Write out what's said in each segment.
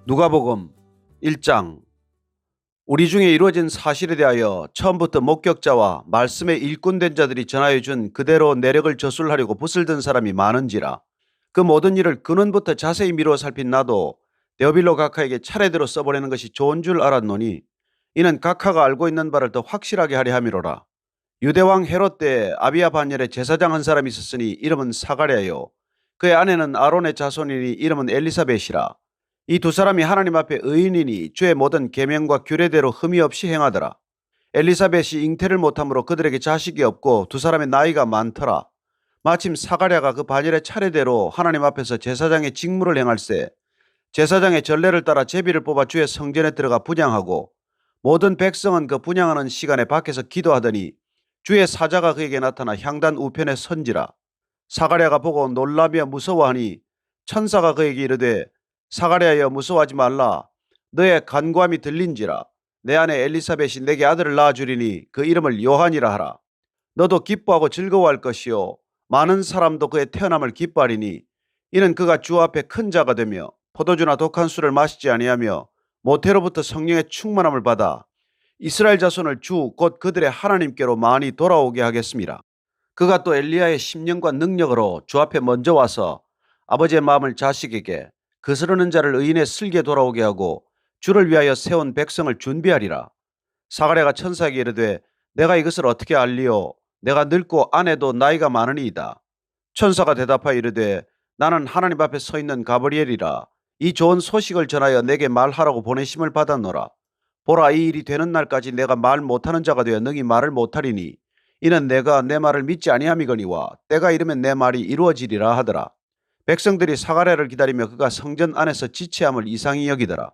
누가복음 1장. 우리 중에 이루어진 사실에 대하여 처음부터 목격자와 말씀의 일꾼된 자들이 전하여 준 그대로 내력을 저술하려고 붓을 든 사람이 많은지라. 그 모든 일을 근원부터 자세히 미루어 살핀 나도 데오빌로 각하에게 차례대로 써보내는 것이 좋은 줄 알았노니 이는 각하가 알고 있는 바를 더 확실하게 하려 함이로라. 유대왕 헤롯 때 아비야 반열에 제사장 한 사람이 있었으니 이름은 사가랴요, 그의 아내는 아론의 자손이니 이름은 엘리사벳이라. 이 두 사람이 하나님 앞에 의인이니 주의 모든 계명과 규례대로 흠이 없이 행하더라. 엘리사벳이 잉태를 못함으로 그들에게 자식이 없고 두 사람의 나이가 많더라. 마침 사가랴가 그 반열의 차례대로 하나님 앞에서 제사장의 직무를 행할세 제사장의 전례를 따라 제비를 뽑아 주의 성전에 들어가 분향하고 모든 백성은 그 분향하는 시간에 밖에서 기도하더니 주의 사자가 그에게 나타나 향단 우편에 선지라. 사가랴가 보고 놀라며 무서워하니 천사가 그에게 이르되 사가랴여 무서워하지 말라. 너의 간구함이 들린지라. 내 아내 엘리사벳이 내게 아들을 낳아주리니 그 이름을 요한이라 하라. 너도 기뻐하고 즐거워할 것이요 많은 사람도 그의 태어남을 기뻐하리니 이는 그가 주 앞에 큰 자가 되며 포도주나 독한 술을 마시지 아니하며 모태로부터 성령의 충만함을 받아 이스라엘 자손을 주 곧 그들의 하나님께로 많이 돌아오게 하겠습니다. 그가 또 엘리야의 심령과 능력으로 주 앞에 먼저 와서 아버지의 마음을 자식에게 거스르는 자를 의인의 슬게 돌아오게 하고 주를 위하여 세운 백성을 준비하리라. 사가랴가 천사에게 이르되 내가 이것을 어떻게 알리오? 내가 늙고 아내도 나이가 많으니이다. 천사가 대답하여 이르되 나는 하나님 앞에 서 있는 가브리엘이라. 이 좋은 소식을 전하여 내게 말하라고 보내심을 받았노라. 보라, 이 일이 되는 날까지 내가 말 못하는 자가 되어 능히 말을 못하리니 이는 내가 내 말을 믿지 아니함이거니와 때가 이르면 내 말이 이루어지리라 하더라. 백성들이 사가랴를 기다리며 그가 성전 안에서 지체함을 이상히 여기더라.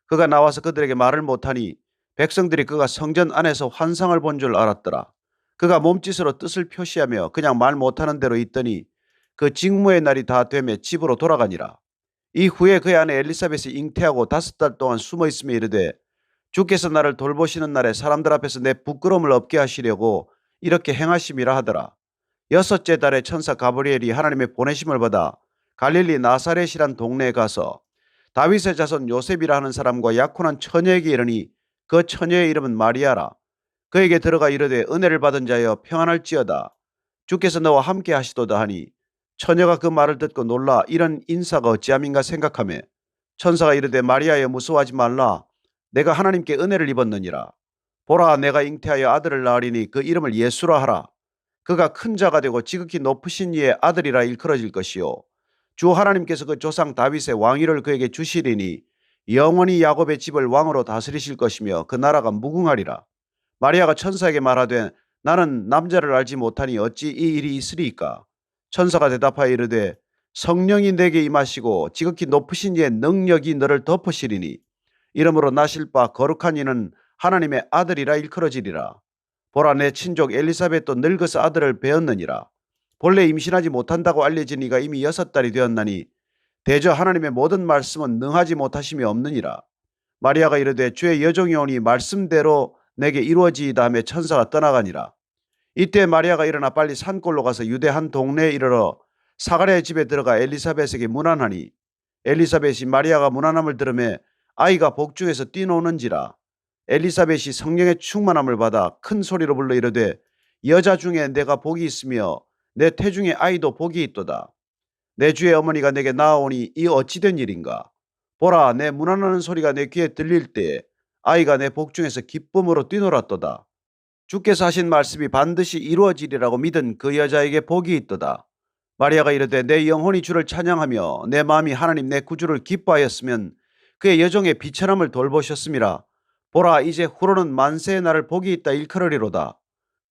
그가 나와서 그들에게 말을 못하니 백성들이 그가 성전 안에서 환상을 본 줄 알았더라. 그가 몸짓으로 뜻을 표시하며 그냥 말 못하는 대로 있더니 그 직무의 날이 다 되며 집으로 돌아가니라. 이후에 그의 아내 엘리사벳이 잉태하고 5달 동안 숨어 있으며 이르되 주께서 나를 돌보시는 날에 사람들 앞에서 내 부끄러움을 없게 하시려고 이렇게 행하심이라 하더라. 6째 달에 천사 가브리엘이 하나님의 보내심을 받아 갈릴리 나사렛이란 동네에 가서 다윗의 자손 요셉이라 하는 사람과 약혼한 처녀에게 이르니 그 처녀의 이름은 마리아라. 그에게 들어가 이르되 은혜를 받은 자여 평안할지어다. 주께서 너와 함께 하시도다 하니 처녀가 그 말을 듣고 놀라 이런 인사가 어찌함인가 생각하며 천사가 이르되 마리아여 무서워하지 말라. 내가 하나님께 은혜를 입었느니라. 보라, 내가 잉태하여 아들을 낳으리니 그 이름을 예수라 하라. 그가 큰 자가 되고 지극히 높으신 이의 아들이라 일컬어질 것이요 주 하나님께서 그 조상 다윗의 왕위를 그에게 주시리니 영원히 야곱의 집을 왕으로 다스리실 것이며 그 나라가 무궁하리라. 마리아가 천사에게 말하되 나는 남자를 알지 못하니 어찌 이 일이 있으리이까? 천사가 대답하여 이르되 성령이 내게 임하시고 지극히 높으신 이의 능력이 너를 덮으시리니 이러므로 나실 바 거룩한 이는 하나님의 아들이라 일컬어지리라. 보라, 내 친족 엘리사벳도 늙어서 아들을 배었느니라. 본래 임신하지 못한다고 알려진 이가 이미 6달이 되었나니 대저 하나님의 모든 말씀은 능하지 못하심이 없느니라. 마리아가 이르되 주의 여종이 오니 말씀대로 내게 이루어지이다 하며 천사가 떠나가니라. 이때 마리아가 일어나 빨리 산골로 가서 유대 한 동네에 이르러 사가랴의 집에 들어가 엘리사벳에게 문안하니 엘리사벳이 마리아가 문안함을 들으며 아이가 복중에서 뛰노는지라. 엘리사벳이 성령의 충만함을 받아 큰 소리로 불러 이르되 여자 중에 내가 복이 있으며 내 태중에 아이도 복이 있도다. 내 주의 어머니가 내게 나아오니 이 어찌된 일인가? 보라, 내 문안하는 소리가 내 귀에 들릴 때에 아이가 내 복중에서 기쁨으로 뛰놀았도다. 주께서 하신 말씀이 반드시 이루어지리라고 믿은 그 여자에게 복이 있도다. 마리아가 이르되 내 영혼이 주를 찬양하며 내 마음이 하나님 내 구주를 기뻐하였으면 그의 여종의 비천함을 돌보셨음이라. 보라, 이제 후로는 만세의 날을 복이 있다 일컬으리로다.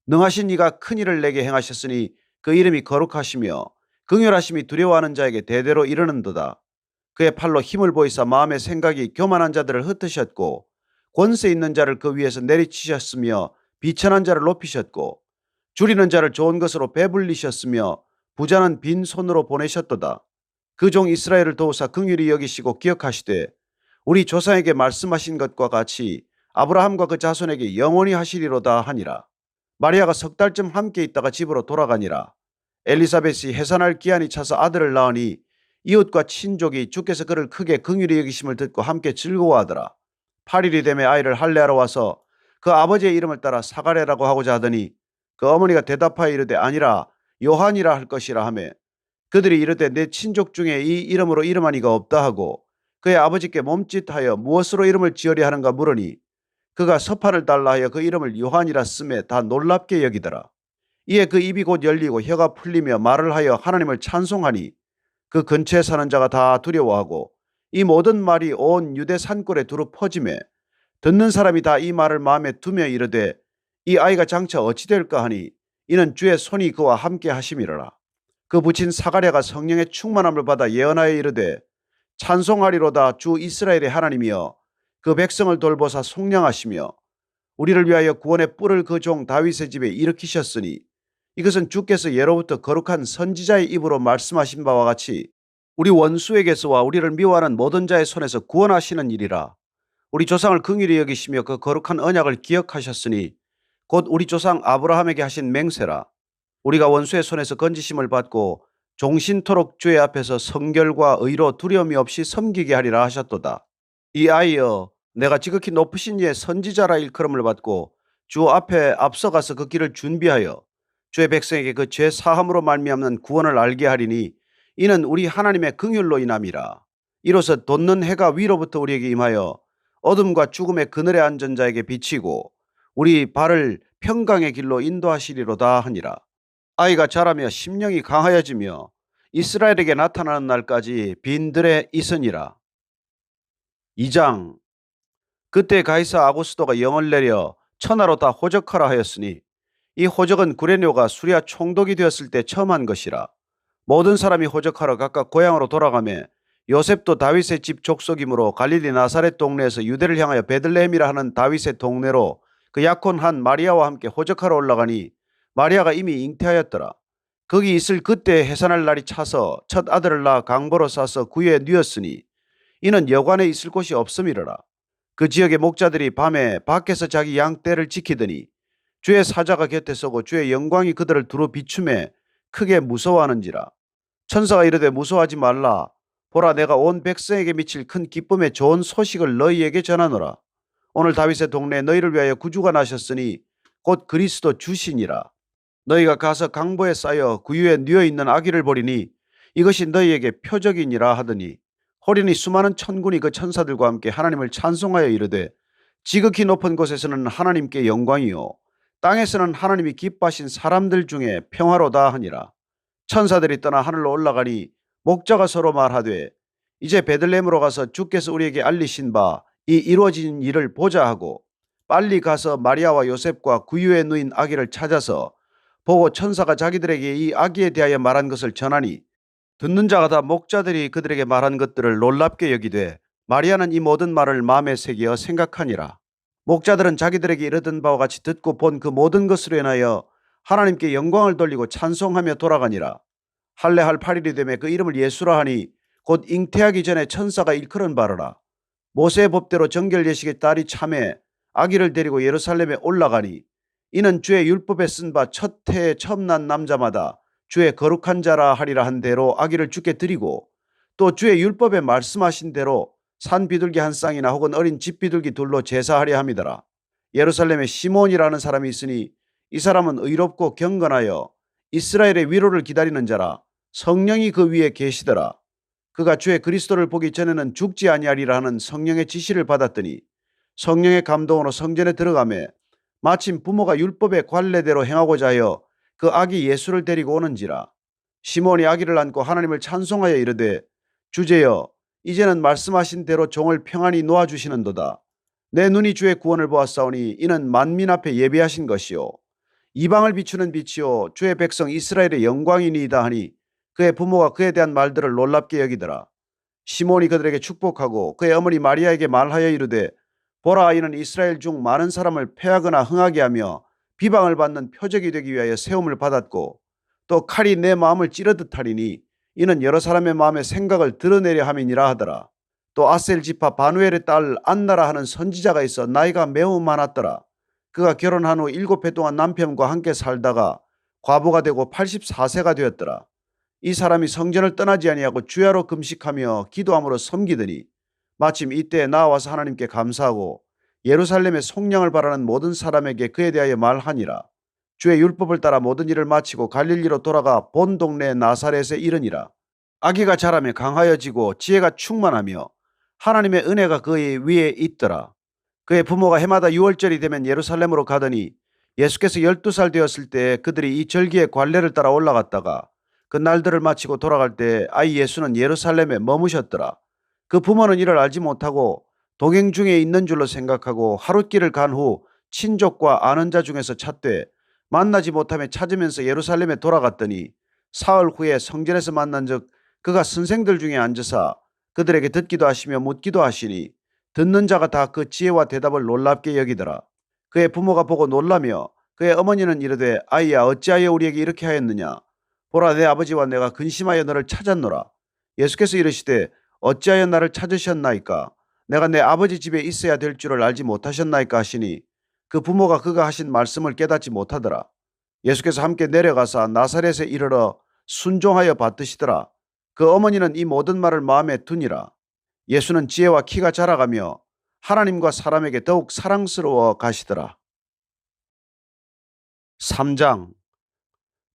능하신 이가 큰 일을 내게 행하셨으니 그 이름이 거룩하시며 긍휼하심이 두려워하는 자에게 대대로 이르는도다. 그의 팔로 힘을 보이사 마음의 생각이 교만한 자들을 흩으셨고 권세 있는 자를 그 위에서 내리치셨으며 비천한 자를 높이셨고 줄이는 자를 좋은 것으로 배불리셨으며 부자는 빈손으로 보내셨도다. 그 종 이스라엘을 도우사 긍휼히 여기시고 기억하시되 우리 조상에게 말씀하신 것과 같이 아브라함과 그 자손에게 영원히 하시리로다 하니라. 마리아가 6달쯤 함께 있다가 집으로 돌아가니라. 엘리사벳이 해산할 기한이 차서 아들을 낳으니 이웃과 친족이 주께서 그를 크게 긍휼히 여기심을 듣고 함께 즐거워하더라. 8일이 되매 아이를 할례하러 와서 그 아버지의 이름을 따라 사가랴라고 하고자 하더니 그 어머니가 대답하여 이르되 아니라 요한이라 할 것이라 하매 그들이 이르되 내 친족 중에 이 이름으로 이름한 이가 없다 하고 그의 아버지께 몸짓하여 무엇으로 이름을 지으려 하는가 물으니 그가 서판을 달라 하여 그 이름을 요한이라 쓰매 다 놀랍게 여기더라. 이에 그 입이 곧 열리고 혀가 풀리며 말을 하여 하나님을 찬송하니 그 근처에 사는 자가 다 두려워하고 이 모든 말이 온 유대 산골에 두루 퍼지매 듣는 사람이 다 이 말을 마음에 두며 이르되 이 아이가 장차 어찌 될까 하니 이는 주의 손이 그와 함께 하심이로라. 그 부친 사가랴가 성령의 충만함을 받아 예언하여 이르되 찬송하리로다 주 이스라엘의 하나님이여 그 백성을 돌보사 속량하시며 우리를 위하여 구원의 뿔을 그 종 다윗의 집에 일으키셨으니 이것은 주께서 예로부터 거룩한 선지자의 입으로 말씀하신 바와 같이 우리 원수에게서와 우리를 미워하는 모든 자의 손에서 구원하시는 일이라. 우리 조상을 긍휼히 여기시며 그 거룩한 언약을 기억하셨으니 곧 우리 조상 아브라함에게 하신 맹세라. 우리가 원수의 손에서 건지심을 받고 종신토록 주의 앞에서 성결과 의로 두려움이 없이 섬기게 하리라 하셨도다. 이 아이여 내가 지극히 높으신 이의 선지자라 일컬음을 받고 주 앞에 앞서가서 그 길을 준비하여 주의 백성에게 그 죄 사함으로 말미암는 구원을 알게 하리니 이는 우리 하나님의 긍휼로 인함이라. 이로써 돋는 해가 위로부터 우리에게 임하여 어둠과 죽음의 그늘에 앉은 자에게 비치고 우리 발을 평강의 길로 인도하시리로다 하니라. 아이가 자라며 심령이 강하여지며 이스라엘에게 나타나는 날까지 빈들에 있으니라. 2장. 그때 가이사 아구스도가 영을 내려 천하로 다 호적하라 하였으니 이 호적은 구레뇨가 수리아 총독이 되었을 때 처음 한 것이라. 모든 사람이 호적하러 각각 고향으로 돌아가며 요셉도 다윗의 집 족속이므로 갈릴리 나사렛 동네에서 유대를 향하여 베들레헴이라 하는 다윗의 동네로 그 약혼한 마리아와 함께 호적하러 올라가니 마리아가 이미 잉태하였더라. 거기 있을 그때 해산할 날이 차서 첫 아들을 낳아 강보로 싸서 구유에 뉘었으니 이는 여관에 있을 곳이 없음이로라. 그 지역의 목자들이 밤에 밖에서 자기 양떼를 지키더니 주의 사자가 곁에 서고 주의 영광이 그들을 두루 비추매 크게 무서워하는지라. 천사가 이르되 무서워하지 말라. 보라 내가 온 백성에게 미칠 큰 기쁨의 좋은 소식을 너희에게 전하노라. 오늘 다윗의 동네에 너희를 위하여 구주가 나셨으니 곧 그리스도 주시니라. 너희가 가서 강보에 쌓여 구유에 뉘어 있는 아기를 보리니 이것이 너희에게 표적이니라 하더니 호련히 수많은 천군이 그 천사들과 함께 하나님을 찬송하여 이르되 지극히 높은 곳에서는 하나님께 영광이요 땅에서는 하나님이 기뻐하신 사람들 중에 평화로다 하니라. 천사들이 떠나 하늘로 올라가니 목자가 서로 말하되 이제 베들레헴으로 가서 주께서 우리에게 알리신 바 이 이루어진 일을 보자 하고 빨리 가서 마리아와 요셉과 구유에 누인 아기를 찾아서 보고 천사가 자기들에게 이 아기에 대하여 말한 것을 전하니 듣는 자가 다 목자들이 그들에게 말한 것들을 놀랍게 여기되 마리아는 이 모든 말을 마음에 새겨 생각하니라. 목자들은 자기들에게 이르던 바와 같이 듣고 본 그 모든 것으로 인하여 하나님께 영광을 돌리고 찬송하며 돌아가니라. 할례할 8일이 되매 그 이름을 예수라 하니 곧 잉태하기 전에 천사가 일컬은 바로라. 모세의 법대로 정결 예식의 딸이 참해 아기를 데리고 예루살렘에 올라가니 이는 주의 율법에 쓴 바 첫 해에 처음 난 남자마다 주의 거룩한 자라 하리라 한 대로 아기를 주께 드리고 또 주의 율법에 말씀하신 대로 산 비둘기 한 쌍이나 혹은 어린 집 비둘기 둘로 제사하려 함이더라. 예루살렘에 시몬이라는 사람이 있으니 이 사람은 의롭고 경건하여 이스라엘의 위로를 기다리는 자라. 성령이 그 위에 계시더라. 그가 주의 그리스도를 보기 전에는 죽지 아니하리라 하는 성령의 지시를 받았더니 성령의 감동으로 성전에 들어가매 마침 부모가 율법의 관례대로 행하고자 하여 그 아기 예수를 데리고 오는지라. 시몬이 아기를 안고 하나님을 찬송하여 이르되 주제여 이제는 말씀하신 대로 종을 평안히 놓아주시는도다. 내 눈이 주의 구원을 보았사오니 이는 만민 앞에 예비하신 것이요 이방을 비추는 빛이요 주의 백성 이스라엘의 영광이니이다 하니 그의 부모가 그에 대한 말들을 놀랍게 여기더라. 시몬이 그들에게 축복하고 그의 어머니 마리아에게 말하여 이르되 보라 이는 이스라엘 중 많은 사람을 패하거나 흥하게 하며 비방을 받는 표적이 되기 위하여 세움을 받았고 또 칼이 내 마음을 찌르듯 하리니 이는 여러 사람의 마음의 생각을 드러내려 함이니라 하더라. 또 아셀 지파 바누엘의 딸 안나라 하는 선지자가 있어 나이가 매우 많았더라. 그가 결혼한 후 7해 동안 남편과 함께 살다가 과부가 되고 84세가 되었더라. 이 사람이 성전을 떠나지 아니하고 주야로 금식하며 기도함으로 섬기더니 마침 이때 나와서 하나님께 감사하고 예루살렘의 속량을 바라는 모든 사람에게 그에 대하여 말하니라. 주의 율법을 따라 모든 일을 마치고 갈릴리로 돌아가 본 동네 나사렛에 이르니라. 아기가 자라며 강하여지고 지혜가 충만하며 하나님의 은혜가 그의 위에 있더라. 그의 부모가 해마다 6월절이 되면 예루살렘으로 가더니 예수께서 12살 되었을 때 그들이 이 절기의 관례를 따라 올라갔다가 그 날들을 마치고 돌아갈 때 아이 예수는 예루살렘에 머무셨더라. 그 부모는 이를 알지 못하고 동행 중에 있는 줄로 생각하고 하룻길을 간 후 친족과 아는 자 중에서 찾되 만나지 못하며 찾으면서 예루살렘에 돌아갔더니 사흘 후에 성전에서 만난즉 그가 선생들 중에 앉으사 그들에게 듣기도 하시며 묻기도 하시니 듣는 자가 다 그 지혜와 대답을 놀랍게 여기더라. 그의 부모가 보고 놀라며 그의 어머니는 이르되 아이야 어찌하여 우리에게 이렇게 하였느냐. 보라 내 아버지와 내가 근심하여 너를 찾았노라. 예수께서 이르시되 어찌하여 나를 찾으셨나이까. 내가 내 아버지 집에 있어야 될 줄을 알지 못하셨나이까 하시니 그 부모가 그가 하신 말씀을 깨닫지 못하더라. 예수께서 함께 내려가사 나사렛에 이르러 순종하여 받드시더라. 그 어머니는 이 모든 말을 마음에 두니라. 예수는 지혜와 키가 자라가며 하나님과 사람에게 더욱 사랑스러워 가시더라. 3장.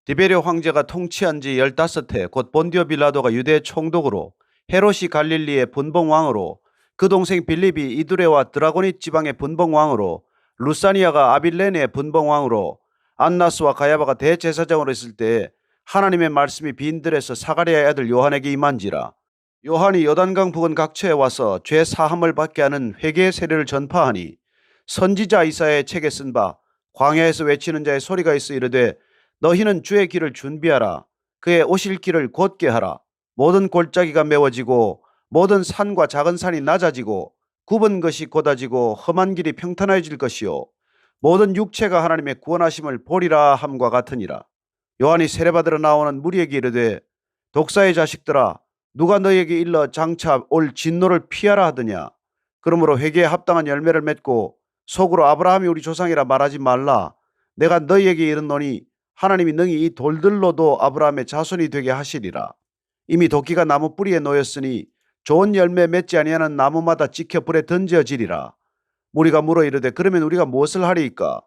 디베레 황제가 통치한 지 15해 곧 본디오 빌라도가 유대 총독으로 헤롯이 갈릴리의 분봉왕으로 그 동생 빌립이 이두레와 드라고니 지방의 분봉왕으로 루사니아가 아빌레네의 분봉왕으로 안나스와 가야바가 대제사장으로 있을 때 하나님의 말씀이 빈들에서 사가랴의 아들 요한에게 임한지라. 요한이 요단강 부근 각처에 와서 죄 사함을 받게 하는 회개의 세례를 전파하니 선지자 이사야의 책에 쓴 바 광야에서 외치는 자의 소리가 있어 이르되 너희는 주의 길을 준비하라. 그의 오실 길을 곧게 하라. 모든 골짜기가 메워지고 모든 산과 작은 산이 낮아지고 굽은 것이 곧아지고 험한 길이 평탄해질 것이요 모든 육체가 하나님의 구원하심을 보리라 함과 같으니라. 요한이 세례받으러 나오는 무리에게 이르되 독사의 자식들아 누가 너희에게 일러 장차 올 진노를 피하라 하더냐. 그러므로 회개에 합당한 열매를 맺고 속으로 아브라함이 우리 조상이라 말하지 말라. 내가 너희에게 이르노니 하나님이 능히 이 돌들로도 아브라함의 자손이 되게 하시리라. 이미 도끼가 나무 뿌리에 놓였으니 좋은 열매 맺지 아니하는 나무마다 찍혀 불에 던져지리라. 무리가 물어 이르되 그러면 우리가 무엇을 하리이까.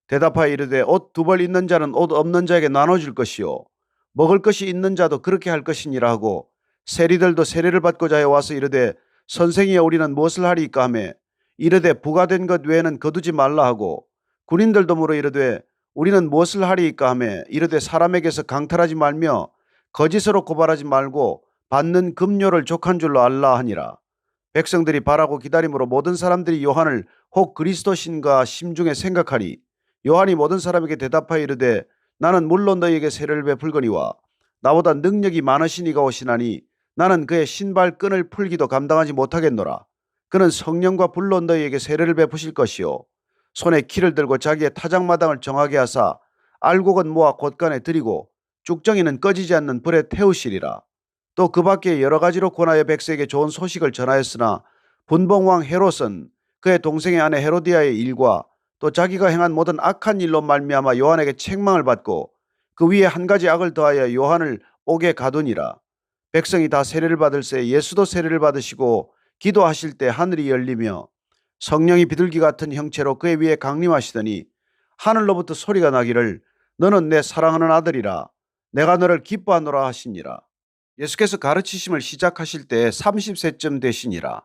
대답하여 이르되 옷 두 벌 있는 자는 옷 없는 자에게 나눠줄 것이요 먹을 것이 있는 자도 그렇게 할 것이니라 하고 세리들도 세례를 받고자 해 와서 이르되 선생이여 우리는 무엇을 하리이까 하매 이르되 부과된 것 외에는 거두지 말라 하고 군인들도 물어 이르되 우리는 무엇을 하리이까 하매 이르되 사람에게서 강탈하지 말며 거짓으로 고발하지 말고 받는 급료를 족한 줄로 알라 하니라. 백성들이 바라고 기다림으로 모든 사람들이 요한을 혹 그리스도신가 심중에 생각하니 요한이 모든 사람에게 대답하여 이르되 나는 물론 너희에게 세례를 베풀거니와 나보다 능력이 많으신 이가 오시나니 나는 그의 신발끈을 풀기도 감당하지 못하겠노라. 그는 성령과 불로 너희에게 세례를 베푸실 것이요 손에 키를 들고 자기의 타작마당을 정하게 하사 알곡은 모아 곳간에 들이고 쭉정이는 꺼지지 않는 불에 태우시리라. 또 그 밖에 여러 가지로 권하여 백성에게 좋은 소식을 전하였으나 분봉왕 헤롯은 그의 동생의 아내 헤로디아의 일과 또 자기가 행한 모든 악한 일로 말미암아 요한에게 책망을 받고 그 위에 한 가지 악을 더하여 요한을 옥에 가두니라. 백성이 다 세례를 받을 새 예수도 세례를 받으시고 기도하실 때 하늘이 열리며 성령이 비둘기 같은 형체로 그의 위에 강림하시더니 하늘로부터 소리가 나기를 너는 내 사랑하는 아들이라 내가 너를 기뻐하노라 하시니라. 예수께서 가르치심을 시작하실 때 30세쯤 되시니라.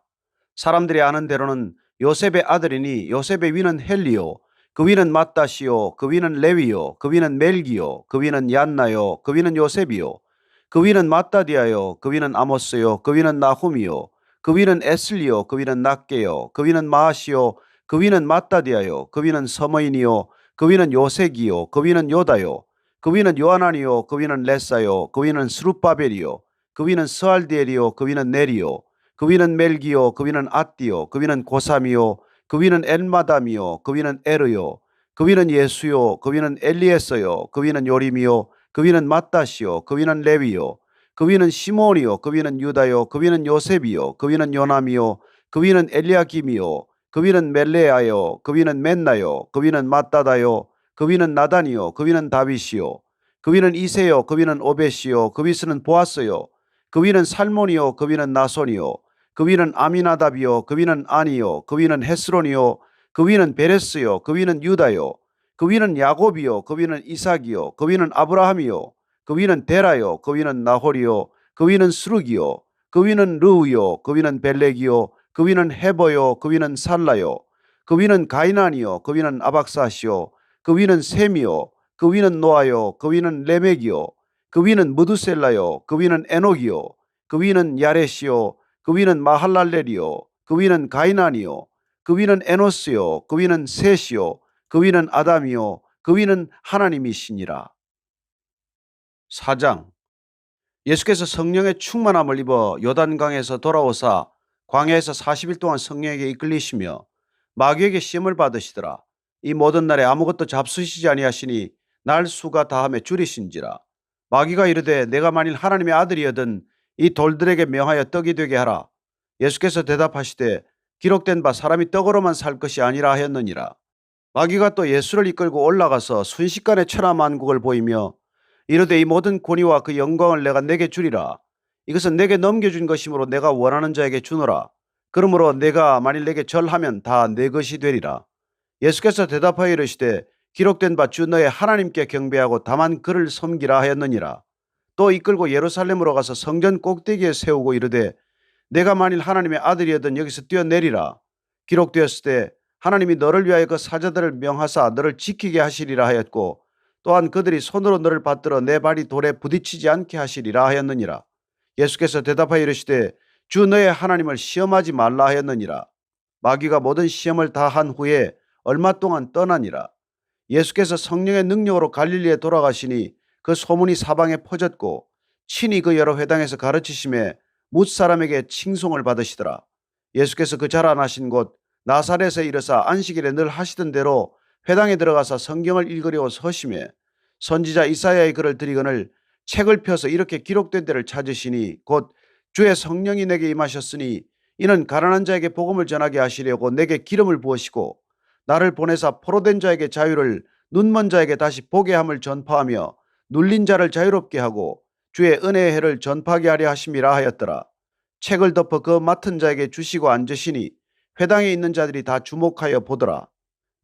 사람들이 아는 대로는 요셉의 아들이니 요셉의 위는 헬리요 그 위는 맏다시요 그 위는 레위요 그 위는 멜기요 그 위는 얀나요 그 위는 요셉이요 그 위는 맏다디아요 그 위는 아모스요 그 위는 나훔이요 그 위는 에슬리요 그 위는 낫게요 그 위는 마아시요 그 위는 맏다디아요 그 위는 서머인이요 그 위는 요색이요 그 위는 요다요 그 위는 요하나니요 그 위는 레사요 그 위는 스룹바벨이요 그 위는 스알디엘이요 그 위는 네리요 그 위는 멜기요 그 위는 앗디요 그 위는 고삼이요 그 위는 엘마담이요 그 위는 에르요 그 위는 예수요 그 위는 엘리에서요 그 위는 요림이요 그 위는 맏다시요 그 위는 레위요 그 위는 시몬이요 그 위는 유다요 그 위는 요셉이요 그 위는 요남이요 그 위는 엘리야김이요 그 위는 멜레아요 그 위는 맨나요 그 위는 맏다다요 그 위는 나단이요 그 위는 다윗이요 그 위는 이세요, 그 위는 오벳이요, 그 위스는 보아스요, 그 위는 살몬이요, 그 위는 나손이요, 그 위는 아미나답이요, 그 위는 아니요, 그 위는 헤스론이요, 그 위는 베레스요, 그 위는 유다요, 그 위는 야곱이요, 그 위는 이삭이요, 그 위는 아브라함이요, 그 위는 데라요, 그 위는 나홀이요, 그 위는 스룹이요, 그 위는 르우요, 그 위는 벨렉이요, 그 위는 헤버요, 그 위는 살라요, 그 위는 가이난이요, 그 위는 아박사시요, 그 위는 셈이요, 그 위는 노아요, 그 위는 레멕이요, 그 위는 무두셀라요, 그 위는 에녹이요, 그 위는 야렛이요, 그 위는 마할랄렐이요, 그 위는 가이난이요, 그 위는 에노스요, 그 위는 셋이요, 그 위는 아담이요, 그 위는 하나님이시니라. 4장. 예수께서 성령의 충만함을 입어 요단강에서 돌아오사 광야에서 40일 동안 성령에게 이끌리시며 마귀에게 시험을 받으시더라. 이 모든 날에 아무것도 잡수시지 아니하시니 날 수가 다함에 줄이신지라. 마귀가 이르되 내가 만일 하나님의 아들이여든 이 돌들에게 명하여 떡이 되게 하라. 예수께서 대답하시되 기록된 바 사람이 떡으로만 살 것이 아니라 하였느니라. 마귀가 또 예수를 이끌고 올라가서 순식간에 천하만국을 보이며 이르되 이 모든 권위와 그 영광을 내게 주리라. 이것은 내게 넘겨준 것이므로 내가 원하는 자에게 주노라. 그러므로 내가 만일 내게 절하면 다 내 것이 되리라. 예수께서 대답하여 이르시되 기록된 바 주 너의 하나님께 경배하고 다만 그를 섬기라 하였느니라. 또 이끌고 예루살렘으로 가서 성전 꼭대기에 세우고 이르되 내가 만일 하나님의 아들이여든 여기서 뛰어내리라. 기록되었을 때 하나님이 너를 위하여 그 사자들을 명하사 너를 지키게 하시리라 하였고 또한 그들이 손으로 너를 받들어 내 발이 돌에 부딪히지 않게 하시리라 하였느니라. 예수께서 대답하여 이르시되 주 너의 하나님을 시험하지 말라 하였느니라. 마귀가 모든 시험을 다 한 후에 얼마 동안 떠나니라. 예수께서 성령의 능력으로 갈릴리에 돌아가시니 그 소문이 사방에 퍼졌고 친히 그 여러 회당에서 가르치심에 뭇 사람에게 칭송을 받으시더라. 예수께서 그 자라나신 곳 나사렛에 이르사 안식일에 늘 하시던 대로 회당에 들어가서 성경을 읽으려고 서심해 선지자 이사야의 글을 들이거늘 책을 펴서 이렇게 기록된 데를 찾으시니 곧 주의 성령이 내게 임하셨으니 이는 가난한 자에게 복음을 전하게 하시려고 내게 기름을 부으시고 나를 보내사 포로된 자에게 자유를 눈먼 자에게 다시 보게 함을 전파하며 눌린 자를 자유롭게 하고 주의 은혜의 해를 전파하게 하려 하심이라 하였더라. 책을 덮어 그 맡은 자에게 주시고 앉으시니 회당에 있는 자들이 다 주목하여 보더라.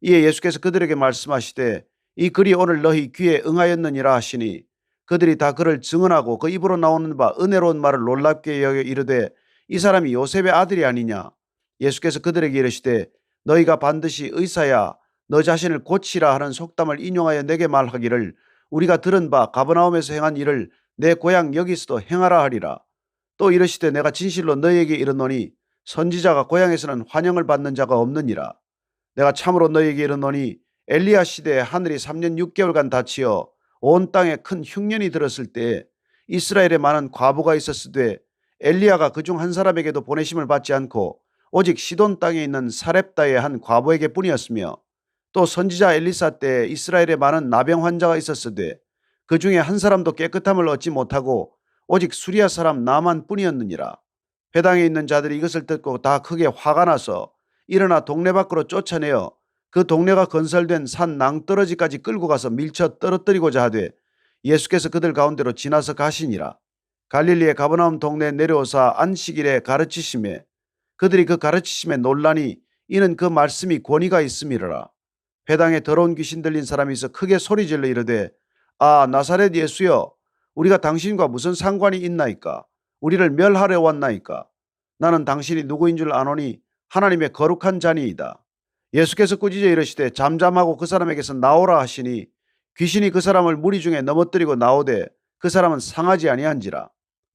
이에 예수께서 그들에게 말씀하시되 이 글이 오늘 너희 귀에 응하였느니라 하시니 그들이 다 그를 증언하고 그 입으로 나오는 바 은혜로운 말을 놀랍게 여겨 이르되 이 사람이 요셉의 아들이 아니냐. 예수께서 그들에게 이르시되 너희가 반드시 의사야 너 자신을 고치라 하는 속담을 인용하여 내게 말하기를 우리가 들은 바 가버나움에서 행한 일을 내 고향 여기서도 행하라 하리라. 또 이르시되 내가 진실로 너희에게 이르노니 선지자가 고향에서는 환영을 받는 자가 없느니라. 내가 참으로 너희에게 이르노니 엘리야 시대에 하늘이 3년 6개월간 닫히어 온 땅에 큰 흉년이 들었을 때 이스라엘에 많은 과부가 있었으되 엘리야가 그중 한 사람에게도 보내심을 받지 않고 오직 시돈 땅에 있는 사렙다의 한 과부에게 뿐이었으며 또 선지자 엘리사 때 이스라엘에 많은 나병 환자가 있었으되 그 중에 한 사람도 깨끗함을 얻지 못하고 오직 수리아 사람 나만 뿐이었느니라. 회당에 있는 자들이 이것을 듣고 다 크게 화가 나서 일어나 동네 밖으로 쫓아내어 그 동네가 건설된 산 낭떠러지까지 끌고 가서 밀쳐 떨어뜨리고자 하되 예수께서 그들 가운데로 지나서 가시니라. 갈릴리의 가버나움 동네에 내려오사 안식일에 가르치심에 그들이 그 가르치심에 놀라니 이는 그 말씀이 권위가 있음이로라. 회당에 더러운 귀신 들린 사람이 있어 크게 소리질러 이르되 아 나사렛 예수여 우리가 당신과 무슨 상관이 있나이까. 우리를 멸하려 왔나이까. 나는 당신이 누구인 줄 아노니 하나님의 거룩한 자니이다. 예수께서 꾸짖어 이르시되 잠잠하고 그 사람에게서 나오라 하시니 귀신이 그 사람을 무리 중에 넘어뜨리고 나오되 그 사람은 상하지 아니한지라.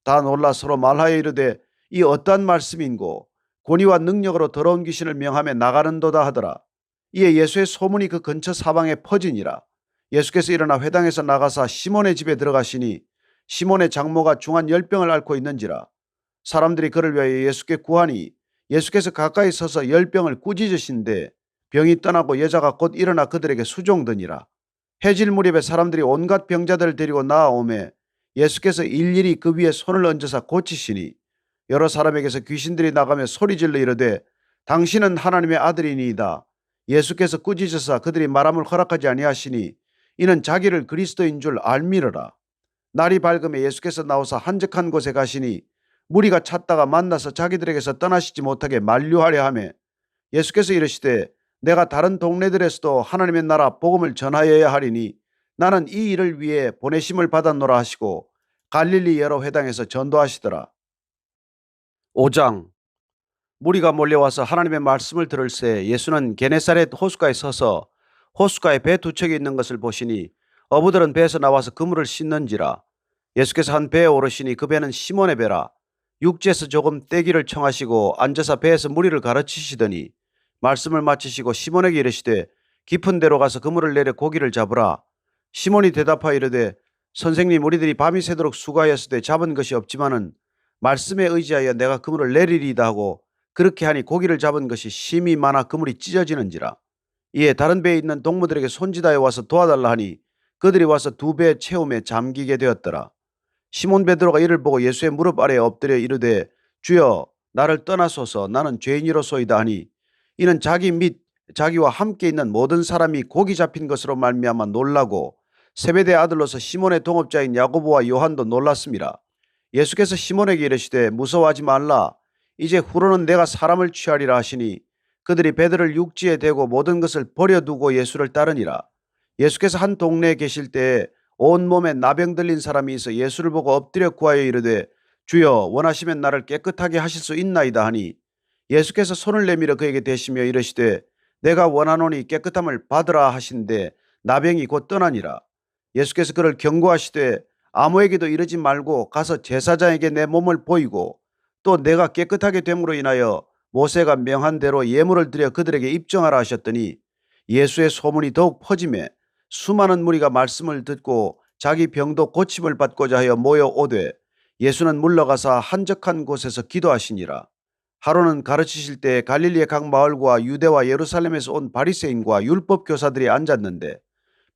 다 놀라 서로 말하여 이르되 이 어떠한 말씀인고 권위와 능력으로 더러운 귀신을 명하며 나가는도다 하더라. 이에 예수의 소문이 그 근처 사방에 퍼지니라. 예수께서 일어나 회당에서 나가사 시몬의 집에 들어가시니 시몬의 장모가 중한 열병을 앓고 있는지라. 사람들이 그를 위하여 예수께 구하니 예수께서 가까이 서서 열병을 꾸짖으신데 병이 떠나고 여자가 곧 일어나 그들에게 수종드니라. 해질 무렵에 사람들이 온갖 병자들을 데리고 나아오매 예수께서 일일이 그 위에 손을 얹으사 고치시니 여러 사람에게서 귀신들이 나가며 소리질러 이르되 당신은 하나님의 아들이니이다. 예수께서 꾸짖으사 그들이 말함을 허락하지 아니하시니 이는 자기를 그리스도인 줄 알미르라. 날이 밝음에 예수께서 나오사 한적한 곳에 가시니 무리가 찾다가 만나서 자기들에게서 떠나시지 못하게 만류하려 하며 예수께서 이르시되 내가 다른 동네들에서도 하나님의 나라 복음을 전하여야 하리니 나는 이 일을 위해 보내심을 받았노라 하시고 갈릴리 여러 회당에서 전도하시더라. 5장. 무리가 몰려와서 하나님의 말씀을 들을새 예수는 게네사렛 호숫가에 서서 호숫가에 배 두 척이 있는 것을 보시니 어부들은 배에서 나와서 그물을 씻는지라. 예수께서 한 배에 오르시니 그 배는 시몬의 배라. 육지에서 조금 떼기를 청하시고 앉아서 배에서 무리를 가르치시더니 말씀을 마치시고 시몬에게 이르시되 깊은 데로 가서 그물을 내려 고기를 잡으라. 시몬이 대답하여 이르되 선생님, 우리들이 밤이 새도록 수고하였으되 잡은 것이 없지만은 말씀에 의지하여 내가 그물을 내리리이다 하고 그렇게 하니 고기를 잡은 것이 심이 많아 그물이 찢어지는지라. 이에 다른 배에 있는 동무들에게 손짓하여 와서 도와달라 하니 그들이 와서 두 배 채움에 잠기게 되었더라. 시몬 베드로가 이를 보고 예수의 무릎 아래에 엎드려 이르되 주여, 나를 떠나소서, 나는 죄인이로소이다 하니 이는 자기 및 자기와 함께 있는 모든 사람이 고기 잡힌 것으로 말미암아 놀라고 세베대 아들로서 시몬의 동업자인 야고보와 요한도 놀랐습니다. 예수께서 시몬에게 이르시되 무서워하지 말라. 이제 후로는 내가 사람을 취하리라 하시니 그들이 배들을 육지에 대고 모든 것을 버려두고 예수를 따르니라. 예수께서 한 동네에 계실 때에 온몸에 나병 들린 사람이 있어 예수를 보고 엎드려 구하여 이르되 주여, 원하시면 나를 깨끗하게 하실 수 있나이다 하니 예수께서 손을 내밀어 그에게 대시며 이르시되 내가 원하노니 깨끗함을 받으라 하신데 나병이 곧 떠나니라. 예수께서 그를 경고하시되 아무에게도 이르지 말고 가서 제사장에게 내 몸을 보이고 또 내가 깨끗하게 됨으로 인하여 모세가 명한 대로 예물을 드려 그들에게 입증하라 하셨더니 예수의 소문이 더욱 퍼지매 수많은 무리가 말씀을 듣고 자기 병도 고침을 받고자 하여 모여오되 예수는 물러가사 한적한 곳에서 기도하시니라. 하루는 가르치실 때 갈릴리의 각 마을과 유대와 예루살렘에서 온 바리새인과 율법 교사들이 앉았는데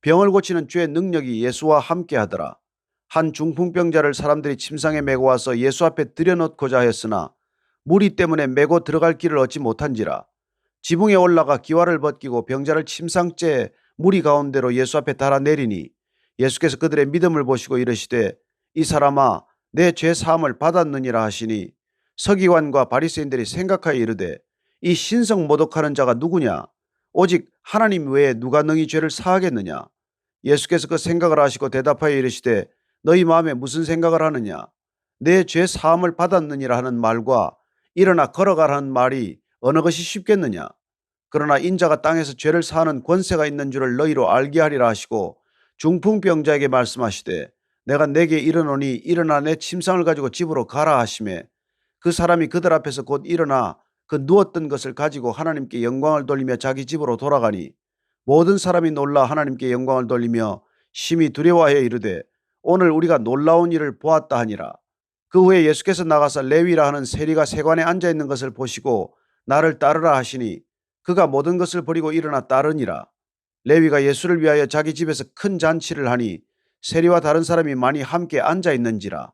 병을 고치는 주의 능력이 예수와 함께 하더라. 한 중풍병자를 사람들이 침상에 메고 와서 예수 앞에 들여놓고자 하였으나 무리 때문에 메고 들어갈 길을 얻지 못한지라. 지붕에 올라가 기와를 벗기고 병자를 침상째 무리 가운데로 예수 앞에 달아내리니 예수께서 그들의 믿음을 보시고 이르시되 이 사람아, 내 죄 사함을 받았느니라 하시니 서기관과 바리새인들이 생각하여 이르되 이 신성 모독하는 자가 누구냐? 오직 하나님 외에 누가 능히 죄를 사하겠느냐? 예수께서 그 생각을 하시고 대답하여 이르시되 너희 마음에 무슨 생각을 하느냐? 내 죄 사함을 받았느니라 하는 말과 일어나 걸어가라는 말이 어느 것이 쉽겠느냐? 그러나 인자가 땅에서 죄를 사하는 권세가 있는 줄을 너희로 알게 하리라 하시고 중풍병자에게 말씀하시되 내가 내게 이르노니 일어나 내 침상을 가지고 집으로 가라 하시매 그 사람이 그들 앞에서 곧 일어나 그 누웠던 것을 가지고 하나님께 영광을 돌리며 자기 집으로 돌아가니 모든 사람이 놀라 하나님께 영광을 돌리며 심히 두려워하여 이르되 오늘 우리가 놀라운 일을 보았다 하니라. 그 후에 예수께서 나가서 레위라 하는 세리가 세관에 앉아 있는 것을 보시고 나를 따르라 하시니 그가 모든 것을 버리고 일어나 따르니라. 레위가 예수를 위하여 자기 집에서 큰 잔치를 하니 세리와 다른 사람이 많이 함께 앉아 있는지라.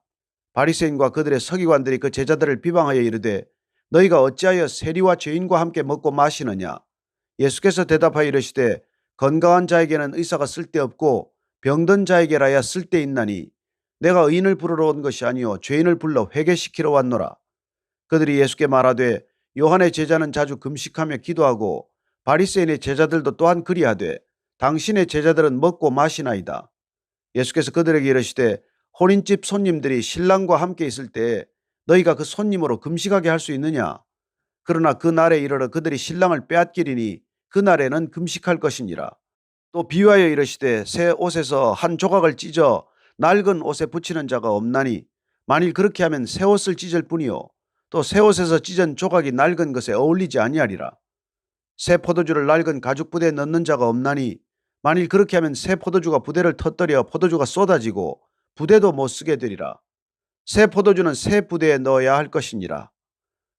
바리새인과 그들의 서기관들이 그 제자들을 비방하여 이르되 너희가 어찌하여 세리와 죄인과 함께 먹고 마시느냐? 예수께서 대답하여 이르시되 건강한 자에게는 의사가 쓸데없고 병든 자에게라야 쓸데있나니 내가 의인을 부르러 온 것이 아니요 죄인을 불러 회개시키러 왔노라. 그들이 예수께 말하되 요한의 제자는 자주 금식하며 기도하고 바리새인의 제자들도 또한 그리하되 당신의 제자들은 먹고 마시나이다. 예수께서 그들에게 이르시되 혼인집 손님들이 신랑과 함께 있을 때 너희가 그 손님으로 금식하게 할 수 있느냐? 그러나 그 날에 이르러 그들이 신랑을 빼앗기리니 그 날에는 금식할 것이니라. 또 비유하여 이르시되 새 옷에서 한 조각을 찢어 낡은 옷에 붙이는 자가 없나니 만일 그렇게 하면 새 옷을 찢을 뿐이요 또 새 옷에서 찢은 조각이 낡은 것에 어울리지 아니하리라. 새 포도주를 낡은 가죽 부대에 넣는 자가 없나니 만일 그렇게 하면 새 포도주가 부대를 터뜨려 포도주가 쏟아지고 부대도 못 쓰게 되리라. 새 포도주는 새 부대에 넣어야 할 것이니라.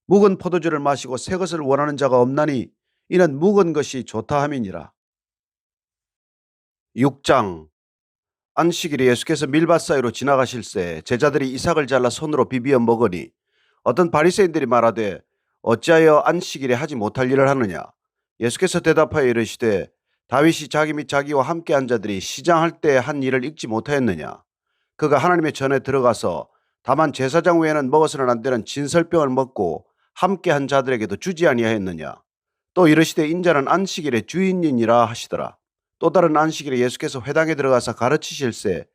묵은 포도주를 마시고 새 것을 원하는 자가 없나니 이는 묵은 것이 좋다 함이니라. 6장. 안식일에 예수께서 밀밭 사이로 지나가실새 제자들이 이삭을 잘라 손으로 비비어 먹으니 어떤 바리새인들이 말하되 어찌하여 안식일에 하지 못할 일을 하느냐? 예수께서 대답하여 이르시되 다윗이 자기 및 자기와 함께한 자들이 시장할 때 한 일을 잊지 못하였느냐? 그가 하나님의 전에 들어가서 다만 제사장 외에는 먹어서는 안 되는 진설병을 먹고 함께한 자들에게도 주지 아니하였느냐? 또 이르시되 인자는 안식일의 주인이니라 하시더라. 또 다른 안식일에 예수께서 회당에 들어가서 가르치실세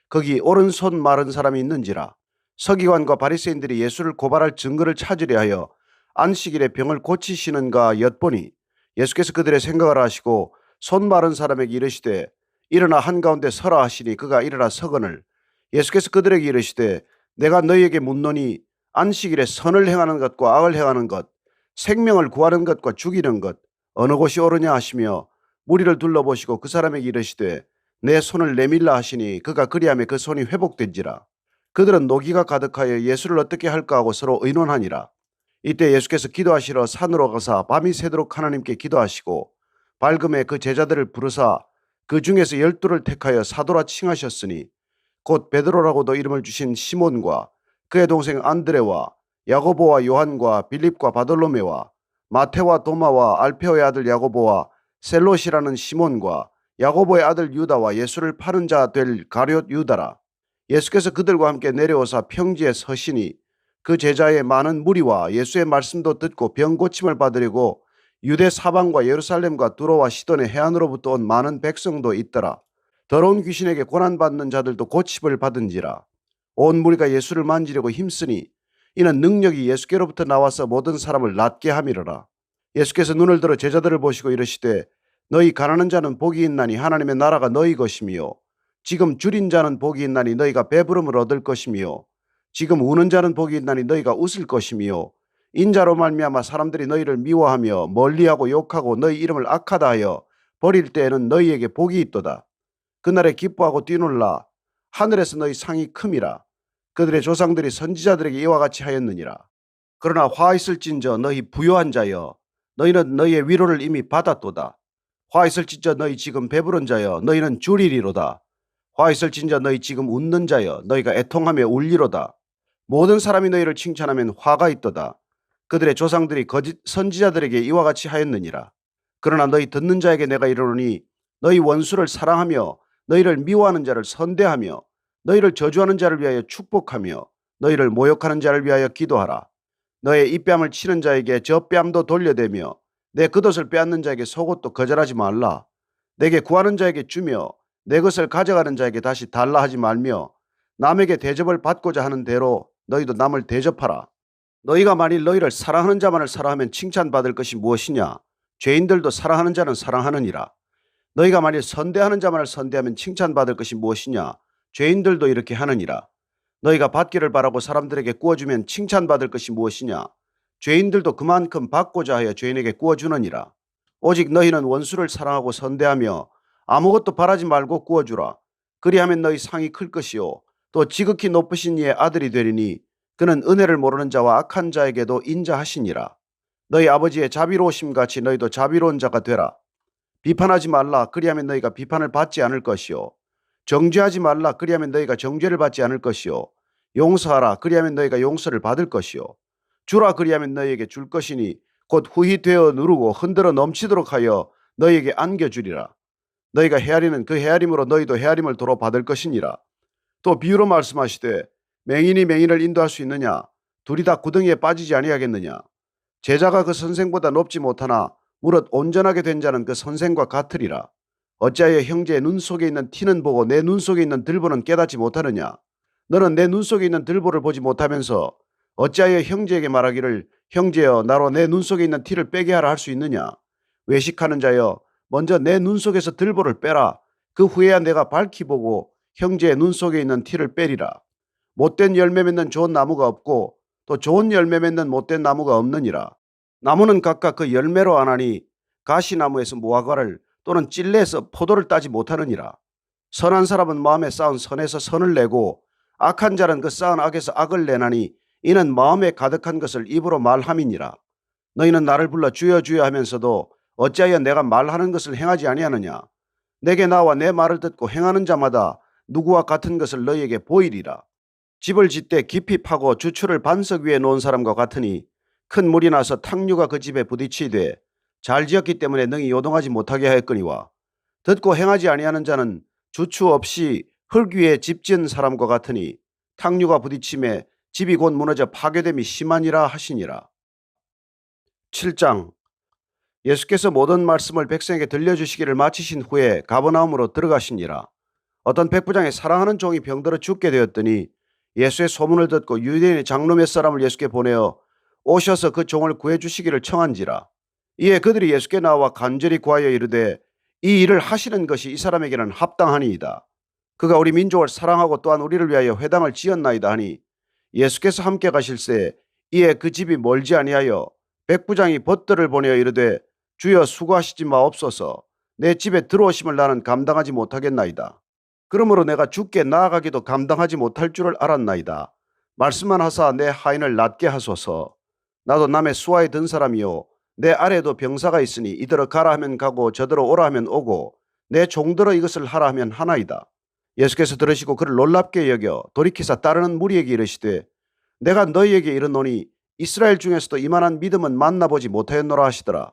거기 오른손 마른 사람이 있는지라. 서기관과 바리새인들이 예수를 고발할 증거를 찾으려 하여 안식일에 병을 고치시는가 엿보니 예수께서 그들의 생각을 하시고 손 마른 사람에게 이르시되 일어나 한가운데 서라 하시니 그가 일어나 서거늘 예수께서 그들에게 이르시되 내가 너희에게 묻노니 안식일에 선을 행하는 것과 악을 행하는 것 생명을 구하는 것과 죽이는 것 어느 곳이 옳으냐 하시며 무리를 둘러보시고 그 사람에게 이르시되 내 손을 내밀라 하시니 그가 그리하며 그 손이 회복된지라. 그들은 노기가 가득하여 예수를 어떻게 할까 하고 서로 의논하니라. 이때 예수께서 기도하시러 산으로 가사 밤이 새도록 하나님께 기도하시고 밝음에 그 제자들을 부르사 그 중에서 12를 택하여 사도라 칭하셨으니 곧 베드로라고도 이름을 주신 시몬과 그의 동생 안드레와 야고보와 요한과 빌립과 바돌로메와 마테와 도마와 알페오의 아들 야고보와 셀롯이라는 시몬과 야고보의 아들 유다와 예수를 파는 자 될 가룟 유다라. 예수께서 그들과 함께 내려오사 평지에 서시니 그 제자의 많은 무리와 예수의 말씀도 듣고 병 고침을 받으려고 유대 사방과 예루살렘과 두로와 시돈의 해안으로부터 온 많은 백성도 있더라. 더러운 귀신에게 고난받는 자들도 고침을 받은지라. 온 무리가 예수를 만지려고 힘쓰니 이는 능력이 예수께로부터 나와서 모든 사람을 낫게 함이로라. 예수께서 눈을 들어 제자들을 보시고 이르시되 너희 가난한 자는 복이 있나니 하나님의 나라가 너희 것이며 지금 줄인 자는 복이 있나니 너희가 배부름을 얻을 것이며 지금 우는 자는 복이 있나니 너희가 웃을 것이며 인자로 말미암아 사람들이 너희를 미워하며 멀리하고 욕하고 너희 이름을 악하다 하여 버릴 때에는 너희에게 복이 있도다. 그날에 기뻐하고 뛰놀라 하늘에서 너희 상이 큼이라. 그들의 조상들이 선지자들에게 이와 같이 하였느니라. 그러나 화 있을진저 너희 부요한 자여 너희는 너희의 위로를 이미 받았도다. 화 있을진저 너희 지금 배부른 자여 너희는 줄이리로다. 화 있을진저 너희 지금 웃는 자여 너희가 애통하며 울리로다. 모든 사람이 너희를 칭찬하면 화가 있도다. 그들의 조상들이 거짓 선지자들에게 이와 같이 하였느니라. 그러나 너희 듣는 자에게 내가 이르노니 너희 원수를 사랑하며 너희를 미워하는 자를 선대하며 너희를 저주하는 자를 위하여 축복하며 너희를 모욕하는 자를 위하여 기도하라. 너의 입뺨을 치는 자에게 저 뺨도 돌려대며 내 겉옷을 빼앗는 자에게 속옷도 거절하지 말라. 내게 구하는 자에게 주며 내 것을 가져가는 자에게 다시 달라 하지 말며 남에게 대접을 받고자 하는 대로 너희도 남을 대접하라. 너희가 만일 너희를 사랑하는 자만을 사랑하면 칭찬받을 것이 무엇이냐? 죄인들도 사랑하는 자는 사랑하느니라. 너희가 만일 선대하는 자만을 선대하면 칭찬받을 것이 무엇이냐? 죄인들도 이렇게 하느니라. 너희가 받기를 바라고 사람들에게 구워주면 칭찬받을 것이 무엇이냐? 죄인들도 그만큼 받고자 하여 죄인에게 구워주느니라. 오직 너희는 원수를 사랑하고 선대하며 아무것도 바라지 말고 구워주라. 그리하면 너희 상이 클 것이요 또 지극히 높으신 이의 아들이 되리니 그는 은혜를 모르는 자와 악한 자에게도 인자하시니라. 너희 아버지의 자비로우심 같이 너희도 자비로운 자가 되라. 비판하지 말라. 그리하면 너희가 비판을 받지 않을 것이요 정죄하지 말라. 그리하면 너희가 정죄를 받지 않을 것이요 용서하라. 그리하면 너희가 용서를 받을 것이요 주라. 그리하면 너희에게 줄 것이니 곧 후히 되어 누르고 흔들어 넘치도록 하여 너희에게 안겨주리라. 너희가 헤아리는 그 헤아림으로 너희도 헤아림을 도로 받을 것이니라. 또 비유로 말씀하시되 맹인이 맹인을 인도할 수 있느냐? 둘이 다 구덩이에 빠지지 아니하겠느냐? 제자가 그 선생보다 높지 못하나 무릇 온전하게 된 자는 그 선생과 같으리라. 어찌하여 형제의 눈 속에 있는 티는 보고 내 눈 속에 있는 들보는 깨닫지 못하느냐? 너는 내 눈 속에 있는 들보를 보지 못하면서 어찌하여 형제에게 말하기를 형제여 나로 내 눈 속에 있는 티를 빼게 하라 할 수 있느냐? 외식하는 자여 먼저 내 눈 속에서 들보를 빼라. 그 후에야 내가 밝히 보고 형제의 눈 속에 있는 티를 빼리라. 못된 열매 맺는 좋은 나무가 없고 또 좋은 열매 맺는 못된 나무가 없느니라. 나무는 각각 그 열매로 아나니 가시나무에서 무화과를 또는 찔레에서 포도를 따지 못하느니라. 선한 사람은 마음에 쌓은 선에서 선을 내고 악한 자는 그 쌓은 악에서 악을 내나니 이는 마음에 가득한 것을 입으로 말함이니라. 너희는 나를 불러 주여 주여 하면서도 어찌하여 내가 말하는 것을 행하지 아니하느냐? 내게 나와 내 말을 듣고 행하는 자마다 누구와 같은 것을 너희에게 보이리라. 집을 짓되 깊이 파고 주추를 반석 위에 놓은 사람과 같으니 큰 물이 나서 탕류가 그 집에 부딪히되 잘 지었기 때문에 능히 요동하지 못하게 하였거니와 듣고 행하지 아니하는 자는 주추 없이 흙 위에 집 지은 사람과 같으니 탕류가 부딪힘에 집이 곧 무너져 파괴됨이 심하니라 하시니라. 7장. 예수께서 모든 말씀을 백성에게 들려주시기를 마치신 후에 가버나움으로 들어가시니라. 어떤 백부장의 사랑하는 종이 병들어 죽게 되었더니 예수의 소문을 듣고 유대인의 장로 몇 사람을 예수께 보내어 오셔서 그 종을 구해주시기를 청한지라. 이에 그들이 예수께 나와 간절히 구하여 이르되 이 일을 하시는 것이 이 사람에게는 합당하니이다. 그가 우리 민족을 사랑하고 또한 우리를 위하여 회당을 지었나이다 하니 예수께서 함께 가실새 이에 그 집이 멀지 아니하여 백부장이 벗들을 보내어 이르되 주여 수고하시지 마옵소서. 내 집에 들어오심을 나는 감당하지 못하겠나이다. 그러므로 내가 주께 나아가기도 감당하지 못할 줄을 알았나이다. 말씀만 하사 내 하인을 낫게 하소서. 나도 남의 수하에 든 사람이요 내 아래에도 병사가 있으니 이더러 가라 하면 가고 저더러 오라 하면 오고 내 종들어 이것을 하라 하면 하나이다. 예수께서 들으시고 그를 놀랍게 여겨 돌이키사 따르는 무리에게 이르시되 내가 너희에게 이르노니 이스라엘 중에서도 이만한 믿음은 만나보지 못하였노라 하시더라.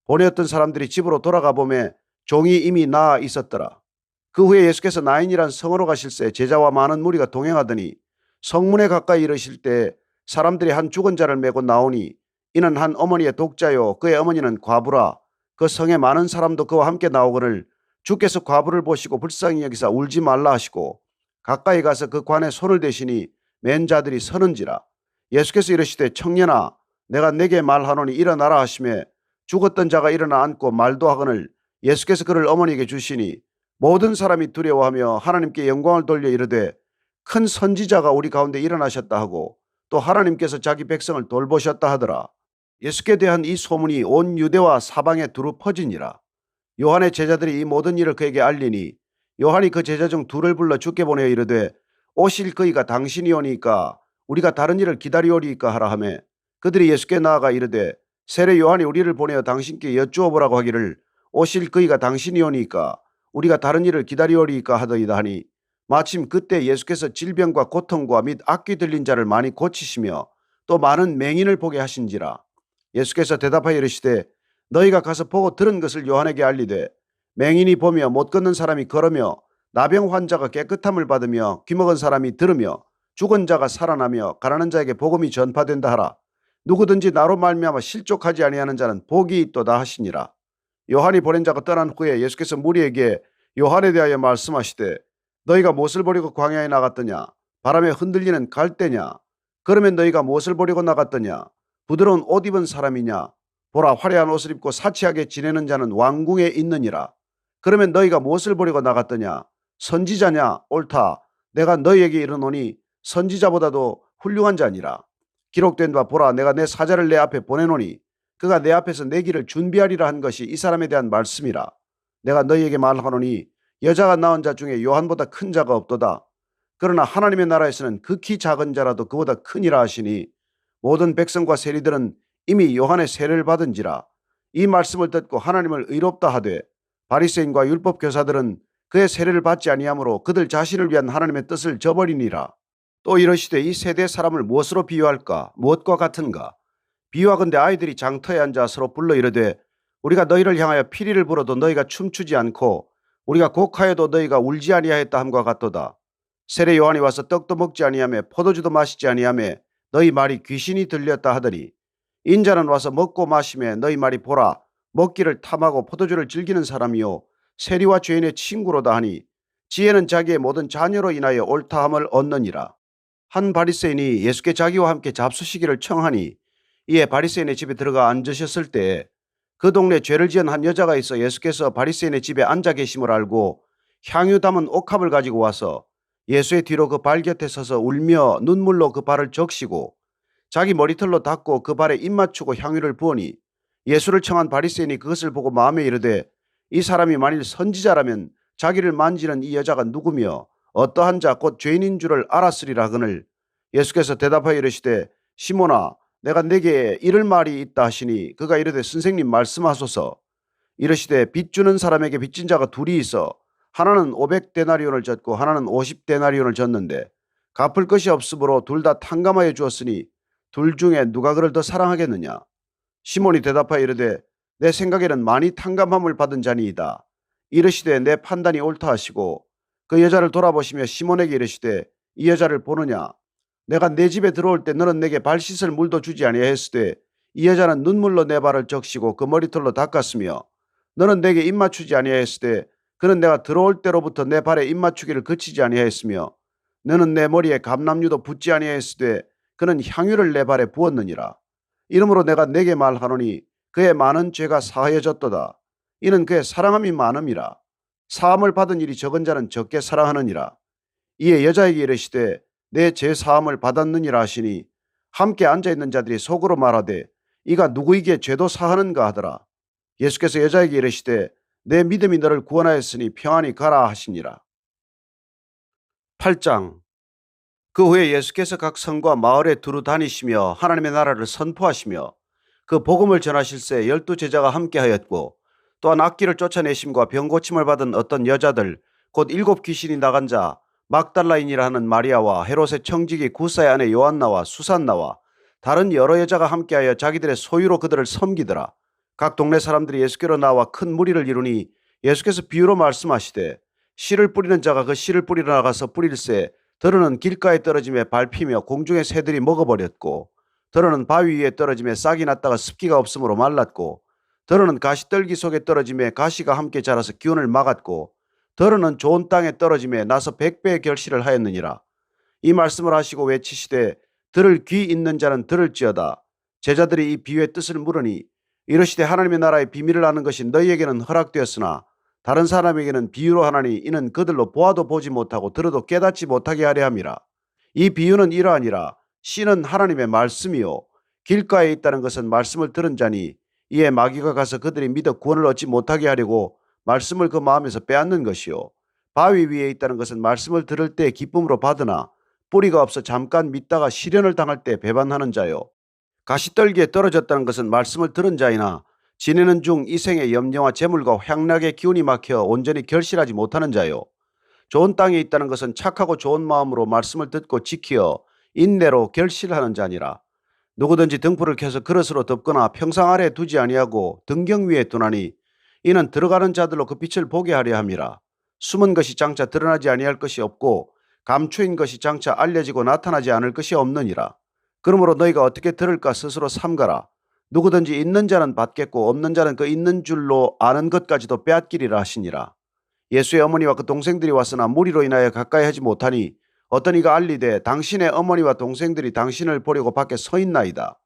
보내었던 사람들이 집으로 돌아가 보매 종이 이미 나아 있었더라. 그 후에 예수께서 나인이란 성으로 가실새 제자와 많은 무리가 동행하더니 성문에 가까이 이르실 때 사람들이 한 죽은 자를 메고 나오니 이는 한 어머니의 독자요 그의 어머니는 과부라. 그 성에 많은 사람도 그와 함께 나오거늘 주께서 과부를 보시고 불쌍히 여기사 울지 말라 하시고 가까이 가서 그 관에 손을 대시니 맨 자들이 서는지라. 예수께서 이르시되 청년아 내가 내게 말하노니 일어나라 하시매 죽었던 자가 일어나 앉고 말도 하거늘 예수께서 그를 어머니에게 주시니 모든 사람이 두려워하며 하나님께 영광을 돌려 이르되 큰 선지자가 우리 가운데 일어나셨다 하고 또 하나님께서 자기 백성을 돌보셨다 하더라. 예수께 대한 이 소문이 온 유대와 사방에 두루 퍼지니라. 요한의 제자들이 이 모든 일을 그에게 알리니 요한이 그 제자 중 둘을 불러 주께 보내어 이르되 오실 그이가 당신이오니까 우리가 다른 일을 기다리오리이까 하라 하매 그들이 예수께 나아가 이르되 세례 요한이 우리를 보내어 당신께 여쭈어보라고 하기를 오실 그이가 당신이오니까 우리가 다른 일을 기다리오리이까 하더이다 하니 마침 그때 예수께서 질병과 고통과 및 악귀 들린 자를 많이 고치시며 또 많은 맹인을 보게 하신지라. 예수께서 대답하여 이르시되 너희가 가서 보고 들은 것을 요한에게 알리되 맹인이 보며 못 걷는 사람이 걸으며 나병 환자가 깨끗함을 받으며 귀먹은 사람이 들으며 죽은 자가 살아나며 가난한 자에게 복음이 전파된다 하라. 누구든지 나로 말미암아 실족하지 아니하는 자는 복이 있도다 하시니라. 요한이 보낸 자가 떠난 후에 예수께서 무리에게 요한에 대하여 말씀하시되 너희가 무엇을 버리고 광야에 나갔더냐? 바람에 흔들리는 갈대냐? 그러면 너희가 무엇을 버리고 나갔더냐? 부드러운 옷 입은 사람이냐? 보라 화려한 옷을 입고 사치하게 지내는 자는 왕궁에 있느니라. 그러면 너희가 무엇을 버리고 나갔더냐? 선지자냐? 옳다. 내가 너희에게 이르노니 선지자보다도 훌륭한 자니라. 기록된 바 보라 내가 내 사자를 내 앞에 보내노니 그가 내 앞에서 내 길을 준비하리라 한 것이 이 사람에 대한 말씀이라. 내가 너희에게 말하노니 여자가 낳은 자 중에 요한보다 큰 자가 없도다. 그러나 하나님의 나라에서는 극히 작은 자라도 그보다 크니라 하시니 모든 백성과 세리들은 이미 요한의 세례를 받은지라. 이 말씀을 듣고 하나님을 의롭다 하되 바리새인과 율법 교사들은 그의 세례를 받지 아니하므로 그들 자신을 위한 하나님의 뜻을 저버리니라. 또 이러시되 이 세대 사람을 무엇으로 비유할까? 무엇과 같은가? 비유하건대 아이들이 장터에 앉아 서로 불러 이르되 우리가 너희를 향하여 피리를 불어도 너희가 춤추지 않고 우리가 곡하여도 너희가 울지 아니하였다 함과 같도다. 세례 요한이 와서 떡도 먹지 아니하며 포도주도 마시지 아니하며 너희 말이 귀신이 들렸다 하더니 인자는 와서 먹고 마시며 너희 말이 보라 먹기를 탐하고 포도주를 즐기는 사람이요 세리와 죄인의 친구로다 하니 지혜는 자기의 모든 자녀로 인하여 옳다함을 얻느니라. 한 바리새인이 예수께 자기와 함께 잡수시기를 청하니 이에 바리새인의 집에 들어가 앉으셨을 때 그 동네 죄를 지은 한 여자가 있어 예수께서 바리새인의 집에 앉아 계심을 알고 향유 담은 옥합을 가지고 와서 예수의 뒤로 그 발 곁에 서서 울며 눈물로 그 발을 적시고 자기 머리털로 닦고 그 발에 입 맞추고 향유를 부으니 예수를 청한 바리새인이 그것을 보고 마음에 이르되 이 사람이 만일 선지자라면 자기를 만지는 이 여자가 누구며 어떠한 자 곧 죄인인 줄을 알았으리라 하거늘 예수께서 대답하여 이르시되 시몬아 내가 네게 이를 말이 있다 하시니 그가 이르되 선생님 말씀하소서. 이르시되 빚 주는 사람에게 빚진 자가 둘이 있어 하나는 500데나리온을 졌고 하나는 50데나리온을 졌는데 갚을 것이 없으므로 둘 다 탕감하여 주었으니 둘 중에 누가 그를 더 사랑하겠느냐? 시몬이 대답하여 이르되 내 생각에는 많이 탕감함을 받은 자니이다. 이르시되 내 판단이 옳다 하시고 그 여자를 돌아보시며 시몬에게 이르시되 이 여자를 보느냐? 내가 내 집에 들어올 때 너는 내게 발 씻을 물도 주지 아니하였으되 이 여자는 눈물로 내 발을 적시고 그 머리털로 닦았으며 너는 내게 입맞추지 아니하였으되 그는 내가 들어올 때로부터 내 발에 입맞추기를 그치지 아니하였으며 너는 내 머리에 감람유도 붓지 아니하였으되 그는 향유를 내 발에 부었느니라. 이러므로 내가 내게 말하노니 그의 많은 죄가 사하여졌도다. 이는 그의 사랑함이 많음이라. 사함을 받은 일이 적은 자는 적게 사랑하느니라. 이에 여자에게 이르시되 내 죄 사함을 받았느니라 하시니 함께 앉아있는 자들이 속으로 말하되 이가 누구에게 죄도 사하는가 하더라. 예수께서 여자에게 이르시되 내 믿음이 너를 구원하였으니 평안히 가라 하시니라. 8장. 그 후에 예수께서 각 성과 마을에 두루 다니시며 하나님의 나라를 선포하시며 그 복음을 전하실새 12제자가 함께하였고 또한 악귀를 쫓아내심과 병 고침을 받은 어떤 여자들 곧 7 귀신이 나간 자 막달라인이라 하는 마리아와 헤롯의 청지기 구사의 아내 요한나와 수산나와 다른 여러 여자가 함께하여 자기들의 소유로 그들을 섬기더라. 각 동네 사람들이 예수께로 나와 큰 무리를 이루니 예수께서 비유로 말씀하시되 씨를 뿌리는 자가 그 씨를 뿌리러 나가서 뿌릴새 더러는 길가에 떨어짐에 밟히며 공중의 새들이 먹어버렸고 더러는 바위 위에 떨어짐에 싹이 났다가 습기가 없으므로 말랐고 더러는 가시떨기 속에 떨어짐에 가시가 함께 자라서 기운을 막았고 더러는 좋은 땅에 떨어짐에 나서 100배의 결실을 하였느니라. 이 말씀을 하시고 외치시되 들을 귀 있는 자는 들을지어다. 제자들이 이 비유의 뜻을 물으니 이르시되 하나님의 나라의 비밀을 아는 것이 너희에게는 허락되었으나 다른 사람에게는 비유로 하나니 이는 그들로 보아도 보지 못하고 들어도 깨닫지 못하게 하려 함이라. 이 비유는 이러하니라. 씨는 하나님의 말씀이요 길가에 있다는 것은 말씀을 들은 자니 이에 마귀가 가서 그들이 믿어 구원을 얻지 못하게 하려고 말씀을 그 마음에서 빼앗는 것이요 바위 위에 있다는 것은 말씀을 들을 때 기쁨으로 받으나 뿌리가 없어 잠깐 믿다가 시련을 당할 때 배반하는 자요 가시떨기에 떨어졌다는 것은 말씀을 들은 자이나 지내는 중 이 생의 염려와 재물과 향락의 기운이 막혀 온전히 결실하지 못하는 자요. 좋은 땅에 있다는 것은 착하고 좋은 마음으로 말씀을 듣고 지키어 인내로 결실하는 자니라. 누구든지 등불을 켜서 그릇으로 덮거나 평상 아래에 두지 아니하고 등경 위에 두나니 이는 들어가는 자들로 그 빛을 보게 하려 함이라. 숨은 것이 장차 드러나지 아니할 것이 없고 감추인 것이 장차 알려지고 나타나지 않을 것이 없느니라. 그러므로 너희가 어떻게 들을까 스스로 삼가라. 누구든지 있는 자는 받겠고 없는 자는 그 있는 줄로 아는 것까지도 빼앗기리라 하시니라. 예수의 어머니와 그 동생들이 왔으나 무리로 인하여 가까이 하지 못하니 어떤 이가 알리되 당신의 어머니와 동생들이 당신을 보려고 밖에 서 있나이다.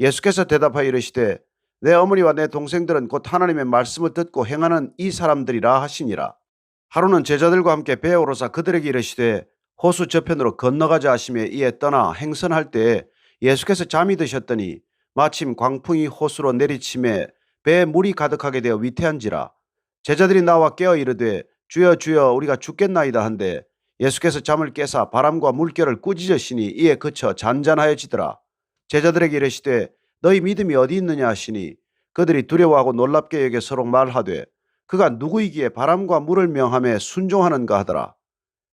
예수께서 대답하여 이르시되 내 어머니와 내 동생들은 곧 하나님의 말씀을 듣고 행하는 이 사람들이라 하시니라. 하루는 제자들과 함께 배에 오르사 그들에게 이르시되 호수 저편으로 건너가자 하시며 이에 떠나 행선할 때에 예수께서 잠이 드셨더니 마침 광풍이 호수로 내리침에 배에 물이 가득하게 되어 위태한지라. 제자들이 나와 깨어 이르되 주여 주여 우리가 죽겠나이다 한데 예수께서 잠을 깨사 바람과 물결을 꾸짖으시니 이에 그쳐 잔잔하여지더라. 제자들에게 이르시되 너희 믿음이 어디 있느냐 하시니 그들이 두려워하고 놀랍게 여겨 서로 말하되 그가 누구이기에 바람과 물을 명함에 순종하는가 하더라.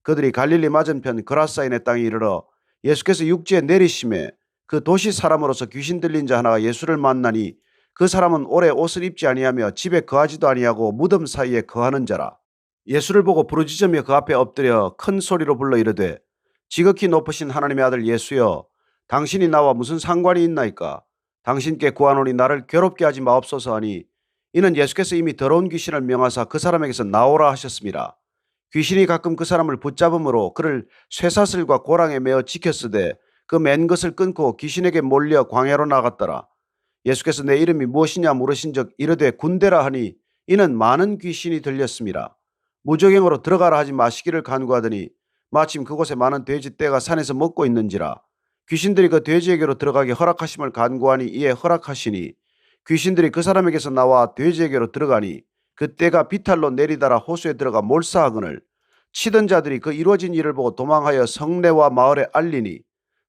그들이 갈릴리 맞은편 그라사인의 땅에 이르러 예수께서 육지에 내리심에 그 도시 사람으로서 귀신 들린 자 하나가 예수를 만나니 그 사람은 오래 옷을 입지 아니하며 집에 거하지도 아니하고 무덤 사이에 거하는 자라. 예수를 보고 부르짖으며 그 앞에 엎드려 큰 소리로 불러 이르되 지극히 높으신 하나님의 아들 예수여 당신이 나와 무슨 상관이 있나이까. 당신께 구하노니 나를 괴롭게 하지 마옵소서 하니 이는 예수께서 이미 더러운 귀신을 명하사 그 사람에게서 나오라 하셨습니다. 귀신이 가끔 그 사람을 붙잡음으로 그를 쇠사슬과 고랑에 매어 지켰으되 그 맨 것을 끊고 귀신에게 몰려 광야로 나갔더라. 예수께서 내 이름이 무엇이냐 물으신즉 이르되 군대라 하니 이는 많은 귀신이 들렸습니다. 무적행으로 들어가라 하지 마시기를 간구하더니 마침 그곳에 많은 돼지떼가 산에서 먹고 있는지라. 귀신들이 그 돼지에게로 들어가게 허락하심을 간구하니 이에 허락하시니 귀신들이 그 사람에게서 나와 돼지에게로 들어가니 그 떼가 비탈로 내리달아 호수에 들어가 몰사하거늘 치던 자들이 그 이루어진 일을 보고 도망하여 성내와 마을에 알리니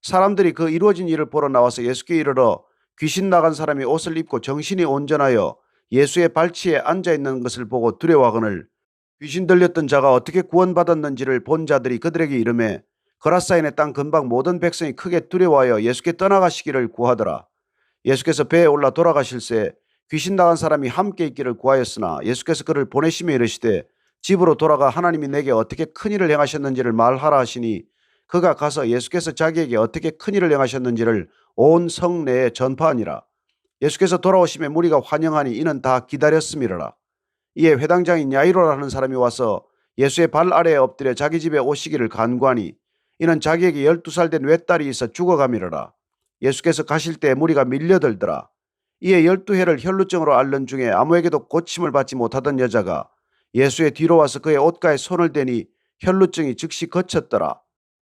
사람들이 그 이루어진 일을 보러 나와서 예수께 이르러 귀신 나간 사람이 옷을 입고 정신이 온전하여 예수의 발치에 앉아있는 것을 보고 두려워하거늘 귀신 들렸던 자가 어떻게 구원받았는지를 본 자들이 그들에게 이르매 거라사인의 땅 근방 모든 백성이 크게 두려워하여 예수께 떠나가시기를 구하더라. 예수께서 배에 올라 돌아가실새 귀신 나간 사람이 함께 있기를 구하였으나 예수께서 그를 보내시며 이르시되 집으로 돌아가 하나님이 내게 어떻게 큰일을 행하셨는지를 말하라 하시니 그가 가서 예수께서 자기에게 어떻게 큰일을 행하셨는지를 온 성내에 전파하니라. 예수께서 돌아오심에 무리가 환영하니 이는 다 기다렸음이라. 이에 회당장인 야이로라는 사람이 와서 예수의 발 아래에 엎드려 자기 집에 오시기를 간구하니 이는 자기에게 12살 된 외딸이 있어 죽어가미르라. 예수께서 가실 때 무리가 밀려들더라. 이에 12해를 혈루증으로 앓는 중에 아무에게도 고침을 받지 못하던 여자가 예수의 뒤로 와서 그의 옷가에 손을 대니 혈루증이 즉시 그쳤더라.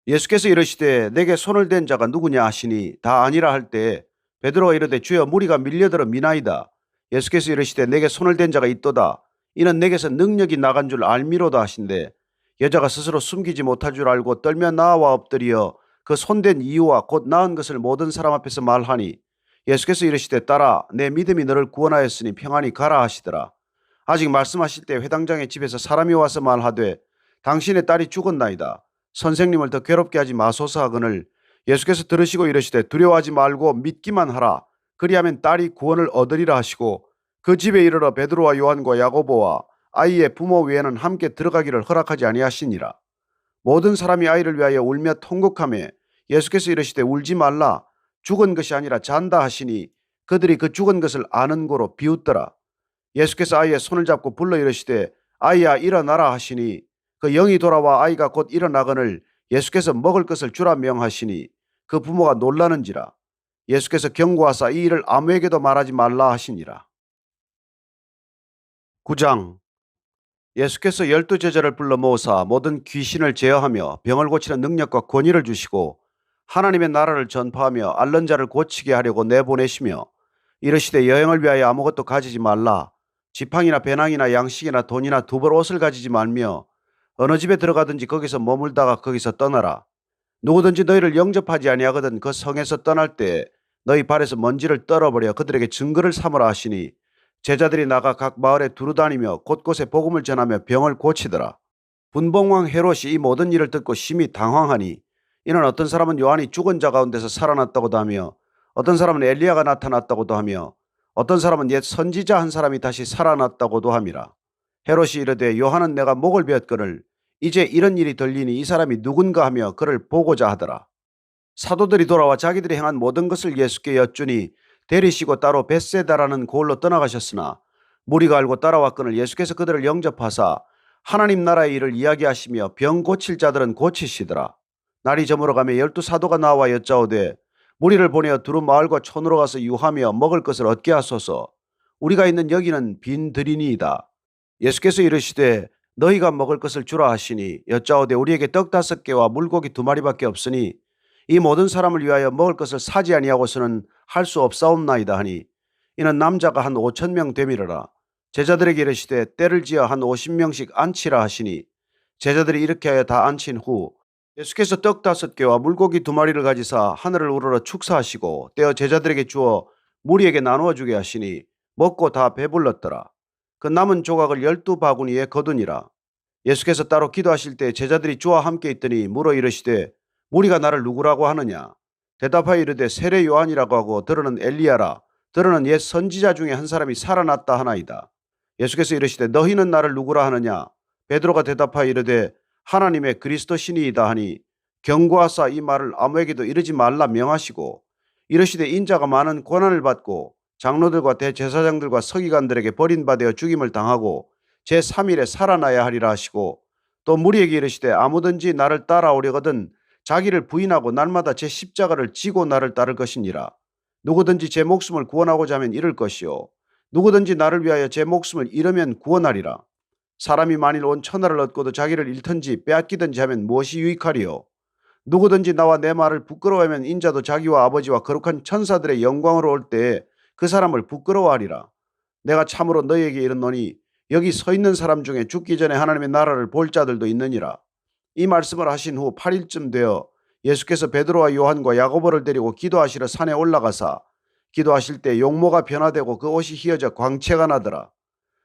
예수께서 이르시되 내게 손을 댄 자가 누구냐 하시니 다 아니라 할 때 베드로가 이르되 주여 무리가 밀려들어 미나이다. 예수께서 이르시되 내게 손을 댄 자가 있도다. 이는 내게서 능력이 나간 줄 알미로다 하신대 여자가 스스로 숨기지 못할 줄 알고 떨며 나와 엎드려 그 손댄 이유와 곧 나은 것을 모든 사람 앞에서 말하니 예수께서 이르시되 딸아 내 믿음이 너를 구원하였으니 평안히 가라 하시더라. 아직 말씀하실 때 회당장의 집에서 사람이 와서 말하되 당신의 딸이 죽었나이다. 선생님을 더 괴롭게 하지 마소서 하거늘 예수께서 들으시고 이르시되 두려워하지 말고 믿기만 하라. 그리하면 딸이 구원을 얻으리라 하시고 그 집에 이르러 베드로와 요한과 야고보와 아이의 부모 외에는 함께 들어가기를 허락하지 아니하시니라. 모든 사람이 아이를 위하여 울며 통곡하며 예수께서 이르시되 울지 말라. 죽은 것이 아니라 잔다 하시니 그들이 그 죽은 것을 아는 고로 비웃더라. 예수께서 아이의 손을 잡고 불러 이르시되 아이야 일어나라 하시니 그 영이 돌아와 아이가 곧 일어나거늘 예수께서 먹을 것을 주라 명하시니 그 부모가 놀라는지라. 예수께서 경고하사 이 일을 아무에게도 말하지 말라 하시니라. 9장. 예수께서 12제자를 불러 모으사 모든 귀신을 제어하며 병을 고치는 능력과 권위를 주시고 하나님의 나라를 전파하며 앓는 자를 고치게 하려고 내보내시며 이르시되 여행을 위하여 아무것도 가지지 말라. 지팡이나 배낭이나 양식이나 돈이나 두 벌 옷을 가지지 말며 어느 집에 들어가든지 거기서 머물다가 거기서 떠나라. 누구든지 너희를 영접하지 아니하거든 그 성에서 떠날 때 너희 발에서 먼지를 떨어버려 그들에게 증거를 삼으라 하시니 제자들이 나가 각 마을에 두루다니며 곳곳에 복음을 전하며 병을 고치더라. 분봉왕 헤롯이 이 모든 일을 듣고 심히 당황하니 이는 어떤 사람은 요한이 죽은 자 가운데서 살아났다고도 하며 어떤 사람은 엘리야가 나타났다고도 하며 어떤 사람은 옛 선지자 한 사람이 다시 살아났다고도 함이라. 헤롯이 이르되 요한은 내가 목을 베었거늘 이제 이런 일이 들리니 이 사람이 누군가 하며 그를 보고자 하더라. 사도들이 돌아와 자기들이 행한 모든 것을 예수께 여쭈니 데리시고 따로 벳세다라는 고을로 떠나가셨으나 무리가 알고 따라왔거늘 예수께서 그들을 영접하사 하나님 나라의 일을 이야기하시며 병 고칠 자들은 고치시더라. 날이 저물어 가며 12사도가 나와 여짜오되 무리를 보내어 두루 마을과 촌으로 가서 유하며 먹을 것을 얻게 하소서. 우리가 있는 여기는 빈 들이니이다. 예수께서 이르시되 너희가 먹을 것을 주라 하시니 여짜오되 우리에게 떡 5개와 물고기 2마리밖에 없으니 이 모든 사람을 위하여 먹을 것을 사지 아니하고서는 할 수 없사옵나이다 하니 이는 남자가 한 5,000명 되미르라. 제자들에게 이르시되 때를 지어 한 50명씩 앉히라 하시니 제자들이 이렇게 하여 다 앉힌 후 예수께서 떡 5개와 물고기 2마리를 가지사 하늘을 우러러 축사하시고 떼어 제자들에게 주어 무리에게 나누어 주게 하시니 먹고 다 배불렀더라. 그 남은 조각을 12바구니에 거두니라. 예수께서 따로 기도하실 때 제자들이 주와 함께 있더니 물어 이르시되 무리가 나를 누구라고 하느냐. 대답하여 이르되 세례 요한이라고 하고 더러는 엘리야라. 더러는 옛 선지자 중에 한 사람이 살아났다 하나이다. 예수께서 이르시되 너희는 나를 누구라 하느냐. 베드로가 대답하여 이르되 하나님의 그리스도시니이다 하니 경고하사 이 말을 아무에게도 이르지 말라 명하시고 이르시되 인자가 많은 고난을 받고 장로들과 대제사장들과 서기관들에게 버림받아 죽임을 당하고 제3일에 살아나야 하리라 하시고 또 무리에게 이르시되 아무든지 나를 따라오려거든 자기를 부인하고 날마다 제 십자가를 지고 나를 따를 것이니라. 누구든지 제 목숨을 구원하고자 하면 잃을 것이요 누구든지 나를 위하여 제 목숨을 잃으면 구원하리라. 사람이 만일 온 천하를 얻고도 자기를 잃든지 빼앗기든지 하면 무엇이 유익하리요. 누구든지 나와 내 말을 부끄러워하면 인자도 자기와 아버지와 거룩한 천사들의 영광으로 올 때에 그 사람을 부끄러워하리라. 내가 참으로 너희에게 이르노니 여기 서 있는 사람 중에 죽기 전에 하나님의 나라를 볼 자들도 있느니라. 이 말씀을 하신 후 8일쯤 되어 예수께서 베드로와 요한과 야고보를 데리고 기도하시러 산에 올라가사 기도하실 때 용모가 변화되고 그 옷이 휘어져 광채가 나더라.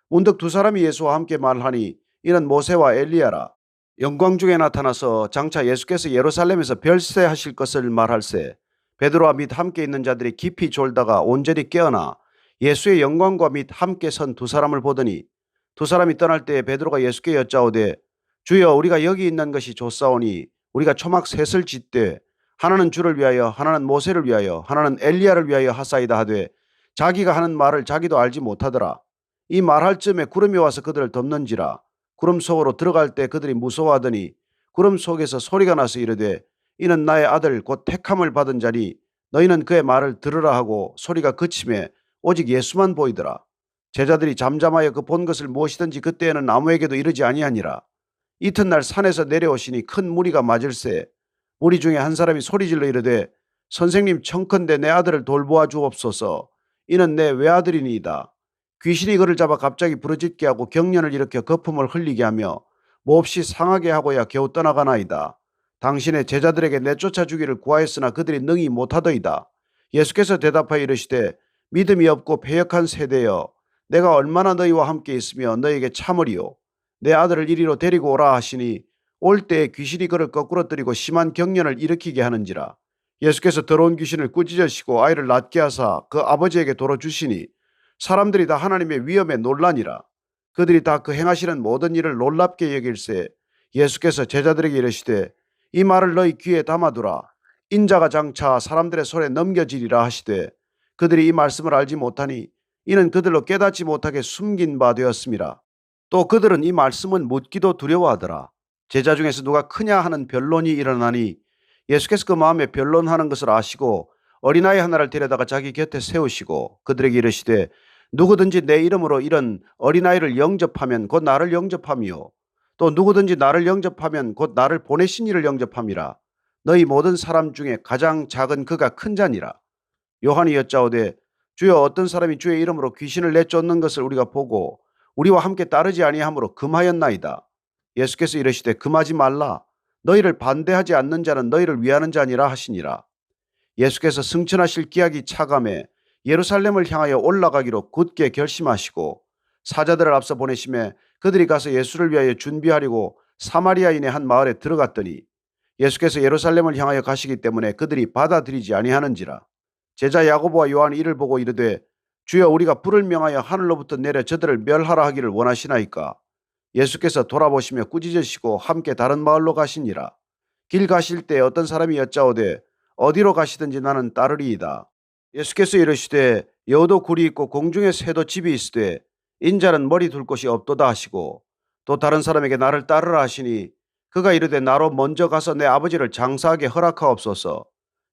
문득 두 사람이 예수와 함께 말하니 이는 모세와 엘리야라. 영광 중에 나타나서 장차 예수께서 예루살렘에서 별세하실 것을 말할세 베드로와 및 함께 있는 자들이 깊이 졸다가 온전히 깨어나 예수의 영광과 및 함께 선 두 사람을 보더니 두 사람이 떠날 때에 베드로가 예수께 여짜오되 주여 우리가 여기 있는 것이 좋사오니 우리가 초막 셋을 짓되 하나는 주를 위하여 하나는 모세를 위하여 하나는 엘리야를 위하여 하사이다 하되 자기가 하는 말을 자기도 알지 못하더라. 이 말할 쯤에 구름이 와서 그들을 덮는지라. 구름 속으로 들어갈 때 그들이 무서워하더니 구름 속에서 소리가 나서 이르되 이는 나의 아들 곧 택함을 받은 자니 너희는 그의 말을 들으라 하고 소리가 그침에 오직 예수만 보이더라. 제자들이 잠잠하여 그 본 것을 무엇이든지 그때에는 아무에게도 이르지 아니하니라. 이튿날 산에서 내려오시니 큰 무리가 맞을새 무리 중에 한 사람이 소리질러 이르되 선생님 청컨대 내 아들을 돌보아 주옵소서. 이는 내 외아들이니이다. 귀신이 그를 잡아 갑자기 부르짖게 하고 경련을 일으켜 거품을 흘리게 하며 몹시 상하게 하고야 겨우 떠나가나이다. 당신의 제자들에게 내쫓아 주기를 구하였으나 그들이 능히 못하더이다. 예수께서 대답하여 이르시되 믿음이 없고 패역한 세대여 내가 얼마나 너희와 함께 있으며 너희에게 참으리요. 내 아들을 이리로 데리고 오라 하시니 올 때에 귀신이 그를 거꾸로 뜨리고 심한 경련을 일으키게 하는지라. 예수께서 더러운 귀신을 꾸짖으시고 아이를 낫게 하사 그 아버지에게 돌어주시니 사람들이 다 하나님의 위엄에 놀라니라. 그들이 다 그 행하시는 모든 일을 놀랍게 여길새 예수께서 제자들에게 이르시되 이 말을 너희 귀에 담아두라. 인자가 장차 사람들의 손에 넘겨지리라 하시되 그들이 이 말씀을 알지 못하니 이는 그들로 깨닫지 못하게 숨긴 바 되었음이라. 또 그들은 이 말씀은 묻기도 두려워하더라. 제자 중에서 누가 크냐 하는 변론이 일어나니 예수께서 그 마음에 변론하는 것을 아시고 어린아이 하나를 데려다가 자기 곁에 세우시고 그들에게 이르시되 누구든지 내 이름으로 이런 어린아이를 영접하면 곧 나를 영접함이요 또 누구든지 나를 영접하면 곧 나를 보내신 이를 영접함이라. 너희 모든 사람 중에 가장 작은 그가 큰 자니라. 요한이 여짜오되 주여 어떤 사람이 주의 이름으로 귀신을 내쫓는 것을 우리가 보고 우리와 함께 따르지 아니하므로 금하였나이다. 예수께서 이르시되 금하지 말라. 너희를 반대하지 않는 자는 너희를 위하는 자니라 하시니라. 예수께서 승천하실 기약이 차감해 예루살렘을 향하여 올라가기로 굳게 결심하시고 사자들을 앞서 보내심에 그들이 가서 예수를 위하여 준비하려고 사마리아인의 한 마을에 들어갔더니 예수께서 예루살렘을 향하여 가시기 때문에 그들이 받아들이지 아니하는지라. 제자 야고보와 요한이 이를 보고 이르되 주여 우리가 불을 명하여 하늘로부터 내려 저들을 멸하라 하기를 원하시나이까. 예수께서 돌아보시며 꾸짖으시고 함께 다른 마을로 가시니라. 길 가실 때 어떤 사람이 여짜오되 어디로 가시든지 나는 따르리이다. 예수께서 이르시되 여우도 굴이 있고 공중에 새도 집이 있으되 인자는 머리 둘 곳이 없도다 하시고 또 다른 사람에게 나를 따르라 하시니 그가 이르되 나로 먼저 가서 내 아버지를 장사하게 허락하옵소서.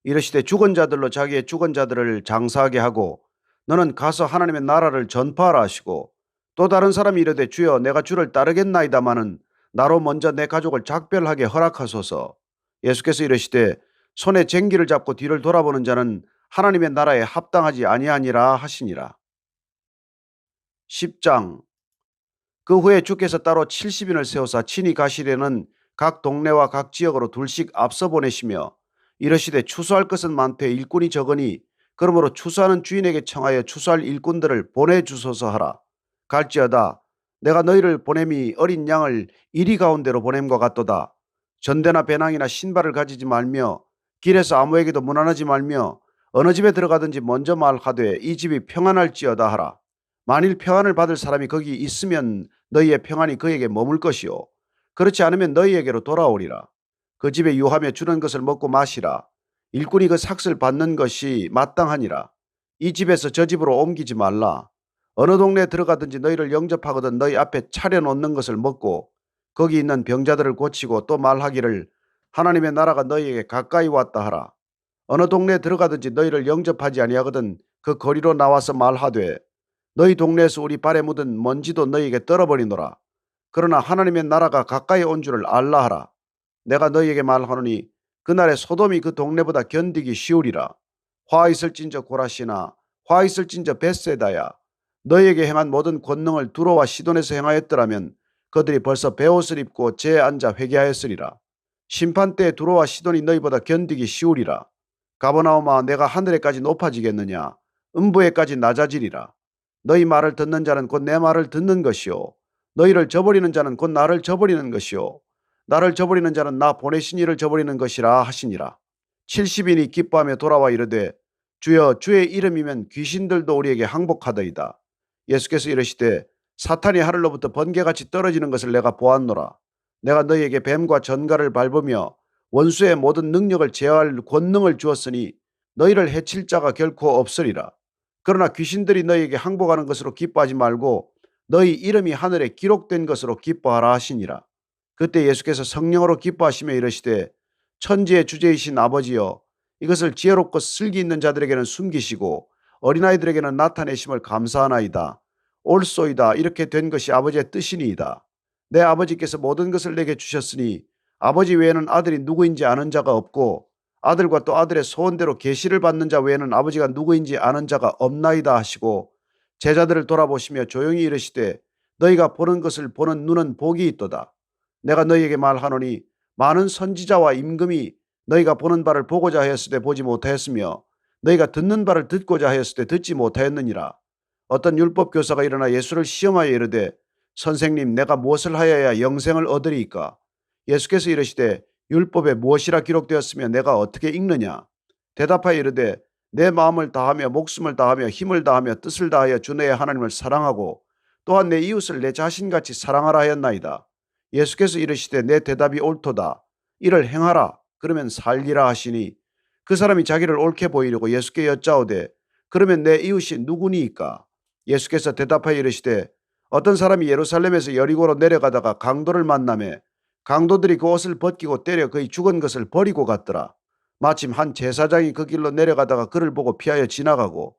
이르시되 죽은 자들로 자기의 죽은 자들을 장사하게 하고 너는 가서 하나님의 나라를 전파하라 하시고 또 다른 사람이 이르되 주여 내가 주를 따르겠나이다마는 나로 먼저 내 가족을 작별하게 허락하소서. 예수께서 이르시되 손에 쟁기를 잡고 뒤를 돌아보는 자는 하나님의 나라에 합당하지 아니하니라 하시니라. 10장. 그 후에 주께서 따로 70인을 세우사 친히 가시려는 각 동네와 각 지역으로 둘씩 앞서 보내시며 이르시되 추수할 것은 많되 일꾼이 적으니 그러므로 추수하는 주인에게 청하여 추수할 일꾼들을 보내주소서 하라. 갈지어다 내가 너희를 보냄이 어린 양을 이리 가운데로 보냄과 같도다. 전대나 배낭이나 신발을 가지지 말며 길에서 아무에게도 문안하지 말며 어느 집에 들어가든지 먼저 말하되 이 집이 평안할지어다 하라. 만일 평안을 받을 사람이 거기 있으면 너희의 평안이 그에게 머물 것이요 그렇지 않으면 너희에게로 돌아오리라. 그 집에 유하며 주는 것을 먹고 마시라. 일꾼이 그 삭슬 받는 것이 마땅하니라. 이 집에서 저 집으로 옮기지 말라. 어느 동네에 들어가든지 너희를 영접하거든 너희 앞에 차려놓는 것을 먹고 거기 있는 병자들을 고치고 또 말하기를 하나님의 나라가 너희에게 가까이 왔다 하라. 어느 동네에 들어가든지 너희를 영접하지 아니하거든 그 거리로 나와서 말하되 너희 동네에서 우리 발에 묻은 먼지도 너희에게 떨어버리노라. 그러나 하나님의 나라가 가까이 온 줄을 알라 하라. 내가 너희에게 말하노니 그날에 소돔이 그 동네보다 견디기 쉬우리라. 화 있을진저 고라시나 화 있을진저 벳세다야. 너희에게 행한 모든 권능을 두로와 시돈에서 행하였더라면 그들이 벌써 베옷을 입고 재에 앉아 회개하였으리라. 심판 때에 두로와 시돈이 너희보다 견디기 쉬우리라. 가버나움아 내가 하늘에까지 높아지겠느냐 음부에까지 낮아지리라. 너희 말을 듣는 자는 곧 내 말을 듣는 것이요 너희를 저버리는 자는 곧 나를 저버리는 것이요 나를 저버리는 자는 나 보내신 이를 저버리는 것이라 하시니라. 70인이 기뻐하며 돌아와 이르되 주여 주의 이름이면 귀신들도 우리에게 항복하더이다. 예수께서 이르시되 사탄이 하늘로부터 번개같이 떨어지는 것을 내가 보았노라. 내가 너희에게 뱀과 전갈을 밟으며 원수의 모든 능력을 제어할 권능을 주었으니 너희를 해칠 자가 결코 없으리라. 그러나 귀신들이 너희에게 항복하는 것으로 기뻐하지 말고 너희 이름이 하늘에 기록된 것으로 기뻐하라 하시니라. 그때 예수께서 성령으로 기뻐하시며 이르시되 천지의 주제이신 아버지여, 이것을 지혜롭고 슬기 있는 자들에게는 숨기시고 어린아이들에게는 나타내심을 감사하나이다. 옳소이다. 이렇게 된 것이 아버지의 뜻이니이다. 내 아버지께서 모든 것을 내게 주셨으니 아버지 외에는 아들이 누구인지 아는 자가 없고 아들과 또 아들의 소원대로 계시를 받는 자 외에는 아버지가 누구인지 아는 자가 없나이다 하시고 제자들을 돌아보시며 조용히 이르시되 너희가 보는 것을 보는 눈은 복이 있도다. 내가 너희에게 말하노니 많은 선지자와 임금이 너희가 보는 바를 보고자 하였을 때 보지 못하였으며 너희가 듣는 바를 듣고자 하였을 때 듣지 못하였느니라. 어떤 율법 교사가 일어나 예수를 시험하여 이르되 선생님, 내가 무엇을 하여야 영생을 얻으리이까? 예수께서 이르시되 율법에 무엇이라 기록되었으며 내가 어떻게 읽느냐? 대답하여 이르되 내 마음을 다하며 목숨을 다하며 힘을 다하며 뜻을 다하여 주 너의 하나님을 사랑하고 또한 내 이웃을 내 자신같이 사랑하라 하였나이다. 예수께서 이르시되 내 대답이 옳도다. 이를 행하라. 그러면 살리라 하시니 그 사람이 자기를 옳게 보이려고 예수께 여짜오되 그러면 내 이웃이 누구니이까? 예수께서 대답하여 이르시되 어떤 사람이 예루살렘에서 여리고로 내려가다가 강도를 만나매 강도들이 그 옷을 벗기고 때려 그의 죽은 것을 버리고 갔더라. 마침 한 제사장이 그 길로 내려가다가 그를 보고 피하여 지나가고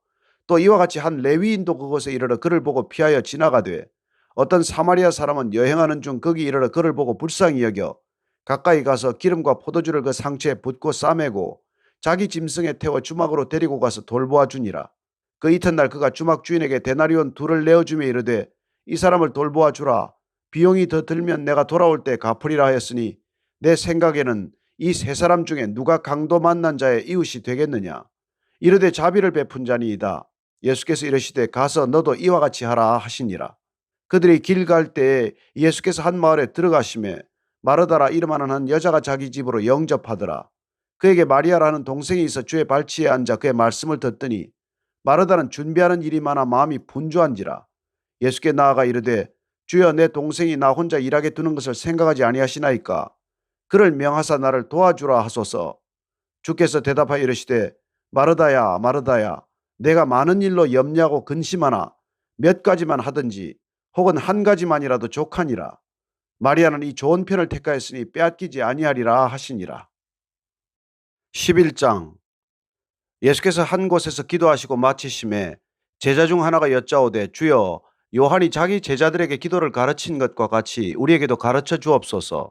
또 이와 같이 한 레위인도 그곳에 이르러 그를 보고 피하여 지나가되 어떤 사마리아 사람은 여행하는 중 거기 이르러 그를 보고 불쌍히 여겨 가까이 가서 기름과 포도주를 그 상처에 붓고 싸매고 자기 짐승에 태워 주막으로 데리고 가서 돌보아 주니라. 그 이튿날 그가 주막 주인에게 데나리온 둘을 내어주며 이르되 이 사람을 돌보아 주라. 비용이 더 들면 내가 돌아올 때 갚으리라 하였으니 내 생각에는 이 세 사람 중에 누가 강도 만난 자의 이웃이 되겠느냐? 이르되 자비를 베푼 자니이다. 예수께서 이르시되 가서 너도 이와 같이 하라 하시니라. 그들이 길 갈 때에 예수께서 한 마을에 들어가시매 마르다라 이름하는 한 여자가 자기 집으로 영접하더라. 그에게 마리아라는 동생이 있어 주의 발치에 앉아 그의 말씀을 듣더니 마르다는 준비하는 일이 많아 마음이 분주한지라. 예수께 나아가 이르되 주여, 내 동생이 나 혼자 일하게 두는 것을 생각하지 아니하시나이까? 그를 명하사 나를 도와주라 하소서. 주께서 대답하여 이르시되 마르다야 마르다야, 내가 많은 일로 염려하고 근심하나 몇 가지만 하든지 혹은 한 가지만이라도 족하니라. 마리아는 이 좋은 편을 택하였으니 빼앗기지 아니하리라 하시니라. 11장. 예수께서 한 곳에서 기도하시고 마치심에 제자 중 하나가 여짜오되 주여, 요한이 자기 제자들에게 기도를 가르친 것과 같이 우리에게도 가르쳐 주옵소서.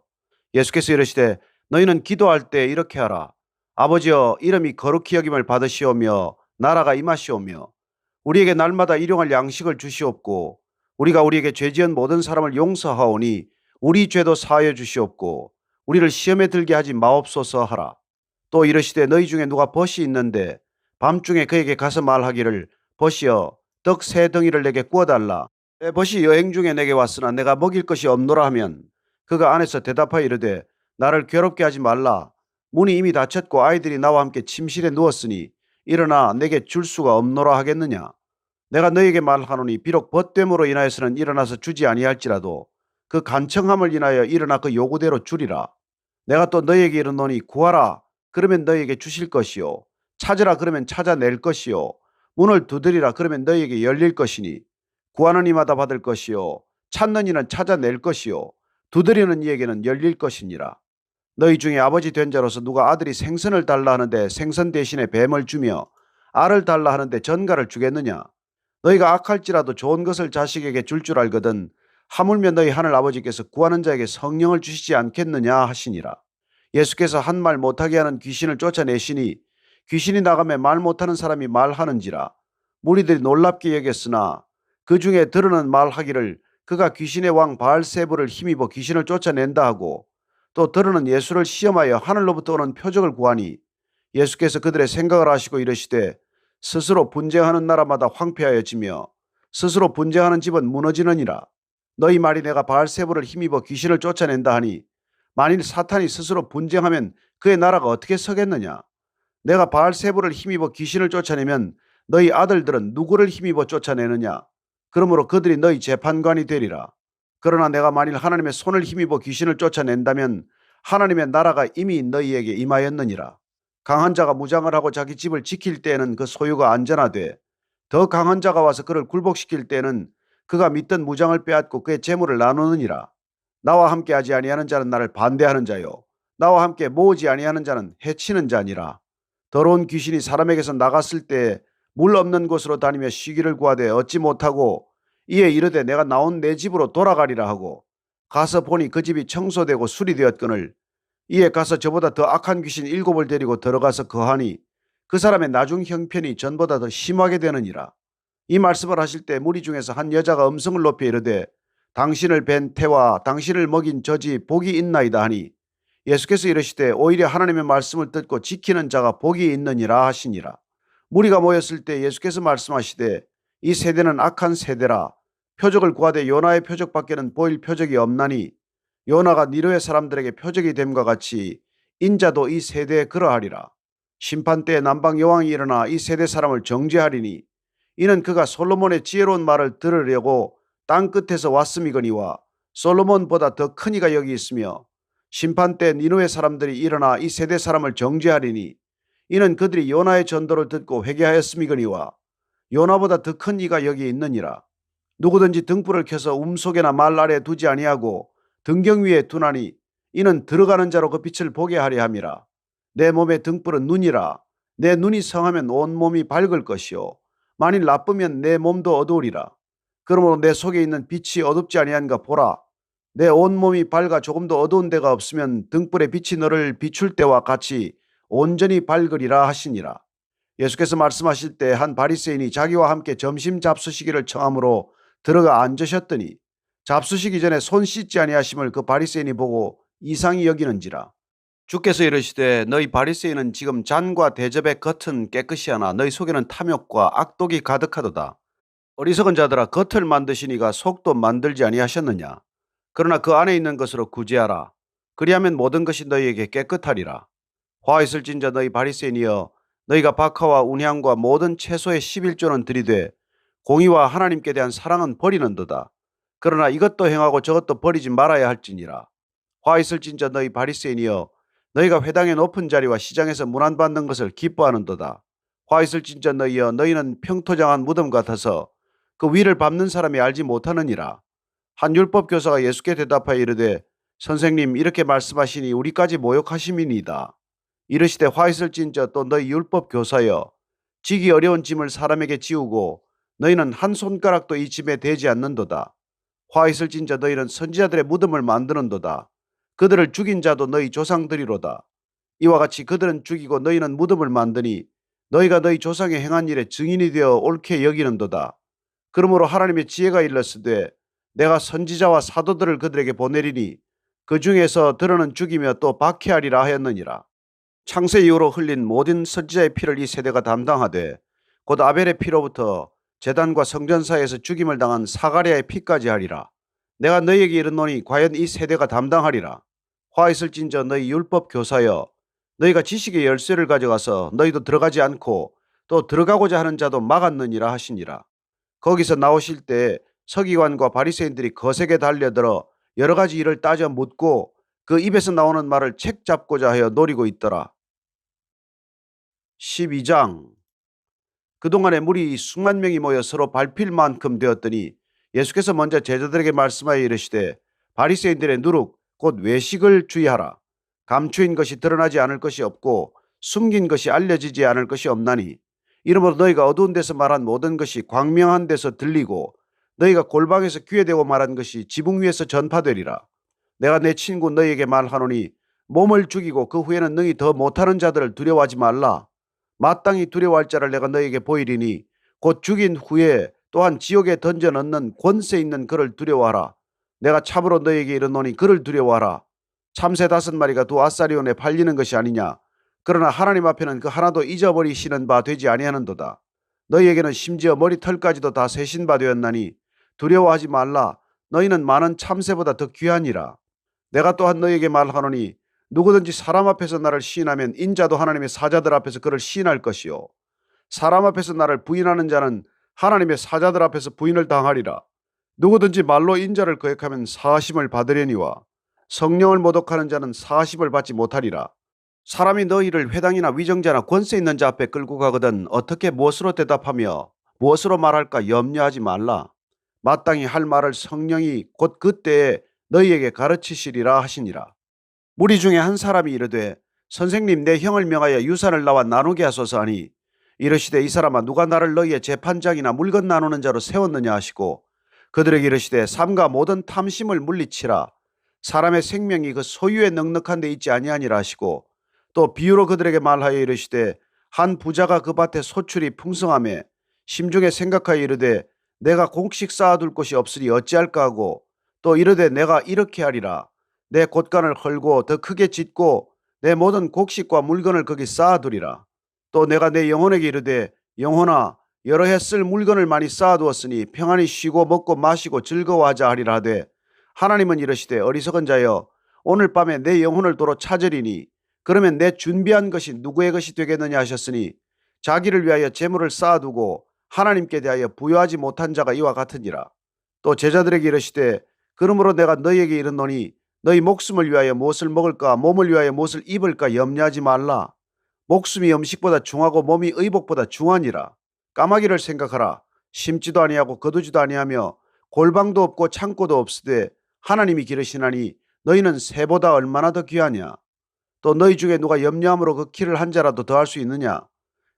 예수께서 이르시되 너희는 기도할 때 이렇게 하라. 아버지여, 이름이 거룩히 여김을 받으시오며 나라가 임하시오며 우리에게 날마다 일용할 양식을 주시옵고 우리가 우리에게 죄지은 모든 사람을 용서하오니 우리 죄도 사하여 주시옵고 우리를 시험에 들게 하지 마옵소서 하라. 또 이르시되 너희 중에 누가 벗이 있는데 밤중에 그에게 가서 말하기를 벗이여 떡 세 덩이를 내게 구워달라. 내 벗이 여행 중에 내게 왔으나 내가 먹일 것이 없노라 하면 그가 안에서 대답하여 이르되 나를 괴롭게 하지 말라. 문이 이미 닫혔고 아이들이 나와 함께 침실에 누웠으니 일어나 내게 줄 수가 없노라 하겠느냐? 내가 너희에게 말하노니 비록 벗됨으로 인하여서는 일어나서 주지 아니할지라도 그 간청함을 인하여 일어나 그 요구대로 주리라. 내가 또 너희에게 이르노니 구하라. 그러면 너희에게 주실 것이요. 찾으라. 그러면 찾아낼 것이요. 문을 두드리라. 그러면 너희에게 열릴 것이니 구하는 이마다 받을 것이요. 찾는 이는 찾아낼 것이요. 두드리는 이에게는 열릴 것이니라. 너희 중에 아버지 된 자로서 누가 아들이 생선을 달라 하는데 생선 대신에 뱀을 주며 알을 달라 하는데 전갈을 주겠느냐? 너희가 악할지라도 좋은 것을 자식에게 줄 줄 알거든 하물며 너희 하늘 아버지께서 구하는 자에게 성령을 주시지 않겠느냐 하시니라. 예수께서 한 말 못하게 하는 귀신을 쫓아내시니 귀신이 나가며 말 못하는 사람이 말하는지라. 무리들이 놀랍게 여겼으나 그 중에 들으는 말하기를 그가 귀신의 왕 바알세불을 힘입어 귀신을 쫓아낸다 하고 또 들으는 예수를 시험하여 하늘로부터 오는 표적을 구하니 예수께서 그들의 생각을 아시고 이르시되 스스로 분쟁하는 나라마다 황폐하여지며 스스로 분쟁하는 집은 무너지느니라. 너희 말이 내가 바알세불을 힘입어 귀신을 쫓아낸다 하니 만일 사탄이 스스로 분쟁하면 그의 나라가 어떻게 서겠느냐? 내가 바알세불을 힘입어 귀신을 쫓아내면 너희 아들들은 누구를 힘입어 쫓아내느냐? 그러므로 그들이 너희 재판관이 되리라. 그러나 내가 만일 하나님의 손을 힘입어 귀신을 쫓아낸다면 하나님의 나라가 이미 너희에게 임하였느니라. 강한 자가 무장을 하고 자기 집을 지킬 때에는 그 소유가 안전하되 더 강한 자가 와서 그를 굴복시킬 때에는 그가 믿던 무장을 빼앗고 그의 재물을 나누느니라. 나와 함께 하지 아니하는 자는 나를 반대하는 자요 나와 함께 모으지 아니하는 자는 해치는 자니라. 더러운 귀신이 사람에게서 나갔을 때 물 없는 곳으로 다니며 쉬기를 구하되 얻지 못하고 이에 이르되 내가 나온 내 집으로 돌아가리라 하고 가서 보니 그 집이 청소되고 수리되었거늘 이에 가서 저보다 더 악한 귀신 7을 데리고 들어가서 거하니 그 사람의 나중 형편이 전보다 더 심하게 되느니라. 이 말씀을 하실 때 무리 중에서 한 여자가 음성을 높여 이르되 당신을 뵌 태와 당신을 먹인 저지 복이 있나이다 하니 예수께서 이르시되 오히려 하나님의 말씀을 듣고 지키는 자가 복이 있느니라 하시니라. 무리가 모였을 때 예수께서 말씀하시되 이 세대는 악한 세대라. 표적을 구하되 요나의 표적밖에는 보일 표적이 없나니 요나가 니르의 사람들에게 표적이 됨과 같이 인자도 이 세대에 그러하리라. 심판 때에 남방 여왕이 일어나 이 세대 사람을 정죄하리니 이는 그가 솔로몬의 지혜로운 말을 들으려고 땅 끝에서 왔음이거니와 솔로몬보다 더 큰 이가 여기 있으며 심판 때 니느웨 사람들이 일어나 이 세대 사람을 정죄하리니 이는 그들이 요나의 전도를 듣고 회개하였음이거니와 요나보다 더 큰 이가 여기 있느니라. 누구든지 등불을 켜서 움속에나 말 아래 두지 아니하고 등경 위에 두나니 이는 들어가는 자로 그 빛을 보게 하려 함이라. 내 몸의 등불은 눈이라. 내 눈이 성하면 온 몸이 밝을 것이요 만일 나쁘면 내 몸도 어두우리라. 그러므로 내 속에 있는 빛이 어둡지 아니한가 보라. 내 온몸이 밝아 조금도 어두운 데가 없으면 등불의 빛이 너를 비출 때와 같이 온전히 밝으리라 하시니라. 예수께서 말씀하실 때 한 바리새인이 자기와 함께 점심 잡수시기를 청함으로 들어가 앉으셨더니 잡수시기 전에 손 씻지 아니하심을 그 바리새인이 보고 이상히 여기는지라. 주께서 이르시되 너희 바리새인은 지금 잔과 대접의 겉은 깨끗이 하나 너희 속에는 탐욕과 악독이 가득하도다. 어리석은 자들아 겉을 만드시니가 속도 만들지 아니하셨느냐. 그러나 그 안에 있는 것으로 구제하라. 그리하면 모든 것이 너희에게 깨끗하리라. 화 있을진저 너희 바리새인이여 너희가 박하와 운향과 모든 채소의 11조는 들이되 공의와 하나님께 대한 사랑은 버리는도다. 그러나 이것도 행하고 저것도 버리지 말아야 할지니라. 화 있을진저 너희 바리새인이여 너희가 회당의 높은 자리와 시장에서 문안받는 것을 기뻐하는도다. 화 있을진저 너희여 너희는 평토장한 무덤 같아서 그 위를 밟는 사람이 알지 못하느니라. 한 율법 교사가 예수께 대답하여 이르되 선생님 이렇게 말씀하시니 우리까지 모욕하심이니이다. 이르시되 화 있을진저 또 너희 율법 교사여 지기 어려운 짐을 사람에게 지우고 너희는 한 손가락도 이 짐에 대지 않는도다. 화 있을진저 너희는 선지자들의 무덤을 만드는도다. 그들을 죽인 자도 너희 조상들이로다. 이와 같이 그들은 죽이고 너희는 무덤을 만드니 너희가 너희 조상의 행한 일에 증인이 되어 옳게 여기는도다. 그러므로 하나님의 지혜가 일렀으되 내가 선지자와 사도들을 그들에게 보내리니 그 중에서 들어는 죽이며 또 박해하리라 하였느니라. 창세 이후로 흘린 모든 선지자의 피를 이 세대가 담당하되 곧 아벨의 피로부터 제단과 성전 사이에서 죽임을 당한 사가랴의 피까지 하리라. 내가 너희에게 이르노니 과연 이 세대가 담당하리라. 화 있을진저 너희 율법 교사여 너희가 지식의 열쇠를 가져가서 너희도 들어가지 않고 또 들어가고자 하는 자도 막았느니라 하시니라. 거기서 나오실 때 서기관과 바리새인들이 거세게 달려들어 여러 가지 일을 따져 묻고 그 입에서 나오는 말을 책 잡고자 하여 노리고 있더라. 12장. 그동안에 무리 수만 명이 모여 서로 밟힐 만큼 되었더니 예수께서 먼저 제자들에게 말씀하여 이르시되 바리새인들의 누룩 곧 외식을 주의하라. 감추인 것이 드러나지 않을 것이 없고 숨긴 것이 알려지지 않을 것이 없나니 이러므로 너희가 어두운 데서 말한 모든 것이 광명한 데서 들리고 너희가 골방에서 귀에 대고 말한 것이 지붕 위에서 전파되리라. 내가 내 친구 너희에게 말하노니 몸을 죽이고 그 후에는 능히 더 못하는 자들을 두려워하지 말라. 마땅히 두려워할 자를 내가 너희에게 보이리니 곧 죽인 후에 또한 지옥에 던져 넣는 권세 있는 그를 두려워하라. 내가 참으로 너희에게 이르노니 그를 두려워하라. 참새 5마리가 두 아사리온에 팔리는 것이 아니냐. 그러나 하나님 앞에는 그 하나도 잊어버리시는 바 되지 아니하는도다. 너희에게는 심지어 머리털까지도 다 세신 바 되었나니 두려워하지 말라. 너희는 많은 참새보다 더 귀하니라. 내가 또한 너희에게 말하노니 누구든지 사람 앞에서 나를 시인하면 인자도 하나님의 사자들 앞에서 그를 시인할 것이요 사람 앞에서 나를 부인하는 자는 하나님의 사자들 앞에서 부인을 당하리라. 누구든지 말로 인자를 거역하면 사하심을 받으려니와 성령을 모독하는 자는 사하심을 받지 못하리라. 사람이 너희를 회당이나 위정자나 권세 있는 자 앞에 끌고 가거든 어떻게 무엇으로 대답하며 무엇으로 말할까 염려하지 말라. 마땅히 할 말을 성령이 곧 그때에 너희에게 가르치시리라 하시니라. 무리 중에 한 사람이 이르되 선생님 내 형을 명하여 유산을 나와 나누게 하소서 하니 이르시되 이 사람아 누가 나를 너희의 재판장이나 물건 나누는 자로 세웠느냐 하시고 그들에게 이르시되 삼가 모든 탐심을 물리치라. 사람의 생명이 그 소유에 넉넉한 데 있지 아니하니라 하시고 또 비유로 그들에게 말하여 이르시되 한 부자가 그 밭에 소출이 풍성하매 심중에 생각하여 이르되 내가 곡식 쌓아둘 곳이 없으니 어찌할까 하고 또 이르되 내가 이렇게 하리라. 내 곳간을 헐고 더 크게 짓고 내 모든 곡식과 물건을 거기 쌓아두리라. 또 내가 내 영혼에게 이르되 영혼아 여러 해 쓸 물건을 많이 쌓아두었으니 평안히 쉬고 먹고 마시고 즐거워하자 하리라 하되 하나님은 이르시되 어리석은 자여 오늘 밤에 내 영혼을 도로 찾으리니 그러면 내 준비한 것이 누구의 것이 되겠느냐 하셨으니 자기를 위하여 재물을 쌓아두고 하나님께 대하여 부여하지 못한 자가 이와 같으니라. 또 제자들에게 이르시되 그러므로 내가 너희에게 이르노니 너희 목숨을 위하여 무엇을 먹을까 몸을 위하여 무엇을 입을까 염려하지 말라. 목숨이 음식보다 중하고 몸이 의복보다 중하니라. 까마귀를 생각하라. 심지도 아니하고 거두지도 아니하며 골방도 없고 창고도 없으되 하나님이 기르시나니 너희는 새보다 얼마나 더 귀하냐. 또 너희 중에 누가 염려함으로 그 키를 한 자라도 더할 수 있느냐.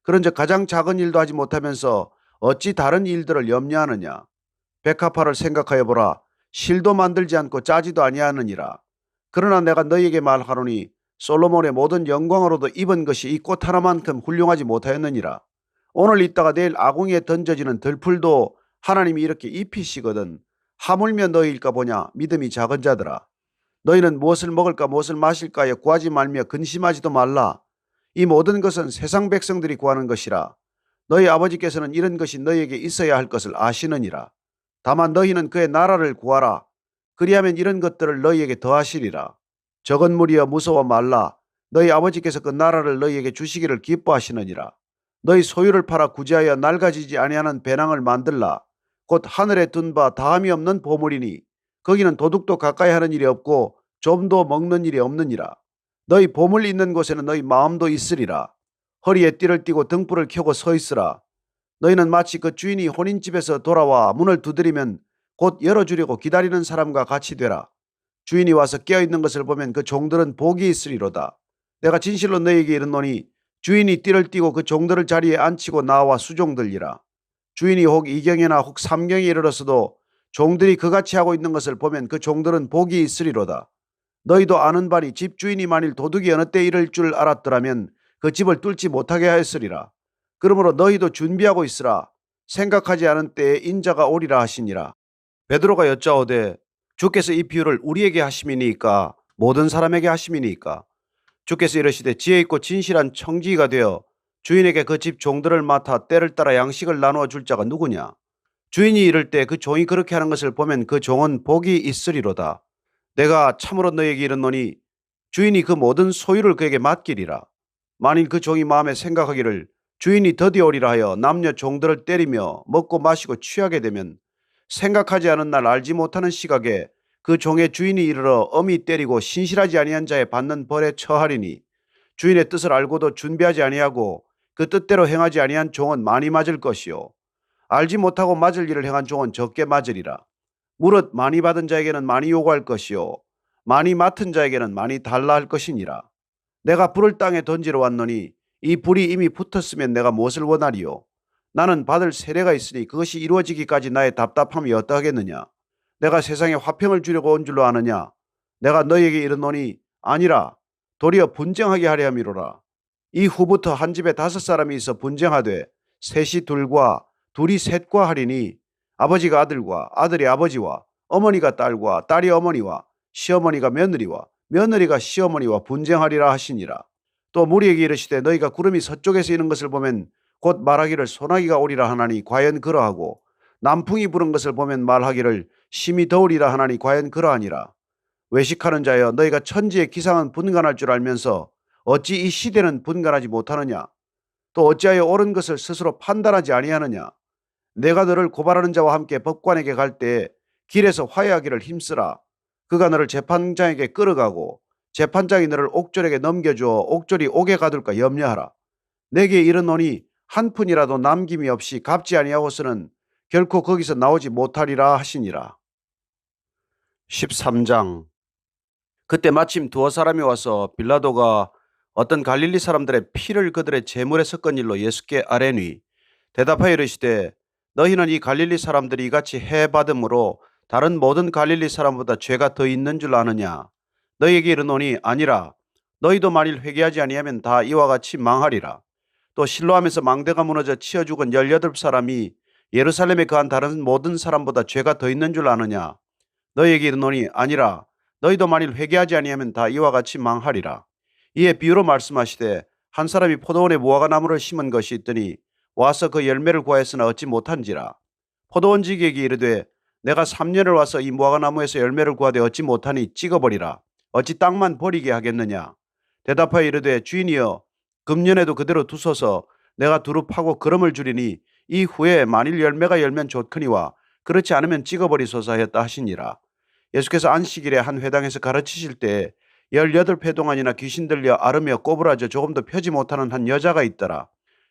그런즉 가장 작은 일도 하지 못하면서 어찌 다른 일들을 염려하느냐. 백합화를 생각하여 보라. 실도 만들지 않고 짜지도 아니하느니라. 그러나 내가 너희에게 말하노니 솔로몬의 모든 영광으로도 입은 것이 이 꽃 하나만큼 훌륭하지 못하였느니라. 오늘 있다가 내일 아궁이에 던져지는 들풀도 하나님이 이렇게 입히시거든 하물며 너희일까 보냐. 믿음이 작은 자들아. 너희는 무엇을 먹을까 무엇을 마실까 하여 구하지 말며 근심하지도 말라. 이 모든 것은 세상 백성들이 구하는 것이라. 너희 아버지께서는 이런 것이 너희에게 있어야 할 것을 아시느니라. 다만 너희는 그의 나라를 구하라. 그리하면 이런 것들을 너희에게 더하시리라. 적은 무리여 무서워 말라. 너희 아버지께서 그 나라를 너희에게 주시기를 기뻐하시느니라. 너희 소유를 팔아 구제하여 낡아지지 아니하는 배낭을 만들라. 곧 하늘에 둔 바 다함이 없는 보물이니 거기는 도둑도 가까이 하는 일이 없고 좀도 먹는 일이 없느니라. 너희 보물 있는 곳에는 너희 마음도 있으리라. 허리에 띠를 띠고 등불을 켜고 서 있으라. 너희는 마치 그 주인이 혼인집에서 돌아와 문을 두드리면 곧 열어주려고 기다리는 사람과 같이 되라. 주인이 와서 깨어있는 것을 보면 그 종들은 복이 있으리로다. 내가 진실로 너희에게 이르노니 주인이 띠를 띠고 그 종들을 자리에 앉히고 나와 수종들리라. 주인이 혹 이경에나 혹 삼경에 이르렀어도 종들이 그같이 하고 있는 것을 보면 그 종들은 복이 있으리로다. 너희도 아는 바니 집 주인이 만일 도둑이 어느 때 이를 줄 알았더라면 그 집을 뚫지 못하게 하였으리라. 그러므로 너희도 준비하고 있으라. 생각하지 않은 때에 인자가 오리라 하시니라. 베드로가 여짜오되 주께서 이 비유를 우리에게 하심이니까 모든 사람에게 하심이니까. 주께서 이르시되 지혜 있고 진실한 청지기가 되어 주인에게 그 집 종들을 맡아 때를 따라 양식을 나누어 줄 자가 누구냐. 주인이 이를 때 그 종이 그렇게 하는 것을 보면 그 종은 복이 있으리로다. 내가 참으로 너에게 이르노니 주인이 그 모든 소유를 그에게 맡기리라. 만일 그 종이 마음에 생각하기를 주인이 더디 오리라 하여 남녀 종들을 때리며 먹고 마시고 취하게 되면 생각하지 않은 날 알지 못하는 시각에 그 종의 주인이 이르러 엄히 때리고 신실하지 아니한 자에 받는 벌에 처하리니 주인의 뜻을 알고도 준비하지 아니하고 그 뜻대로 행하지 아니한 종은 많이 맞을 것이요 알지 못하고 맞을 일을 행한 종은 적게 맞으리라. 무릇 많이 받은 자에게는 많이 요구할 것이요 많이 맡은 자에게는 많이 달라 할 것이니라. 내가 불을 땅에 던지러 왔노니 이 불이 이미 붙었으면 내가 무엇을 원하리요. 나는 받을 세례가 있으니 그것이 이루어지기까지 나의 답답함이 어떠하겠느냐. 내가 세상에 화평을 주려고 온 줄로 아느냐. 내가 너희에게 이르노니 아니라 도리어 분쟁하게 하려 함이로라. 이 후부터 한 집에 5사람이 있어 분쟁하되 셋이 둘과 둘이 셋과 하리니 아버지가 아들과 아들이 아버지와 어머니가 딸과 딸이 어머니와 시어머니가 며느리와 며느리가 시어머니와 분쟁하리라 하시니라. 또 무리에게 이르시되 너희가 구름이 서쪽에서 이는 것을 보면 곧 말하기를 소나기가 오리라 하나니 과연 그러하고 남풍이 부는 것을 보면 말하기를 심히 더우리라 하나니 과연 그러하니라. 외식하는 자여, 너희가 천지의 기상은 분간할 줄 알면서 어찌 이 시대는 분간하지 못하느냐? 또 어찌하여 옳은 것을 스스로 판단하지 아니하느냐? 내가 너를 고발하는 자와 함께 법관에게 갈 때 길에서 화해하기를 힘쓰라. 그가 너를 재판장에게 끌어가고 재판장이 너를 옥졸에게 넘겨주어 옥졸이 옥에 가둘까 염려하라. 내게 이르노니 한 푼이라도 남김이 없이 갚지 아니하고서는 결코 거기서 나오지 못하리라 하시니라. 13장. 그때 마침 두어 사람이 와서 빌라도가 어떤 갈릴리 사람들의 피를 그들의 제물에 섞은 일로 예수께 아뢰니 대답하여 이르시되 너희는 이 갈릴리 사람들이 이같이 해받음으로 다른 모든 갈릴리 사람보다 죄가 더 있는 줄 아느냐? 너희에게 이르노니 아니라. 너희도 만일 회개하지 아니하면 다 이와 같이 망하리라. 또 실로암에서 망대가 무너져 치어 죽은 18사람이 예루살렘에 거한 다른 모든 사람보다 죄가 더 있는 줄 아느냐? 너희에게 이르노니 아니라. 너희도 만일 회개하지 아니하면 다 이와 같이 망하리라. 이에 비유로 말씀하시되 한 사람이 포도원에 무화과 나무를 심은 것이 있더니 와서 그 열매를 구하였으나 얻지 못한지라. 포도원지기에게 이르되 내가 3년을 와서 이 무화과 나무에서 열매를 구하되 얻지 못하니 찍어버리라. 어찌 땅만 버리게 하겠느냐? 대답하여 이르되 주인이여, 금년에도 그대로 두소서. 내가 두루 파고 거름을 주리니 이후에 만일 열매가 열면 좋거니와 그렇지 않으면 찍어버리소서 하였다 하시니라. 예수께서 안식일에 한 회당에서 가르치실 때 18회 동안이나 귀신 들려 앓으며 꼬부라져 조금도 펴지 못하는 한 여자가 있더라.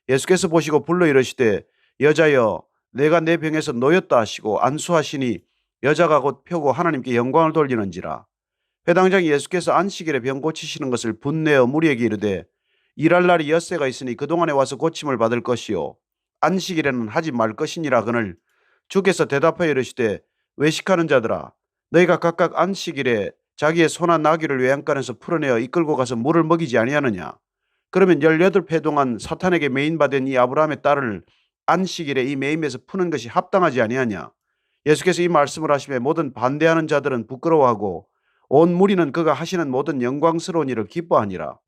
예수께서 보시고 불러 이르시되 여자여, 내가 내 병에서 놓였다 하시고 안수하시니 여자가 곧 펴고 하나님께 영광을 돌리는지라. 회당장이 예수께서 안식일에 병 고치시는 것을 분내어 무리에게 이르되 일할 날이 엿새가 있으니 그동안에 와서 고침을 받을 것이요 안식일에는 하지 말 것이니라 그늘. 주께서 대답하여 이르시되 외식하는 자들아, 너희가 각각 안식일에 자기의 소나 나귀를 외양간에서 풀어내어 이끌고 가서 물을 먹이지 아니하느냐? 그러면 18회 동안 사탄에게 매인받은 이 아브라함의 딸을 안식일에 이 매임에서 푸는 것이 합당하지 아니하냐? 예수께서 이 말씀을 하시며 모든 반대하는 자들은 부끄러워하고 온 무리는 그가 하시는 모든 영광스러운 일을 기뻐하니라.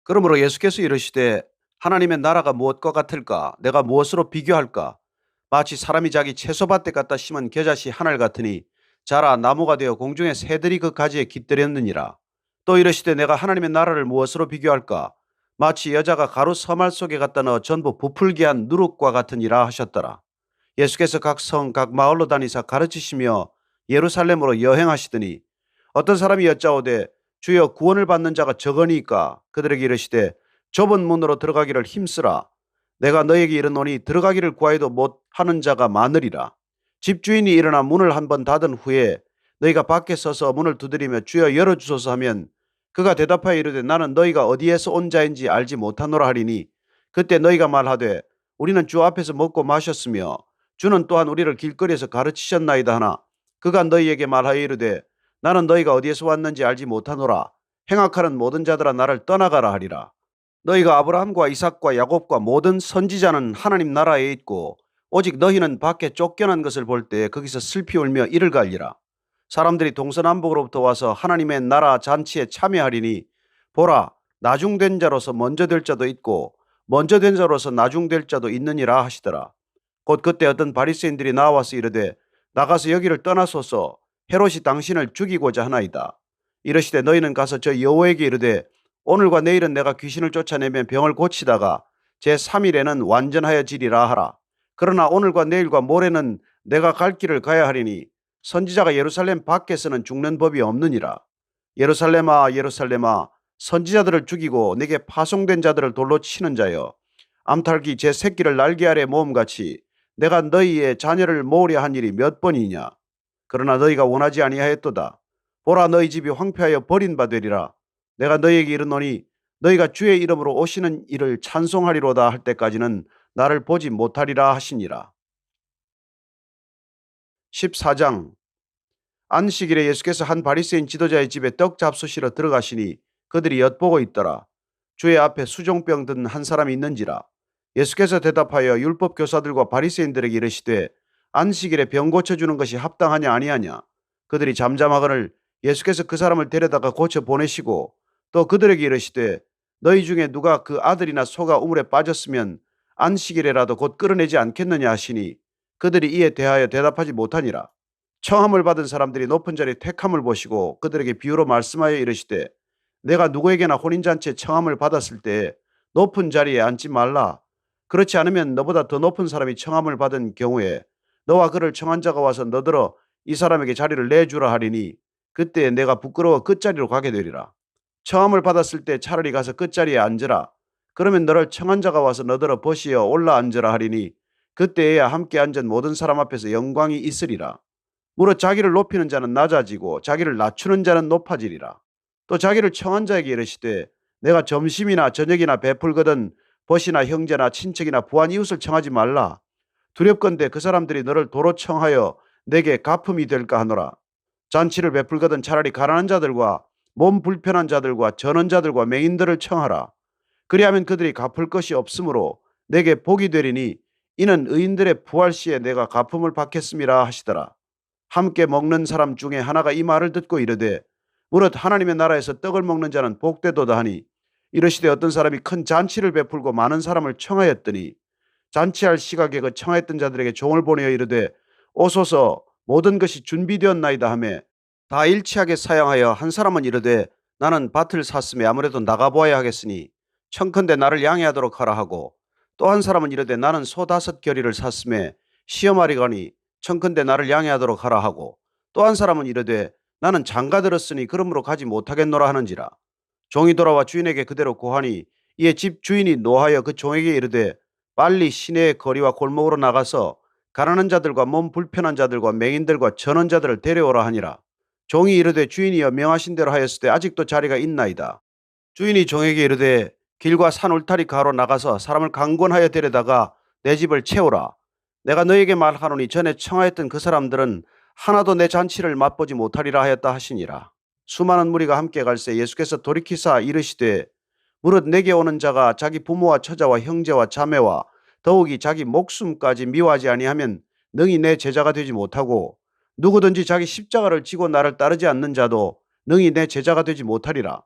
그러므로 예수께서 이르시되 하나님의 나라가 무엇과 같을까? 내가 무엇으로 비교할까? 마치 사람이 자기 채소밭에 갖다 심은 겨자씨 하늘 같으니 자라 나무가 되어 공중의 새들이 그 가지에 깃들였느니라. 또 이르시되 내가 하나님의 나라를 무엇으로 비교할까? 마치 여자가 가루 서말 속에 갖다 넣어 전부 부풀게 한 누룩과 같으니라 하셨더라. 예수께서 각 성, 각 마을로 다니사 가르치시며 예루살렘으로 여행하시더니 어떤 사람이 여짜오되 주여 구원을 받는 자가 적으니까? 그들에게 이르시되 좁은 문으로 들어가기를 힘쓰라. 내가 너에게 이르노니 들어가기를 구하여도 못하는 자가 많으리라. 집주인이 일어나 문을 한번 닫은 후에 너희가 밖에 서서 문을 두드리며 주여 열어주소서 하면 그가 대답하여 이르되 나는 너희가 어디에서 온 자인지 알지 못하노라 하리니 그때 너희가 말하되 우리는 주 앞에서 먹고 마셨으며 주는 또한 우리를 길거리에서 가르치셨나이다 하나 그가 너희에게 말하여 이르되 나는 너희가 어디에서 왔는지 알지 못하노라. 행악하는 모든 자들아 나를 떠나가라 하리라. 너희가 아브라함과 이삭과 야곱과 모든 선지자는 하나님 나라에 있고 오직 너희는 밖에 쫓겨난 것을 볼 때 거기서 슬피 울며 이를 갈리라. 사람들이 동서남북으로부터 와서 하나님의 나라 잔치에 참여하리니 보라, 나중된 자로서 먼저 될 자도 있고 먼저 된 자로서 나중될 자도 있느니라 하시더라. 곧 그때 어떤 바리새인들이 나와서 이르되 나가서 여기를 떠나소서. 헤롯이 당신을 죽이고자 하나이다. 이르시되 너희는 가서 저 여호와에게 이르되 오늘과 내일은 내가 귀신을 쫓아내면 병을 고치다가 제3일에는 완전하여지리라 하라. 그러나 오늘과 내일과 모레는 내가 갈 길을 가야 하리니 선지자가 예루살렘 밖에서는 죽는 법이 없느니라. 예루살렘아 예루살렘아 선지자들을 죽이고 내게 파송된 자들을 돌로 치는 자여, 암탉이 제 새끼를 날개 아래 모음같이 내가 너희의 자녀를 모으려 한 일이 몇 번이냐? 그러나 너희가 원하지 아니하였도다. 보라, 너희 집이 황폐하여 버린 바 되리라. 내가 너희에게 이르노니 너희가 주의 이름으로 오시는 이를 찬송하리로다 할 때까지는 나를 보지 못하리라 하시니라. 14장. 안식일에 예수께서 한 바리새인 지도자의 집에 떡 잡수시러 들어가시니 그들이 엿보고 있더라. 주의 앞에 수종병 든 한 사람이 있는지라. 예수께서 대답하여 율법 교사들과 바리새인들에게 이르시되 안식일에 병 고쳐주는 것이 합당하냐 아니하냐. 그들이 잠잠하거늘 예수께서 그 사람을 데려다가 고쳐 보내시고 또 그들에게 이르시되 너희 중에 누가 그 아들이나 소가 우물에 빠졌으면 안식일에라도 곧 끌어내지 않겠느냐 하시니 그들이 이에 대하여 대답하지 못하니라. 청함을 받은 사람들이 높은 자리에 택함을 보시고 그들에게 비유로 말씀하여 이르시되 내가 누구에게나 혼인잔치에 청함을 받았을 때 높은 자리에 앉지 말라. 그렇지 않으면 너보다 더 높은 사람이 청함을 받은 경우에 너와 그를 청한 자가 와서 너더러 이 사람에게 자리를 내주라 하리니 그때 내가 부끄러워 끝자리로 가게 되리라. 청함을 받았을 때 차라리 가서 끝자리에 앉으라. 그러면 너를 청한 자가 와서 너더러 버시어 올라 앉으라 하리니 그때에야 함께 앉은 모든 사람 앞에서 영광이 있으리라. 무릇 자기를 높이는 자는 낮아지고 자기를 낮추는 자는 높아지리라. 또 자기를 청한 자에게 이르시되 내가 점심이나 저녁이나 베풀거든 벗이나 형제나 친척이나 부한 이웃을 청하지 말라. 두렵건대 그 사람들이 너를 도로 청하여 내게 갚음이 될까 하노라. 잔치를 베풀거든 차라리 가난한 자들과 몸 불편한 자들과 전원자들과 맹인들을 청하라. 그리하면 그들이 갚을 것이 없으므로 내게 복이 되리니 이는 의인들의 부활 시에 내가 갚음을 받겠음이라 하시더라. 함께 먹는 사람 중에 하나가 이 말을 듣고 이르되 무릇 하나님의 나라에서 떡을 먹는 자는 복되도다 하니 이르시되 어떤 사람이 큰 잔치를 베풀고 많은 사람을 청하였더니 잔치할 시각에 그 청하였던 자들에게 종을 보내어 이르되 오소서 모든 것이 준비되었나이다 하매 다 일치하게 사양하여 한 사람은 이르되 나는 밭을 샀으며 아무래도 나가보아야 하겠으니 청컨대 나를 양해하도록 하라 하고 또 한 사람은 이르되 나는 소 5 겨리를 샀으며 시험하리거니 청컨대 나를 양해하도록 하라 하고 또 한 사람은 이르되 나는 장가 들었으니 그러므로 가지 못하겠노라 하는지라. 종이 돌아와 주인에게 그대로 고하니 이에 집 주인이 노하여 그 종에게 이르되 빨리 시내의 거리와 골목으로 나가서 가난한 자들과 몸 불편한 자들과 맹인들과 전원자들을 데려오라 하니라. 종이 이르되 주인이여 명하신 대로 하였을 때 아직도 자리가 있나이다. 주인이 종에게 이르되 길과 산 울타리 가로 나가서 사람을 강권하여 데려다가 내 집을 채우라. 내가 너에게 말하노니 전에 청하였던 그 사람들은 하나도 내 잔치를 맛보지 못하리라 하였다 하시니라. 수많은 무리가 함께 갈새 예수께서 돌이키사 이르시되 무릇 내게 오는 자가 자기 부모와 처자와 형제와 자매와 더욱이 자기 목숨까지 미워하지 아니하면 능히 내 제자가 되지 못하고 누구든지 자기 십자가를 지고 나를 따르지 않는 자도 능히 내 제자가 되지 못하리라.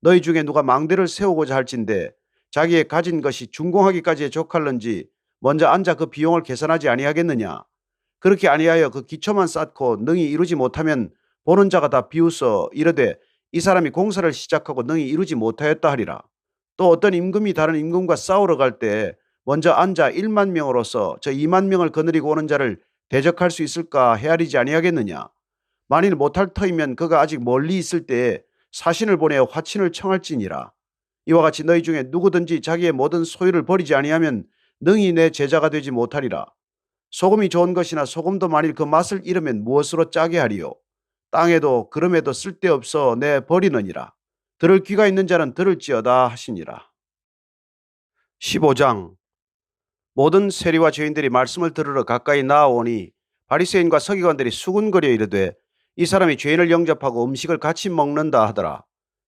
너희 중에 누가 망대를 세우고자 할진대 자기의 가진 것이 준공하기까지에 족할는지 먼저 앉아 그 비용을 계산하지 아니하겠느냐. 그렇게 아니하여 그 기초만 쌓고 능히 이루지 못하면 보는 자가 다 비웃어 이르되 이 사람이 공사를 시작하고 능히 이루지 못하였다 하리라. 또 어떤 임금이 다른 임금과 싸우러 갈 때 먼저 앉아 1만 명으로서 저 2만 명을 거느리고 오는 자를 대적할 수 있을까 헤아리지 아니하겠느냐. 만일 못할 터이면 그가 아직 멀리 있을 때에 사신을 보내어 화친을 청할지니라. 이와 같이 너희 중에 누구든지 자기의 모든 소유를 버리지 아니하면 능히 내 제자가 되지 못하리라. 소금이 좋은 것이나 소금도 만일 그 맛을 잃으면 무엇으로 짜게 하리요. 땅에도 그름에도 쓸데없어 내 버리느니라. 들을 귀가 있는 자는 들을지어다 하시니라. 15장. 모든 세리와 죄인들이 말씀을 들으러 가까이 나아오니 바리새인과 서기관들이 수군거려 이르되 이 사람이 죄인을 영접하고 음식을 같이 먹는다 하더라.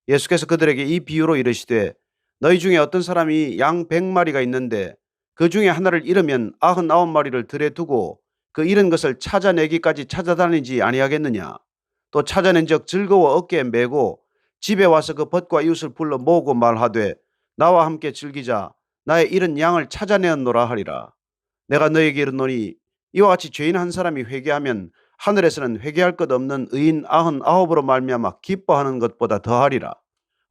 예수께서 그들에게 이 비유로 이르시되 너희 중에 어떤 사람이 양 100마리가 있는데 그 중에 하나를 잃으면 99마리를 들에 두고 그 잃은 것을 찾아내기까지 찾아다니지 아니하겠느냐. 또 찾아낸즉 즐거워 어깨에 메고 집에 와서 그 벗과 이웃을 불러 모으고 말하되 나와 함께 즐기자. 나의 잃은 양을 찾아내었노라 하리라. 내가 너에게 이르노니 이와 같이 죄인 한 사람이 회개하면 하늘에서는 회개할 것 없는 의인 99으로 말미암아 기뻐하는 것보다 더하리라.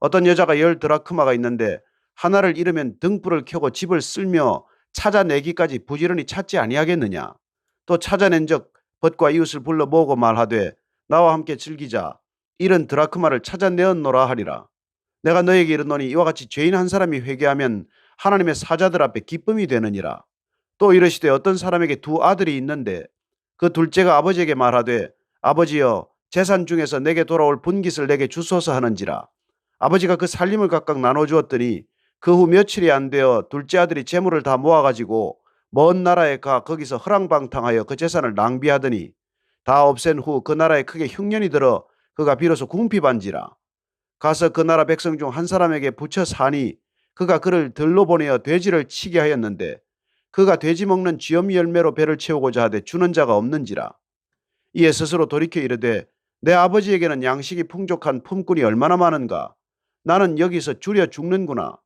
어떤 여자가 10드라크마가 있는데 하나를 잃으면 등불을 켜고 집을 쓸며 찾아내기까지 부지런히 찾지 아니하겠느냐. 또 찾아낸즉 벗과 이웃을 불러 모으고 말하되 나와 함께 즐기자. 잃은 드라크마를 찾아내었노라 하리라. 내가 너에게 이르노니 이와 같이 죄인 한 사람이 회개하면 하나님의 사자들 앞에 기쁨이 되느니라. 또 이르시되 어떤 사람에게 2 아들이 있는데 그 둘째가 아버지에게 말하되 아버지여 재산 중에서 내게 돌아올 분깃을 내게 주소서 하는지라. 아버지가 그 살림을 각각 나눠주었더니 그 후 며칠이 안 되어 둘째 아들이 재물을 다 모아가지고 먼 나라에 가 거기서 허랑방탕하여 그 재산을 낭비하더니 다 없앤 후 그 나라에 크게 흉년이 들어 그가 비로소 궁핍한지라. 가서 그 나라 백성 중 한 사람에게 붙여 사니 그가 그를 들로 보내어 돼지를 치게 하였는데 그가 돼지 먹는 쥐엄 열매로 배를 채우고자 하되 주는 자가 없는지라. 이에 스스로 돌이켜 이르되 내 아버지에게는 양식이 풍족한 품꾼이 얼마나 많은가. 나는 여기서 줄여 죽는구나.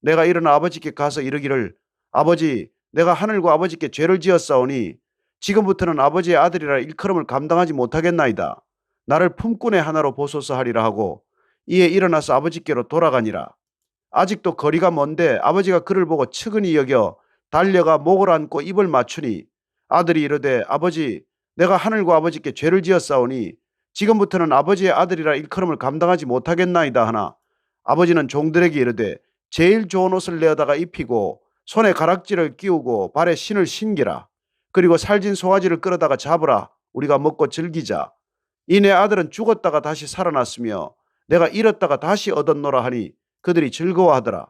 내가 일어나 아버지께 가서 이르기를 아버지 내가 하늘과 아버지께 죄를 지었사오니 지금부터는 아버지의 아들이라 일컬음을 감당하지 못하겠나이다. 나를 품꾼의 하나로 보소서 하리라 하고 이에 일어나서 아버지께로 돌아가니라. 아직도 거리가 먼데 아버지가 그를 보고 측은히 여겨 달려가 목을 안고 입을 맞추니 아들이 이르되 아버지 내가 하늘과 아버지께 죄를 지었사오니 지금부터는 아버지의 아들이라 일컬음을 감당하지 못하겠나이다 하나 아버지는 종들에게 이르되 제일 좋은 옷을 내어다가 입히고 손에 가락지를 끼우고 발에 신을 신기라. 그리고 살진 송아지를 끌어다가 잡으라. 우리가 먹고 즐기자. 이 내 아들은 죽었다가 다시 살아났으며 내가 잃었다가 다시 얻었노라 하니 그들이 즐거워하더라.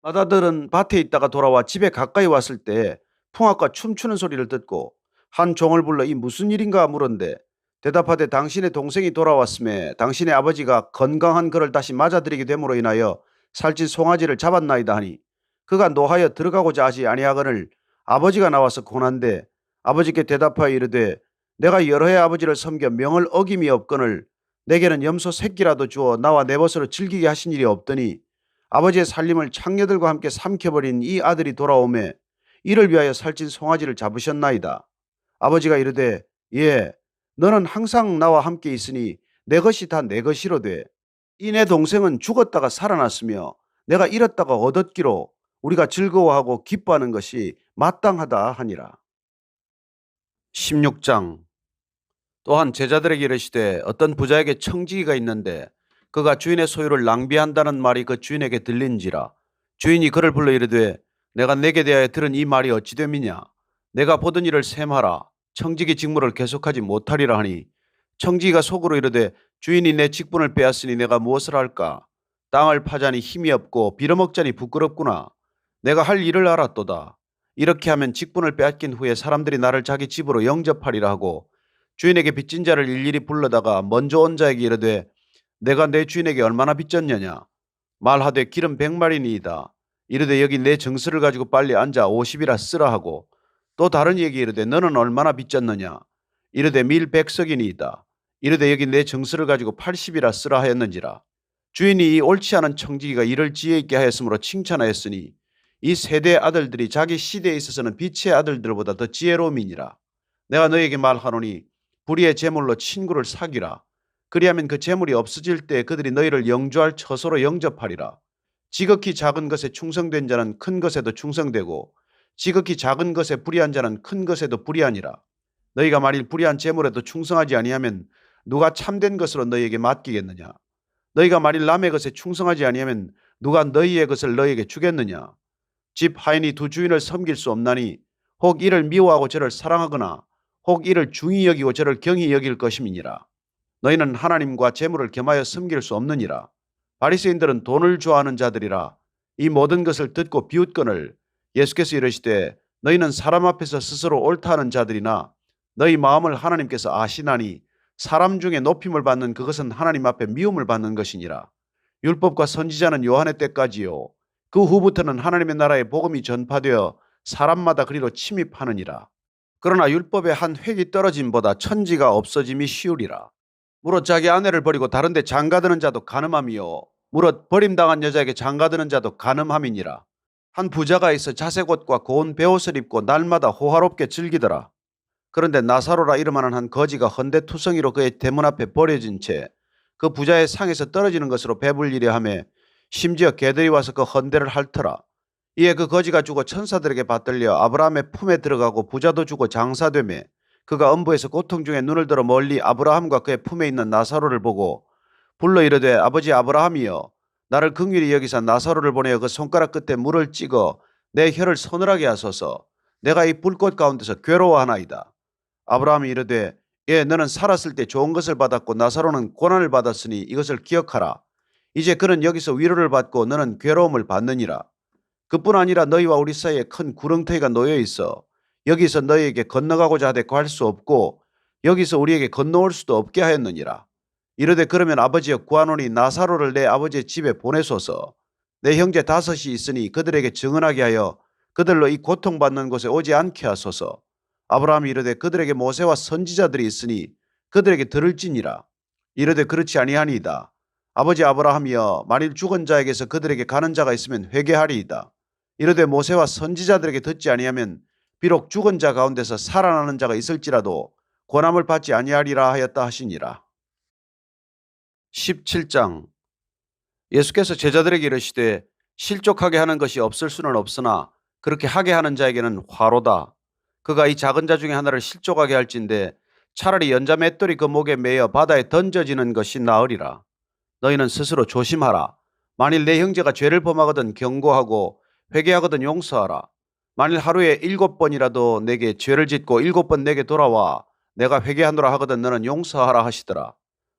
맏아들은 밭에 있다가 돌아와 집에 가까이 왔을 때 풍악과 춤추는 소리를 듣고 한 종을 불러 이 무슨 일인가 물은데 대답하되 당신의 동생이 돌아왔음에 당신의 아버지가 건강한 그를 다시 맞아들이게 됨으로 인하여 살찐 송아지를 잡았나이다 하니 그가 노하여 들어가고자 하지 아니하거늘 아버지가 나와서 고난데 아버지께 대답하여 이르되 내가 여러 해 아버지를 섬겨 명을 어김이 없거늘 내게는 염소 새끼라도 주어 나와 내 벗으로 즐기게 하신 일이 없더니 아버지의 살림을 창녀들과 함께 삼켜버린 이 아들이 돌아오매 이를 위하여 살찐 송아지를 잡으셨나이다. 아버지가 이르되 예 너는 항상 나와 함께 있으니 내 것이 다 내 것이로되 이 내 동생은 죽었다가 살아났으며 내가 잃었다가 얻었기로 우리가 즐거워하고 기뻐하는 것이 마땅하다 하니라. 16장. 또한 제자들에게 이르시되 어떤 부자에게 청지기가 있는데 그가 주인의 소유를 낭비한다는 말이 그 주인에게 들린지라. 주인이 그를 불러 이르되 내가 내게 대하여 들은 이 말이 어찌 됨이냐. 내가 보던 일을 셈하라. 청지기 직무를 계속하지 못하리라 하니 청지기가 속으로 이르되 주인이 내 직분을 빼앗으니 내가 무엇을 할까. 땅을 파자니 힘이 없고 빌어먹자니 부끄럽구나. 내가 할 일을 알았도다. 이렇게 하면 직분을 빼앗긴 후에 사람들이 나를 자기 집으로 영접하리라 하고 주인에게 빚진 자를 일일이 불러다가 먼저 온 자에게 이르되 내가 내 주인에게 얼마나 빚졌느냐. 말하되 기름 100마리니이다. 이르되 여기 내 정수를 가지고 빨리 앉아 50이라 쓰라 하고 또 다른 이에게 이르되 너는 얼마나 빚졌느냐. 이르되 밀 100석이니이다. 이르되 여기 내 정수를 가지고 80이라 쓰라 하였는지라. 주인이 이 옳지 않은 청지기가 이를 지혜 있게 하였으므로 칭찬하였으니 이 세대 아들들이 자기 시대에 있어서는 빛의 아들들보다 더 지혜로움이니라. 내가 너에게 말하노니 불의의 재물로 친구를 사귀라. 그리하면 그 재물이 없어질 때 그들이 너희를 영주할 처소로 영접하리라. 지극히 작은 것에 충성된 자는 큰 것에도 충성되고 지극히 작은 것에 불의한 자는 큰 것에도 불의하니라. 너희가 만일 불의한 재물에도 충성하지 아니하면 누가 참된 것으로 너희에게 맡기겠느냐. 너희가 만일 남의 것에 충성하지 아니하면 누가 너희의 것을 너희에게 주겠느냐. 집 하인이 두 주인을 섬길 수 없나니 혹 이를 미워하고 저를 사랑하거나 혹 이를 중히 여기고 저를 경히 여길 것임이니라. 너희는 하나님과 재물을 겸하여 섬길 수 없느니라. 바리새인들은 돈을 좋아하는 자들이라. 이 모든 것을 듣고 비웃거늘 예수께서 이르시되 너희는 사람 앞에서 스스로 옳다 하는 자들이나 너희 마음을 하나님께서 아시나니 사람 중에 높임을 받는 그것은 하나님 앞에 미움을 받는 것이니라. 율법과 선지자는 요한의 때까지요. 그 후부터는 하나님의 나라의 복음이 전파되어 사람마다 그리로 침입하느니라. 그러나 율법의 한 획이 떨어짐보다 천지가 없어짐이 쉬우리라. 무릇 자기 아내를 버리고 다른 데 장가드는 자도 간음함이요 무릇 버림당한 여자에게 장가드는 자도 간음함이니라. 한 부자가 있어 자색옷과 고운 베옷을 입고 날마다 호화롭게 즐기더라. 그런데 나사로라 이름하는 한 거지가 헌데투성이로 그의 대문 앞에 버려진 채 그 부자의 상에서 떨어지는 것으로 배불리려 하며 심지어 개들이 와서 그 헌데를 핥더라. 이에 그 거지가 죽어 천사들에게 받들려 아브라함의 품에 들어가고 부자도 죽어 장사되매 그가 엄부에서 고통 중에 눈을 들어 멀리 아브라함과 그의 품에 있는 나사로를 보고 불러 이르되 아버지 아브라함이여 나를 긍휼히 여기사 나사로를 보내어 그 손가락 끝에 물을 찍어 내 혀를 서늘하게 하소서. 내가 이 불꽃 가운데서 괴로워하나이다. 아브라함이 이르되 예 너는 살았을 때 좋은 것을 받았고 나사로는 고난을 받았으니 이것을 기억하라. 이제 그는 여기서 위로를 받고 너는 괴로움을 받느니라. 그뿐 아니라 너희와 우리 사이에 큰 구렁텅이가 놓여 있어 여기서 너희에게 건너가고자 하되 갈 수 없고 여기서 우리에게 건너올 수도 없게 하였느니라. 이르되 그러면 아버지여 구하노니 나사로를 내 아버지의 집에 보내소서. 내 형제 5이 있으니 그들에게 증언하게 하여 그들로 이 고통받는 곳에 오지 않게 하소서. 아브라함이 이르되 그들에게 모세와 선지자들이 있으니 그들에게 들을지니라. 이르되 그렇지 아니하니이다. 아버지 아브라함이여 만일 죽은 자에게서 그들에게 가는 자가 있으면 회개하리이다. 이르되 모세와 선지자들에게 듣지 아니하면 비록 죽은 자 가운데서 살아나는 자가 있을지라도 권함을 받지 아니하리라 하였다 하시니라. 17장. 예수께서 제자들에게 이르시되 실족하게 하는 것이 없을 수는 없으나 그렇게 하게 하는 자에게는 화로다. 그가 이 작은 자 중에 하나를 실족하게 할진대 차라리 연자 맷돌이 그 목에 매여 바다에 던져지는 것이 나으리라. 너희는 스스로 조심하라. 만일 내 형제가 죄를 범하거든 경고하고 회개하거든 용서하라. 만일 하루에 7번이라도 내게 죄를 짓고 7번 내게 돌아와 내가 회개하노라 하거든 너는 용서하라 하시더라.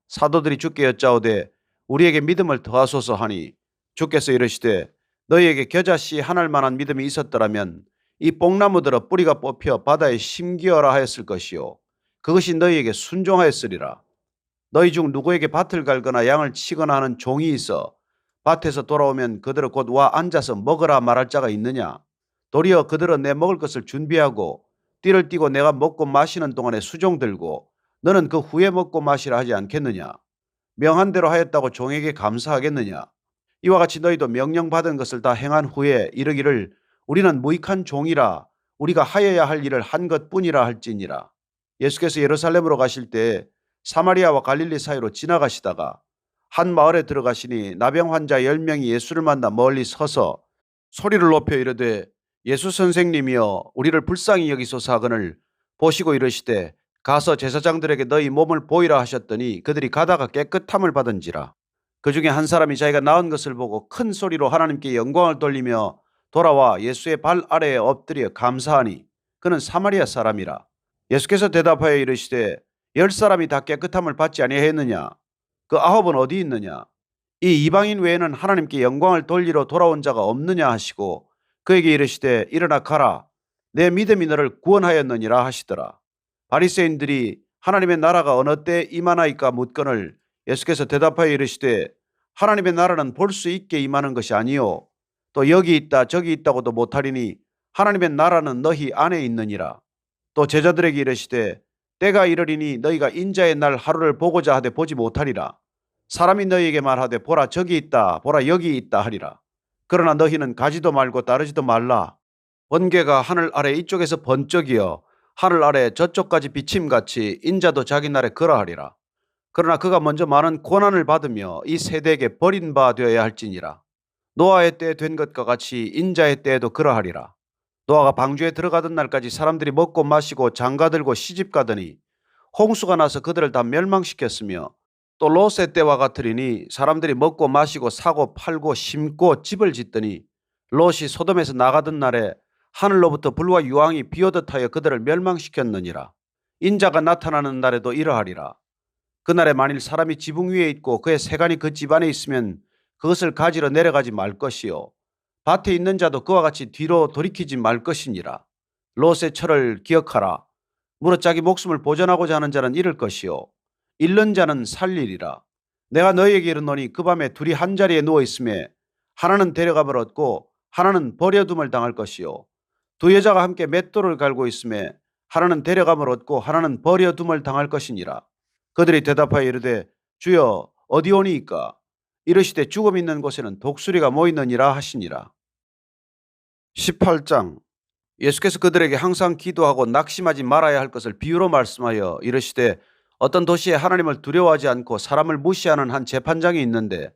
사도들이 주께 여짜오되 우리에게 믿음을 더하소서 하니 주께서 이르시되 너희에게 겨자씨 하나일 만한 믿음이 있었더라면 이 뽕나무들어 뿌리가 뽑혀 바다에 심기어라 하였을 것이요 그것이 너희에게 순종하였으리라. 너희 중 누구에게 밭을 갈거나 양을 치거나 하는 종이 있어 밭에서 돌아오면 그들을 곧 와 앉아서 먹으라 말할 자가 있느냐? 도리어 그들은 내 먹을 것을 준비하고 띠를 띠고 내가 먹고 마시는 동안에 수종 들고 너는 그 후에 먹고 마시라 하지 않겠느냐? 명한 대로 하였다고 종에게 감사하겠느냐? 이와 같이 너희도 명령받은 것을 다 행한 후에 이르기를 우리는 무익한 종이라 우리가 하여야 할 일을 한 것뿐이라 할지니라. 예수께서 예루살렘으로 가실 때 사마리아와 갈릴리 사이로 지나가시다가 한 마을에 들어가시니 나병 환자 10명이 예수를 만나 멀리 서서 소리를 높여 이르되 예수 선생님이여 우리를 불쌍히 여기소서 하거늘 보시고 이르시되 가서 제사장들에게 너희 몸을 보이라 하셨더니 그들이 가다가 깨끗함을 받은지라. 그 중에 한 사람이 자기가 나은 것을 보고 큰 소리로 하나님께 영광을 돌리며 돌아와 예수의 발 아래에 엎드려 감사하니 그는 사마리아 사람이라. 예수께서 대답하여 이르시되 10사람이 다 깨끗함을 받지 아니하였느냐? 그 9은 어디 있느냐? 이 이방인 외에는 하나님께 영광을 돌리러 돌아온 자가 없느냐 하시고 그에게 이르시되 일어나 가라. 내 믿음이 너를 구원하였느니라 하시더라. 바리새인들이 하나님의 나라가 어느 때 임하나이까 묻거늘 예수께서 대답하여 이르시되 하나님의 나라는 볼 수 있게 임하는 것이 아니요 또 여기 있다 저기 있다고도 못하리니 하나님의 나라는 너희 안에 있느니라. 또 제자들에게 이르시되 때가 이르리니 너희가 인자의 날 하루를 보고자 하되 보지 못하리라. 사람이 너희에게 말하되 보라 저기 있다 보라 여기 있다 하리라. 그러나 너희는 가지도 말고 따르지도 말라. 번개가 하늘 아래 이쪽에서 번쩍이어 하늘 아래 저쪽까지 비침같이 인자도 자기 날에 그러하리라. 그러나 그가 먼저 많은 고난을 받으며 이 세대에게 버린 바 되어야 할지니라. 노아의 때 된 것과 같이 인자의 때에도 그러하리라. 노아가 방주에 들어가던 날까지 사람들이 먹고 마시고 장가들고 시집가더니 홍수가 나서 그들을 다 멸망시켰으며 또 롯의 때와 같으리니 사람들이 먹고 마시고 사고 팔고 심고 집을 짓더니 롯이 소돔에서 나가던 날에 하늘로부터 불과 유황이 비오듯 하여 그들을 멸망시켰느니라. 인자가 나타나는 날에도 이러하리라. 그날에 만일 사람이 지붕 위에 있고 그의 세간이 그 집안에 있으면 그것을 가지러 내려가지 말 것이요 밭에 있는 자도 그와 같이 뒤로 돌이키지 말 것이니라. 롯의 철을 기억하라. 무릇 자기 목숨을 보전하고자 하는 자는 잃을 것이요 잃는 자는 살리리라. 내가 너희에게 이르노니 그 밤에 둘이 한 자리에 누워 있음에 하나는 데려감을 얻고 하나는 버려둠을 당할 것이요 두 여자가 함께 맷돌을 갈고 있음에 하나는 데려감을 얻고 하나는 버려둠을 당할 것이니라. 그들이 대답하여 이르되 주여 어디 오니이까? 이르시되 죽음 있는 곳에는 독수리가 모이느니라 하시니라. 18장. 예수께서 그들에게 항상 기도하고 낙심하지 말아야 할 것을 비유로 말씀하여 이르시되 어떤 도시에 하나님을 두려워하지 않고 사람을 무시하는 한 재판장이 있는데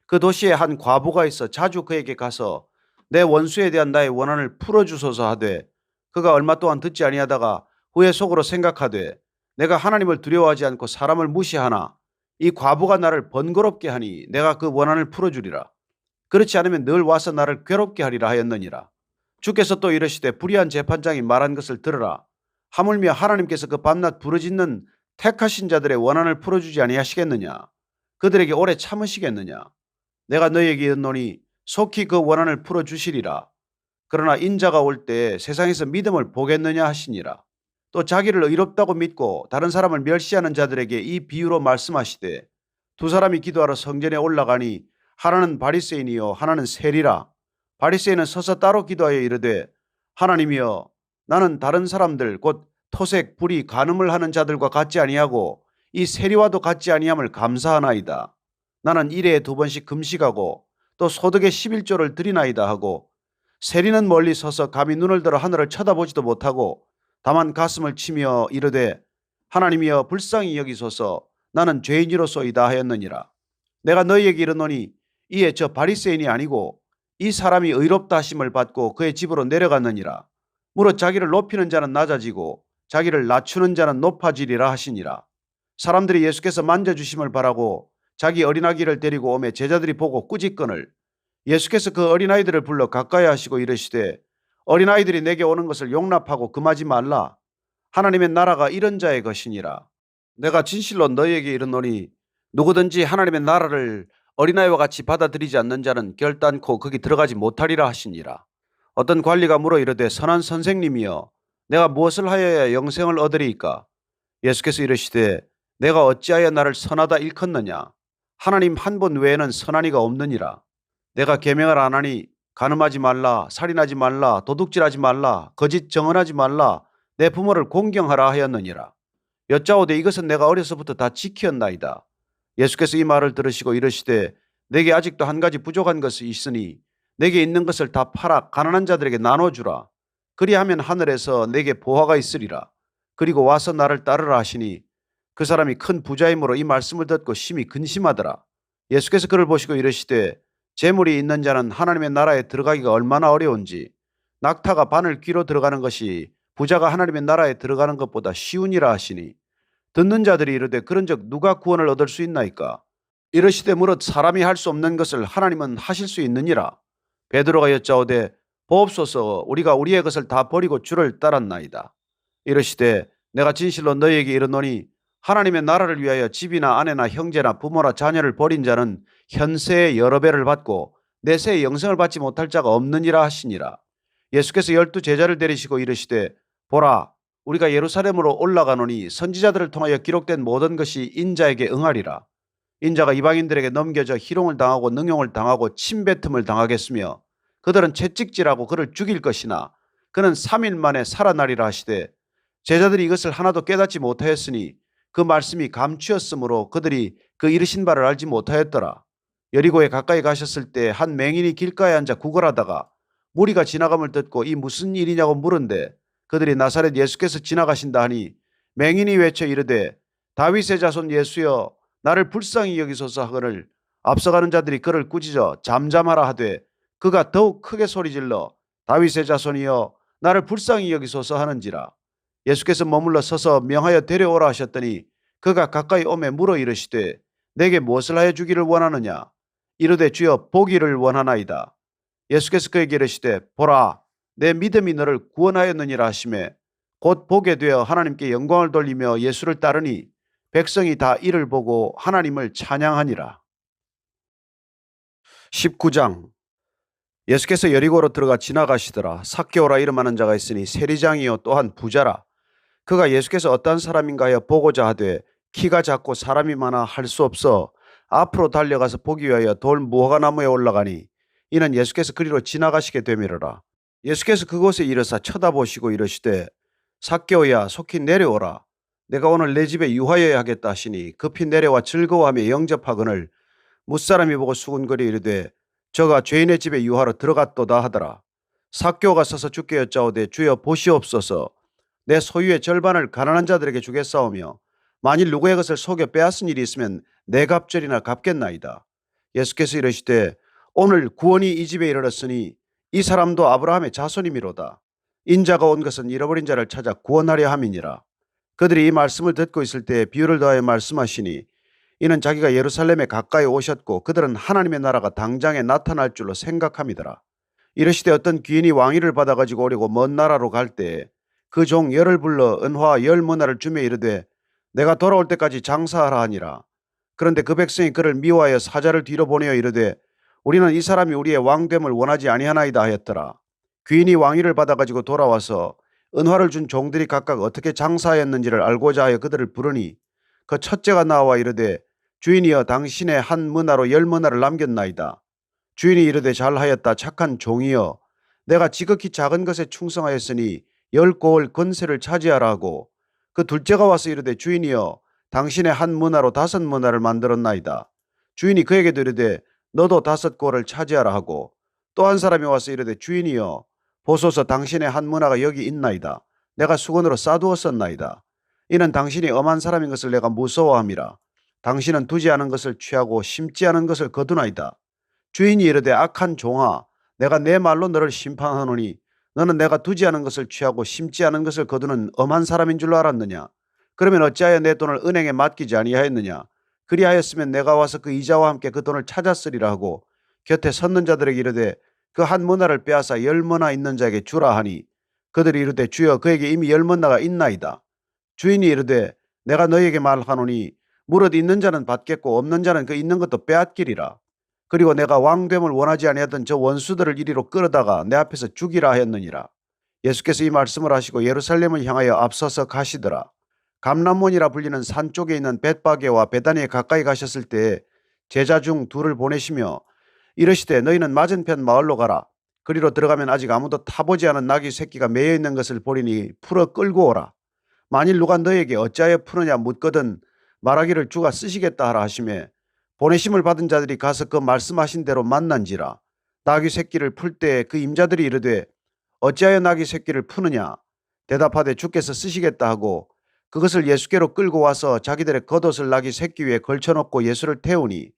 그 도시에 한 과부가 있어 자주 그에게 가서 내 원수에 대한 나의 원한을 풀어주소서 하되 그가 얼마 동안 듣지 아니하다가 후에 속으로 생각하되 내가 하나님을 두려워하지 않고 사람을 무시하나 이 과부가 나를 번거롭게 하니 내가 그 원한을 풀어주리라. 그렇지 않으면 늘 와서 나를 괴롭게 하리라 하였느니라. 주께서 또 이르시되 불의한 재판장이 말한 것을 들으라. 하물며 하나님께서 그 밤낮 부르짖는 택하신 자들의 원한을 풀어주지 아니하시겠느냐? 그들에게 오래 참으시겠느냐? 내가 너희에게 이르노니 속히 그 원한을 풀어주시리라. 그러나 인자가 올 때 세상에서 믿음을 보겠느냐 하시니라. 또 자기를 의롭다고 믿고 다른 사람을 멸시하는 자들에게 이 비유로 말씀하시되 두 사람이 기도하러 성전에 올라가니 하나는 바리새인이요 하나는 세리라. 바리새인은 서서 따로 기도하여 이르되 하나님이여 나는 다른 사람들 곧 토색 불의 간음을 하는 자들과 같지 아니하고 이 세리와도 같지 아니함을 감사하나이다. 나는 일에 2번씩 금식하고 또 소득의 11조를 드리나이다 하고 세리는 멀리 서서 감히 눈을 들어 하늘을 쳐다보지도 못하고 다만 가슴을 치며 이르되 하나님이여 불쌍히 여기소서 나는 죄인이로소이다 하였느니라. 내가 너희에게 이르노니 이에 저 바리새인이 아니고 이 사람이 의롭다 하심을 받고 그의 집으로 내려갔느니라. 무릇 자기를 높이는 자는 낮아지고 자기를 낮추는 자는 높아지리라 하시니라. 사람들이 예수께서 만져주심을 바라고 자기 어린아기를 데리고 오매 제자들이 보고 꾸짖거늘 예수께서 그 어린아이들을 불러 가까이 하시고 이르시되 어린아이들이 내게 오는 것을 용납하고 금하지 말라. 하나님의 나라가 이런 자의 것이니라. 내가 진실로 너희에게 이르노니 누구든지 하나님의 나라를 어린아이와 같이 받아들이지 않는 자는 결단코 거기 들어가지 못하리라 하시니라. 어떤 관리가 물어 이르되 선한 선생님이여 내가 무엇을 하여야 영생을 얻으리이까? 예수께서 이르시되 내가 어찌하여 나를 선하다 일컫느냐? 하나님 한 분 외에는 선한 이가 없느니라. 내가 계명을 안 하니 간음하지 말라, 살인하지 말라, 도둑질하지 말라, 거짓 정언하지 말라, 내 부모를 공경하라 하였느니라. 여짜오되 이것은 내가 어려서부터 다 지켰나이다. 예수께서 이 말을 들으시고 이르시되 내게 아직도 한 가지 부족한 것이 있으니 내게 있는 것을 다 팔아 가난한 자들에게 나눠주라. 그리하면 하늘에서 내게 보화가 있으리라. 그리고 와서 나를 따르라 하시니 그 사람이 큰 부자이므로 이 말씀을 듣고 심히 근심하더라. 예수께서 그를 보시고 이르시되 재물이 있는 자는 하나님의 나라에 들어가기가 얼마나 어려운지 낙타가 바늘 귀로 들어가는 것이 부자가 하나님의 나라에 들어가는 것보다 쉬우니라 하시니 듣는 자들이 이르되 그런즉 누가 구원을 얻을 수 있나이까? 이르시되 무릇 사람이 할 수 없는 것을 하나님은 하실 수 있느니라. 베드로가 여짜오되 보옵소서 우리가 우리의 것을 다 버리고 주를 따랐나이다. 이르시되 내가 진실로 너희에게 이르노니 하나님의 나라를 위하여 집이나 아내나 형제나 부모나 자녀를 버린 자는 현세에 여러 배를 받고 내세에 영생을 받지 못할 자가 없느니라 하시니라. 예수께서 12 제자를 데리시고 이르시되 보라 우리가 예루살렘으로 올라가노니 선지자들을 통하여 기록된 모든 것이 인자에게 응하리라. 인자가 이방인들에게 넘겨져 희롱을 당하고 능욕을 당하고 침뱉음을 당하겠으며 그들은 채찍질하고 그를 죽일 것이나 그는 3일 만에 살아나리라 하시되 제자들이 이것을 하나도 깨닫지 못하였으니 그 말씀이 감추었으므로 그들이 그 이르신 바를 알지 못하였더라. 여리고에 가까이 가셨을 때 한 맹인이 길가에 앉아 구걸하다가 무리가 지나감을 듣고 이 무슨 일이냐고 물은데 그들이 나사렛 예수께서 지나가신다 하니 맹인이 외쳐 이르되 다윗의 자손 예수여 나를 불쌍히 여기소서 하거늘 앞서가는 자들이 그를 꾸짖어 잠잠하라 하되 그가 더욱 크게 소리질러 다윗의 자손이여 나를 불쌍히 여기소서 하는지라. 예수께서 머물러 서서 명하여 데려오라 하셨더니 그가 가까이 오매 물어 이르시되 내게 무엇을 하여 주기를 원하느냐? 이르되 주여 보기를 원하나이다. 예수께서 그에게 이르시되 보라 내 믿음이 너를 구원하였느니라 하시매 곧 보게 되어 하나님께 영광을 돌리며 예수를 따르니 백성이 다 이를 보고 하나님을 찬양하니라. 19장 예수께서 여리고로 들어가 지나가시더라. 삭개오라 이름하는 자가 있으니 세리장이요 또한 부자라. 그가 예수께서 어떤 사람인가 하여 보고자 하되 키가 작고 사람이 많아 할 수 없어 앞으로 달려가서 보기 위하여 돌 무화과 나무에 올라가니 이는 예수께서 그리로 지나가시게 되미르라. 예수께서 그곳에 이르사 쳐다보시고 이르시되 삭개오야 속히 내려오라. 내가 오늘 내 집에 유하여야 하겠다 하시니 급히 내려와 즐거워하며 영접하거늘 무사람이 보고 수군거려 이르되 저가 죄인의 집에 유하러 들어갔도다 하더라. 삭개오가 서서 주께 여짜오되 주여 보시옵소서 내 소유의 절반을 가난한 자들에게 주겠사오며 만일 누구의 것을 속여 빼앗은 일이 있으면 내 갑절이나 갚겠나이다. 예수께서 이르시되 오늘 구원이 이 집에 이르렀으니 이 사람도 아브라함의 자손이미로다. 인자가 온 것은 잃어버린 자를 찾아 구원하려 함이니라. 그들이 이 말씀을 듣고 있을 때 비유를 더하여 말씀하시니 이는 자기가 예루살렘에 가까이 오셨고 그들은 하나님의 나라가 당장에 나타날 줄로 생각함이더라. 이르시되 어떤 귀인이 왕위를 받아가지고 오려고 먼 나라로 갈 때에 그 종 열을 불러 은화 10문화를 주며 이르되 내가 돌아올 때까지 장사하라 하니라. 그런데 그 백성이 그를 미워하여 사자를 뒤로 보내어 이르되 우리는 이 사람이 우리의 왕됨을 원하지 아니하나이다 하였더라. 귀인이 왕위를 받아가지고 돌아와서 은화를 준 종들이 각각 어떻게 장사하였는지를 알고자 하여 그들을 부르니 그 첫째가 나와 이르되 주인이여 당신의 한 문화로 10문화를 남겼나이다. 주인이 이르되 잘하였다 착한 종이여 내가 지극히 작은 것에 충성하였으니 10고을 건세를 차지하라 하고 그 둘째가 와서 이르되 주인이여 당신의 한 문화로 5문화를 만들었나이다. 주인이 그에게 이르되 너도 5고을을 차지하라 하고 또 한 사람이 와서 이르되 주인이여 보소서 당신의 한 문화가 여기 있나이다. 내가 수건으로 싸두었었나이다. 이는 당신이 엄한 사람인 것을 내가 무서워함이라. 당신은 두지 않은 것을 취하고 심지 않은 것을 거두나이다. 주인이 이르되 악한 종아 내가 내 말로 너를 심판하노니 너는 내가 두지 않은 것을 취하고 심지 않은 것을 거두는 엄한 사람인 줄로 알았느냐. 그러면 어찌하여 내 돈을 은행에 맡기지 아니하였느냐. 그리하였으면 내가 와서 그 이자와 함께 그 돈을 찾았으리라 하고 곁에 섰는 자들에게 이르되 그 한 머나를 빼앗아 10머나 있는 자에게 주라 하니 그들이 이르되 주여 그에게 이미 10머나가 있나이다. 주인이 이르되 내가 너희에게 말하노니 무릇 있는 자는 받겠고 없는 자는 그 있는 것도 빼앗기리라. 그리고 내가 왕됨을 원하지 아니하던 저 원수들을 이리로 끌어다가 내 앞에서 죽이라 하였느니라. 예수께서 이 말씀을 하시고 예루살렘을 향하여 앞서서 가시더라. 감람몬이라 불리는 산 쪽에 있는 벳바게와 베다니에 가까이 가셨을 때에 제자 중 둘을 보내시며 이르시되 너희는 맞은편 마을로 가라. 그리로 들어가면 아직 아무도 타보지 않은 나귀 새끼가 매여 있는 것을 보리니 풀어 끌고 오라. 만일 누가 너에게 어찌하여 푸느냐 묻거든 말하기를 주가 쓰시겠다 하라 하시매 보내심을 받은 자들이 가서 그 말씀하신 대로 만난지라. 나귀 새끼를 풀 때 그 임자들이 이르되 어찌하여 나귀 새끼를 푸느냐. 대답하되 주께서 쓰시겠다 하고 그것을 예수께로 끌고 와서 자기들의 겉옷을 나귀 새끼 위에 걸쳐놓고 예수를 태우니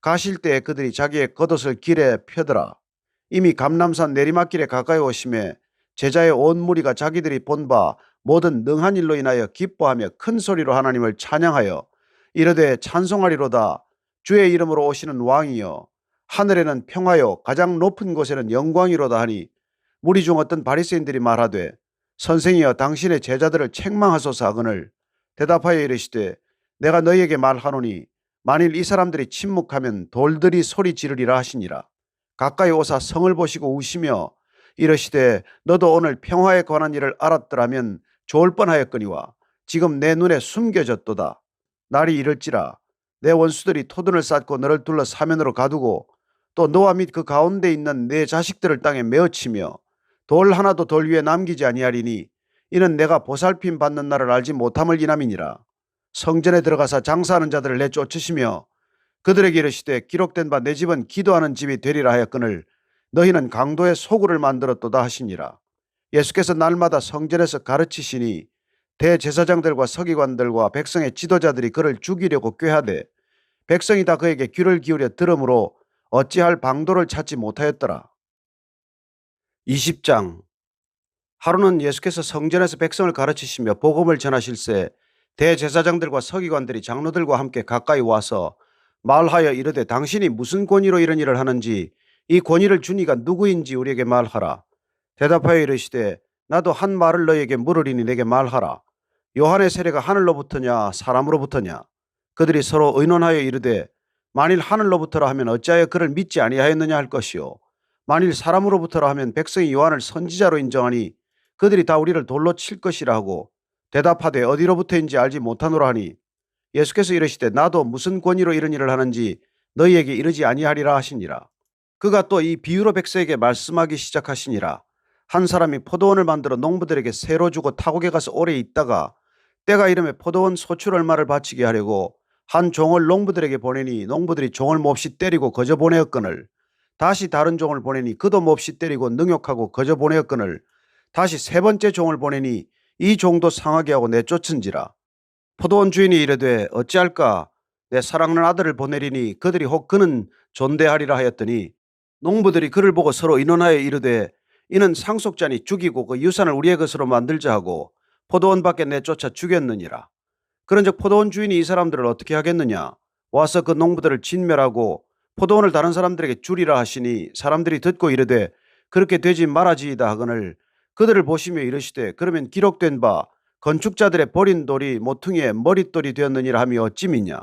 가실 때에 그들이 자기의 겉옷을 길에 펴더라. 이미 감람산 내리막길에 가까이 오심에 제자의 온 무리가 자기들이 본 바 모든 능한 일로 인하여 기뻐하며 큰 소리로 하나님을 찬양하여 이르되 찬송하리로다. 주의 이름으로 오시는 왕이여 하늘에는 평화요 가장 높은 곳에는 영광이로다 하니 무리 중 어떤 바리새인들이 말하되 선생이여 당신의 제자들을 책망하소서 하거늘 대답하여 이르시되 내가 너희에게 말하노니 만일 이 사람들이 침묵하면 돌들이 소리 지르리라 하시니라. 가까이 오사 성을 보시고 우시며 이르시되 너도 오늘 평화에 관한 일을 알았더라면 좋을 뻔하였거니와 지금 내 눈에 숨겨졌도다. 날이 이를지라 내 원수들이 토둔을 쌓고 너를 둘러 사면으로 가두고 또 너와 및 그 가운데 있는 내 자식들을 땅에 메어치며 돌 하나도 돌 위에 남기지 아니하리니 이는 내가 보살핌 받는 날을 알지 못함을 인함이니라. 성전에 들어가서 장사하는 자들을 내쫓으시며 그들에게 이르시되 기록된 바 내 집은 기도하는 집이 되리라 하였거늘 너희는 강도의 소굴을 만들었도다 하시니라. 예수께서 날마다 성전에서 가르치시니 대제사장들과 서기관들과 백성의 지도자들이 그를 죽이려고 꾀하되 백성이 다 그에게 귀를 기울여 들으므로 어찌할 방도를 찾지 못하였더라. 20장. 하루는 예수께서 성전에서 백성을 가르치시며 복음을 전하실새 대제사장들과 서기관들이 장로들과 함께 가까이 와서 말하여 이르되 당신이 무슨 권위로 이런 일을 하는지 이 권위를 준 이가 누구인지 우리에게 말하라. 대답하여 이르시되 나도 한 말을 너희에게 물으리니 내게 말하라. 요한의 세례가 하늘로부터냐 사람으로부터냐. 그들이 서로 의논하여 이르되 만일 하늘로부터라 하면 어찌하여 그를 믿지 아니하였느냐 할 것이요 만일 사람으로부터라 하면 백성이 요한을 선지자로 인정하니 그들이 다 우리를 돌로 칠 것이라 하고 대답하되 어디로부터인지 알지 못하노라 하니 예수께서 이르시되 나도 무슨 권위로 이런 일을 하는지 너희에게 이르지 아니하리라 하시니라. 그가 또 이 비유로 백성에게 말씀하기 시작하시니라. 한 사람이 포도원을 만들어 농부들에게 새로 주고 타국에 가서 오래 있다가 때가 이름에 포도원 소출 얼마를 바치게 하려고 한 종을 농부들에게 보내니 농부들이 종을 몹시 때리고 거저 보내었거늘 다시 다른 종을 보내니 그도 몹시 때리고 능욕하고 거저 보내었거늘 다시 세 번째 종을 보내니 이 종도 상하게 하고 내쫓은지라. 포도원 주인이 이르되 어찌할까 내 사랑하는 아들을 보내리니 그들이 혹 그는 존대하리라 하였더니 농부들이 그를 보고 서로 의논하여 이르되 이는 상속자니 죽이고 그 유산을 우리의 것으로 만들자 하고 포도원 밖에 내쫓아 죽였느니라. 그런즉 포도원 주인이 이 사람들을 어떻게 하겠느냐. 와서 그 농부들을 진멸하고 포도원을 다른 사람들에게 주리라 하시니 사람들이 듣고 이르되 그렇게 되지 말아지이다 하거늘 그들을 보시며 이르시되 그러면 기록된 바 건축자들의 버린 돌이 모퉁이의 머릿돌이 되었느니라 하며 어찌 믿냐.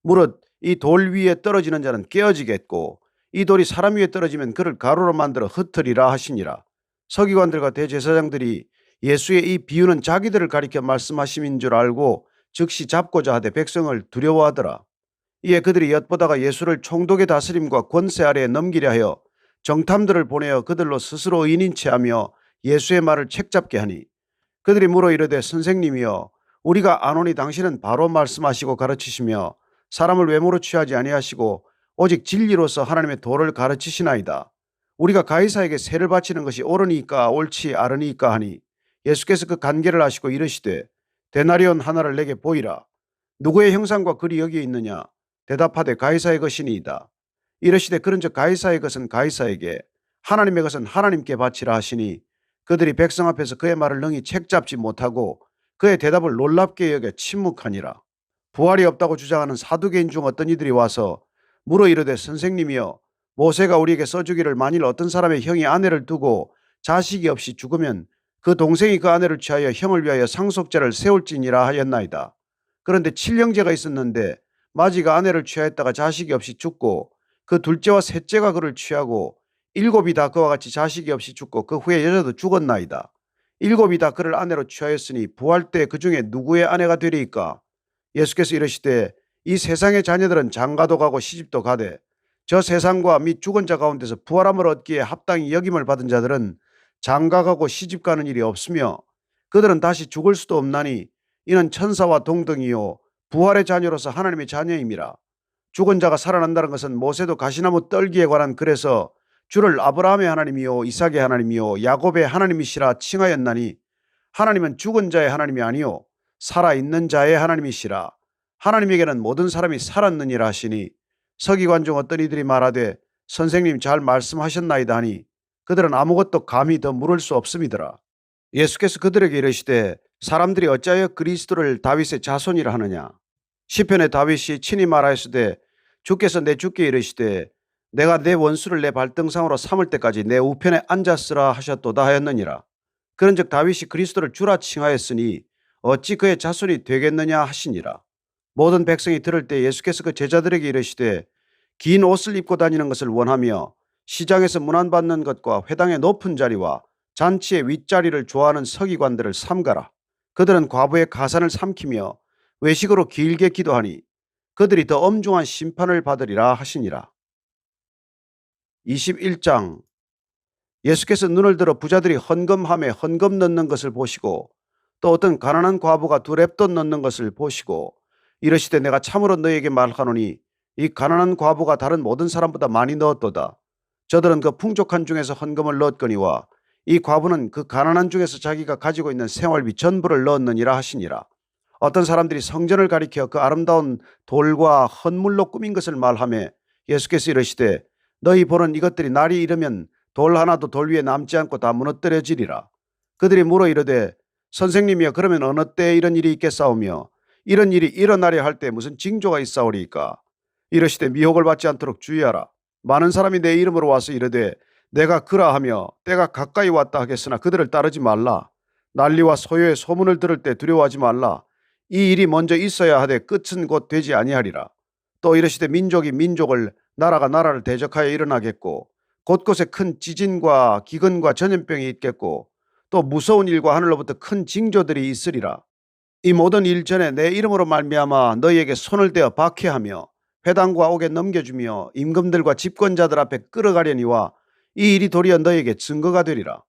무릇 이 돌 위에 떨어지는 자는 깨어지겠고 이 돌이 사람 위에 떨어지면 그를 가루로 만들어 흩으리라 하시니라. 서기관들과 대제사장들이 예수의 이 비유는 자기들을 가리켜 말씀하심인 줄 알고 즉시 잡고자 하되 백성을 두려워하더라. 이에 그들이 엿보다가 예수를 총독의 다스림과 권세 아래에 넘기려 하여 정탐들을 보내어 그들로 스스로 의인인 체하며 예수의 말을 책잡게 하니 그들이 물어 이르되 선생님이여 우리가 아노니 당신은 바로 말씀하시고 가르치시며 사람을 외모로 취하지 아니하시고 오직 진리로서 하나님의 도를 가르치시나이다. 우리가 가이사에게 세를 바치는 것이 옳으니까 옳지 않으니까 하니 예수께서 그 간계를 아시고 이르시되 데나리온 하나를 내게 보이라. 누구의 형상과 글이 여기에 있느냐? 대답하되 가이사의 것이니이다. 이르시되 그런즉 가이사의 것은 가이사에게 하나님의 것은 하나님께 바치라 하시니 그들이 백성 앞에서 그의 말을 능히 책잡지 못하고 그의 대답을 놀랍게 여겨 침묵하니라. 부활이 없다고 주장하는 사두개인 중 어떤 이들이 와서 물어 이르되 선생님이여 모세가 우리에게 써주기를 만일 어떤 사람의 형이 아내를 두고 자식이 없이 죽으면 그 동생이 그 아내를 취하여 형을 위하여 상속죄를 세울지니라 하였나이다. 그런데 칠형제가 있었는데 마지가 아내를 취하였다가 자식이 없이 죽고 그 둘째와 셋째가 그를 취하고 일곱이 다 그와 같이 자식이 없이 죽고 그 후에 여자도 죽었나이다. 일곱이 다 그를 아내로 취하였으니 부활 때 그 중에 누구의 아내가 되리이까? 예수께서 이르시되 이 세상의 자녀들은 장가도 가고 시집도 가되 저 세상과 및 죽은 자 가운데서 부활함을 얻기에 합당히 여김을 받은 자들은 장가가고 시집가는 일이 없으며 그들은 다시 죽을 수도 없나니 이는 천사와 동등이요 부활의 자녀로서 하나님의 자녀임이라. 죽은 자가 살아난다는 것은 모세도 가시나무 떨기에 관한 글에서 주를 아브라함의 하나님이요 이삭의 하나님이요 야곱의 하나님이시라 칭하였나니 하나님은 죽은 자의 하나님이 아니요 살아있는 자의 하나님이시라. 하나님에게는 모든 사람이 살았느니라 하시니 서기관 중 어떤 이들이 말하되 선생님 잘 말씀하셨나이다 하니 그들은 아무것도 감히 더 물을 수 없음이더라. 예수께서 그들에게 이르시되 사람들이 어찌하여 그리스도를 다윗의 자손이라 하느냐? 시편의 다윗이 친히 말하였으되 주께서 내 주께 이르시되 내가 내 원수를 내 발등상으로 삼을 때까지 내 우편에 앉았으라 하셨도다 하였느니라. 그런즉 다윗이 그리스도를 주라 칭하였으니 어찌 그의 자손이 되겠느냐 하시니라. 모든 백성이 들을 때 예수께서 그 제자들에게 이르시되 긴 옷을 입고 다니는 것을 원하며 시장에서 문안받는 것과 회당의 높은 자리와 잔치의 윗자리를 좋아하는 서기관들을 삼가라. 그들은 과부의 가산을 삼키며 외식으로 길게 기도하니 그들이 더 엄중한 심판을 받으리라 하시니라. 21장. 예수께서 눈을 들어 부자들이 헌금함에 헌금 넣는 것을 보시고 또 어떤 가난한 과부가 두 렙돈 넣는 것을 보시고 이르시되 내가 참으로 너희에게 말하노니 이 가난한 과부가 다른 모든 사람보다 많이 넣었도다. 저들은 그 풍족한 중에서 헌금을 넣었거니와 이 과부는 그 가난한 중에서 자기가 가지고 있는 생활비 전부를 넣었느니라 하시니라. 어떤 사람들이 성전을 가리켜 그 아름다운 돌과 헌물로 꾸민 것을 말하며 예수께서 이르시되 너희 보는 이것들이 날이 이르면 돌 하나도 돌 위에 남지 않고 다 무너뜨려지리라. 그들이 물어 이르되 선생님이여 그러면 어느 때에 이런 일이 있겠사오며 이런 일이 일어나려 할 때 무슨 징조가 있사오리이까? 이르시되 미혹을 받지 않도록 주의하라. 많은 사람이 내 이름으로 와서 이르되 내가 그라하며 때가 가까이 왔다 하겠으나 그들을 따르지 말라. 난리와 소요의 소문을 들을 때 두려워하지 말라. 이 일이 먼저 있어야 하되 끝은 곧 되지 아니하리라. 또 이르시되 민족이 민족을 나라가 나라를 대적하여 일어나겠고 곳곳에 큰 지진과 기근과 전염병이 있겠고 또 무서운 일과 하늘로부터 큰 징조들이 있으리라. 이 모든 일 전에 내 이름으로 말미암아 너희에게 손을 대어 박해하며 회당과 옥에 넘겨주며 임금들과 집권자들 앞에 끌어가려니와 이 일이 도리어 너희에게 증거가 되리라.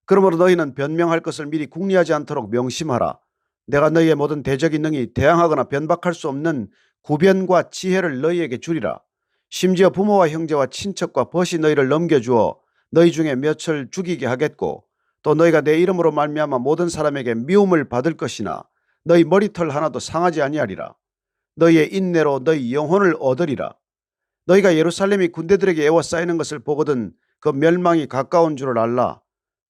그러므로 너희는 변명할 것을 미리 궁리하지 않도록 명심하라. 내가 너희의 모든 대적이 능히 대항하거나 변박할 수 없는 구변과 지혜를 너희에게 주리라. 심지어 부모와 형제와 친척과 벗이 너희를 넘겨주어 너희 중에 몇을 죽이게 하겠고 또 너희가 내 이름으로 말미암아 모든 사람에게 미움을 받을 것이나 너희 머리털 하나도 상하지 아니하리라. 너희의 인내로 너희 영혼을 얻으리라. 너희가 예루살렘이 군대들에게 에워싸이는 것을 보거든 그 멸망이 가까운 줄을 알라.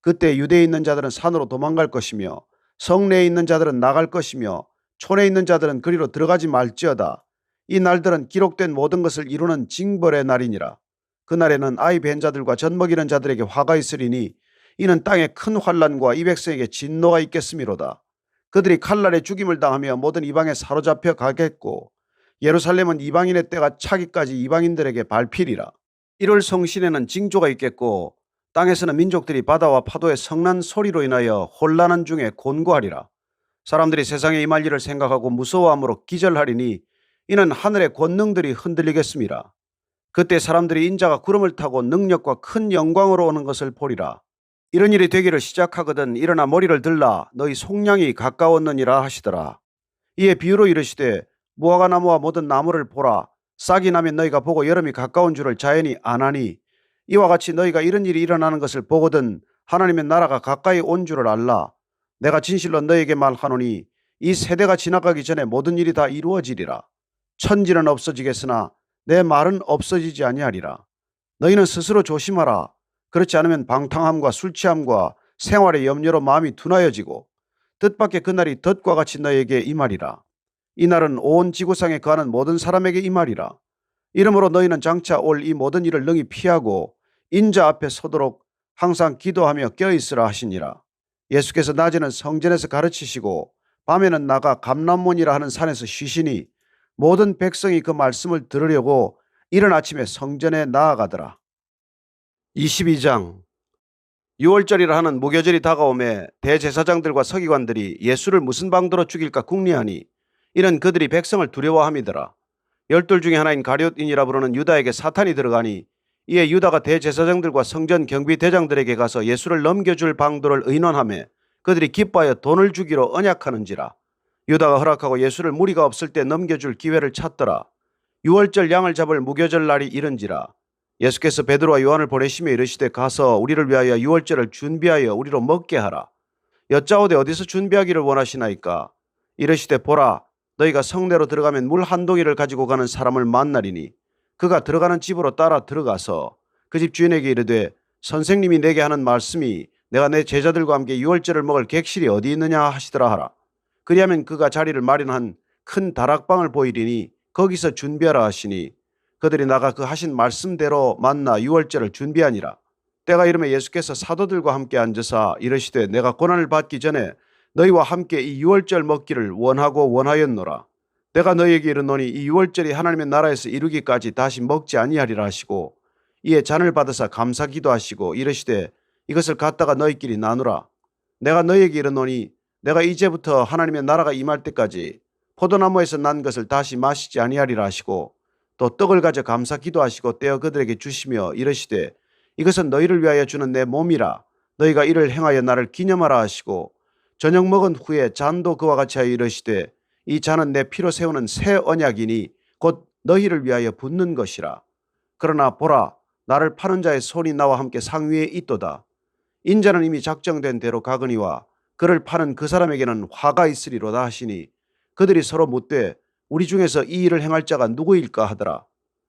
그때 유대에 있는 자들은 산으로 도망갈 것이며 성내에 있는 자들은 나갈 것이며 촌에 있는 자들은 그리로 들어가지 말지어다. 이 날들은 기록된 모든 것을 이루는 징벌의 날이니라. 그날에는 아이 벤 자들과 젖먹이는 자들에게 화가 있으리니 이는 땅에 큰 환난과 이 백성에게 진노가 있겠음이로다. 그들이 칼날에 죽임을 당하며 모든 이방에 사로잡혀 가겠고 예루살렘은 이방인의 때가 차기까지 이방인들에게 밟히리라. 1월 성신에는 징조가 있겠고 땅에서는 민족들이 바다와 파도의 성난 소리로 인하여 혼란한 중에 곤고하리라. 사람들이 세상에 임할 일을 생각하고 무서워함으로 기절하리니 이는 하늘의 권능들이 흔들리겠음이라. 그때 사람들이 인자가 구름을 타고 능력과 큰 영광으로 오는 것을 보리라. 이런 일이 되기를 시작하거든 일어나 머리를 들라 너희 속량이 가까웠느니라 하시더라. 이에 비유로 이르시되 무화과나무와 모든 나무를 보라. 싹이 나면 너희가 보고 여름이 가까운 줄을 자연히 아나니 이와 같이 너희가 이런 일이 일어나는 것을 보거든 하나님의 나라가 가까이 온 줄을 알라. 내가 진실로 너희에게 말하노니 이 세대가 지나가기 전에 모든 일이 다 이루어지리라. 천지는 없어지겠으나 내 말은 없어지지 아니하리라. 너희는 스스로 조심하라. 그렇지 않으면 방탕함과 술 취함과 생활의 염려로 마음이 둔하여지고 뜻밖의 그날이 덫과 같이 너희에게 임하리라. 이 날은 온 지구상에 거하는 모든 사람에게 임하리라. 이러므로 너희는 장차 올 이 모든 일을 능히 피하고 인자 앞에 서도록 항상 기도하며 껴있으라 하시니라. 예수께서 낮에는 성전에서 가르치시고 밤에는 나가 감람몬이라 하는 산에서 쉬시니 모든 백성이 그 말씀을 들으려고 이른 아침에 성전에 나아가더라. 22장. 유월절이라 하는 무교절이 다가오매 대제사장들과 서기관들이 예수를 무슨 방도로 죽일까 궁리하니 이는 그들이 백성을 두려워함이더라. 열둘 중에 하나인 가룟인이라 부르는 유다에게 사탄이 들어가니 이에 유다가 대제사장들과 성전 경비대장들에게 가서 예수를 넘겨줄 방도를 의논하며 그들이 기뻐하여 돈을 주기로 언약하는지라. 유다가 허락하고 예수를 무리가 없을 때 넘겨줄 기회를 찾더라. 유월절 양을 잡을 무교절 날이 이른지라. 예수께서 베드로와 요한을 보내시며 이르시되 가서 우리를 위하여 유월절을 준비하여 우리로 먹게 하라. 여짜오되 어디서 준비하기를 원하시나이까. 이르시되 보라, 너희가 성내로 들어가면 물 한 동이를 가지고 가는 사람을 만나리니 그가 들어가는 집으로 따라 들어가서 그 집 주인에게 이르되 선생님이 내게 하는 말씀이 내가 내 제자들과 함께 유월절을 먹을 객실이 어디 있느냐 하시더라 하라. 그리하면 그가 자리를 마련한 큰 다락방을 보이리니 거기서 준비하라 하시니 그들이 나가 그 하신 말씀대로 만나 유월절을 준비하니라. 때가 이르매 예수께서 사도들과 함께 앉으사 이르시되 내가 고난을 받기 전에 너희와 함께 이 유월절 먹기를 원하고 원하였노라. 내가 너희에게 이르노니 이 유월절이 하나님의 나라에서 이루기까지 다시 먹지 아니하리라 하시고 이에 잔을 받으사 감사 기도하시고 이르시되 이것을 갖다가 너희끼리 나누라. 내가 너희에게 이르노니 내가 이제부터 하나님의 나라가 임할 때까지 포도나무에서 난 것을 다시 마시지 아니하리라 하시고 또 떡을 가져 감사 기도하시고 떼어 그들에게 주시며 이르시되 이것은 너희를 위하여 주는 내 몸이라. 너희가 이를 행하여 나를 기념하라 하시고 저녁 먹은 후에 잔도 그와 같이 하여 이르시되 이 잔은 내 피로 세우는 새 언약이니 곧 너희를 위하여 붓는 것이라. 그러나 보라, 나를 파는 자의 손이 나와 함께 상위에 있도다. 인자는 이미 작정된 대로 가거니와 그를 파는 그 사람에게는 화가 있으리로다 하시니 그들이 서로 묻되 우리 중에서 이 일을 행할 자가 누구일까 하더라.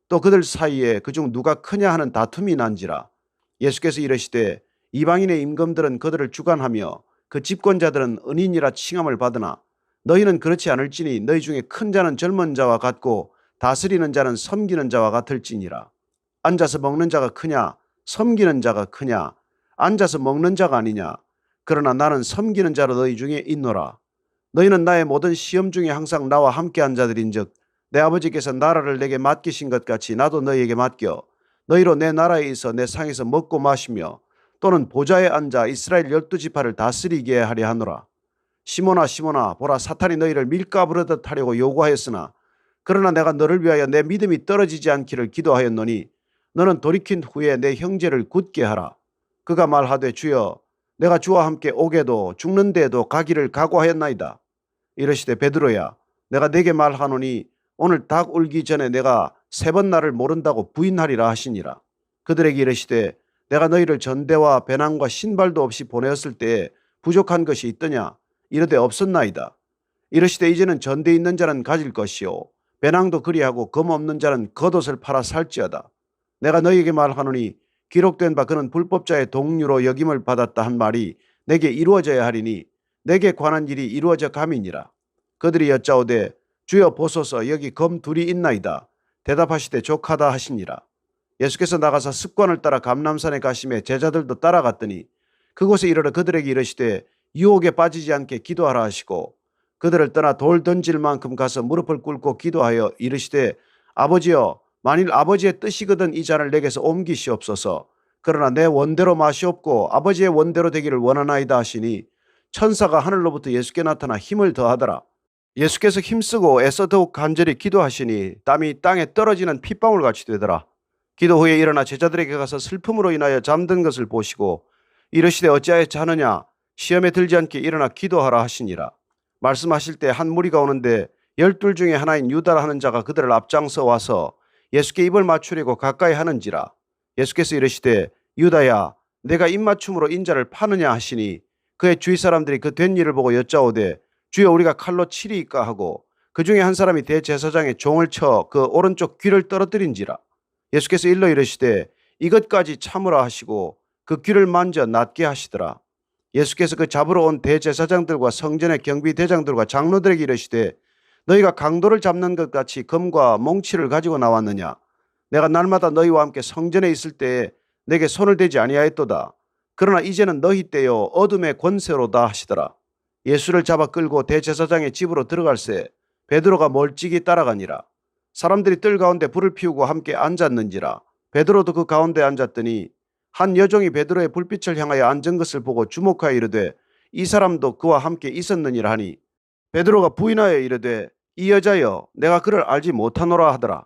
또 그들 사이에 그중 누가 크냐 하는 다툼이 난지라. 예수께서 이르시되 이방인의 임금들은 그들을 주관하며 그 집권자들은 은인이라 칭함을 받으나 너희는 그렇지 않을지니 너희 중에 큰 자는 젊은 자와 같고 다스리는 자는 섬기는 자와 같을지니라. 앉아서 먹는 자가 크냐 섬기는 자가 크냐. 앉아서 먹는 자가 아니냐. 그러나 나는 섬기는 자로 너희 중에 있노라. 너희는 나의 모든 시험 중에 항상 나와 함께 한 자들인즉 내 아버지께서 나라를 내게 맡기신 것 같이 나도 너희에게 맡겨 너희로 내 나라에 있어 내 상에서 먹고 마시며 또는 보좌에 앉아 이스라엘 12지파를 다스리게 하려 하노라. 시몬아 시몬아 보라, 사탄이 너희를 밀가부르듯 하려고 요구하였으나 그러나 내가 너를 위하여 내 믿음이 떨어지지 않기를 기도하였노니 너는 돌이킨 후에 내 형제를 굳게 하라. 그가 말하되 주여 내가 주와 함께 오게도 죽는 데에도 가기를 각오하였나이다. 이르시되 베드로야 내가 네게 말하노니 오늘 닭 울기 전에 내가 3번 나를 모른다고 부인하리라 하시니라. 그들에게 이르시되 내가 너희를 전대와 배낭과 신발도 없이 보내었을 때에 부족한 것이 있더냐. 이르되 없었나이다. 이르시되 이제는 전대 있는 자는 가질 것이요 배낭도 그리하고 검 없는 자는 겉옷을 팔아 살지어다. 내가 너희에게 말하노니 기록된 바 그는 불법자의 동류로 여김을 받았다 한 말이 내게 이루어져야 하리니 내게 관한 일이 이루어져 감이니라. 그들이 여짜오되 주여 보소서 여기 검 둘이 있나이다. 대답하시되 족하다 하시니라. 예수께서 나가서 습관을 따라 감람산에 가시매 제자들도 따라갔더니 그곳에 이르러 그들에게 이르시되 유혹에 빠지지 않게 기도하라 하시고 그들을 떠나 돌 던질 만큼 가서 무릎을 꿇고 기도하여 이르시되 아버지여 만일 아버지의 뜻이거든 이 잔을 내게서 옮기시옵소서. 그러나 내 원대로 마시옵고 아버지의 원대로 되기를 원하나이다 하시니 천사가 하늘로부터 예수께 나타나 힘을 더하더라. 예수께서 힘쓰고 애써 더욱 간절히 기도하시니 땀이 땅에 떨어지는 핏방울같이 되더라. 기도 후에 일어나 제자들에게 가서 슬픔으로 인하여 잠든 것을 보시고 이르시되 어찌하여 자느냐. 시험에 들지 않게 일어나 기도하라 하시니라. 말씀하실 때 한 무리가 오는데 12 중에 하나인 유다라 하는 자가 그들을 앞장서 와서 예수께 입을 맞추려고 가까이 하는지라. 예수께서 이르시되 유다야 내가 입맞춤으로 인자를 파느냐 하시니 그의 주위 사람들이 그 된 일을 보고 여짜오되 주여 우리가 칼로 치리이까 하고 그 중에 한 사람이 대제사장의 종을 쳐 그 오른쪽 귀를 떨어뜨린지라. 예수께서 일러 이르시되 이것까지 참으라 하시고 그 귀를 만져 낫게 하시더라. 예수께서 그 잡으러 온 대제사장들과 성전의 경비대장들과 장로들에게 이르시되 너희가 강도를 잡는 것 같이 검과 몽치를 가지고 나왔느냐. 내가 날마다 너희와 함께 성전에 있을 때에 내게 손을 대지 아니하였도다. 그러나 이제는 너희 때요 어둠의 권세로다 하시더라. 예수를 잡아 끌고 대제사장의 집으로 들어갈새 베드로가 멀찍이 따라가니라. 사람들이 뜰 가운데 불을 피우고 함께 앉았는지라. 베드로도 그 가운데 앉았더니 한 여종이 베드로의 불빛을 향하여 앉은 것을 보고 주목하여 이르되 이 사람도 그와 함께 있었느니라 하니 베드로가 부인하여 이르되 이 여자여 내가 그를 알지 못하노라 하더라.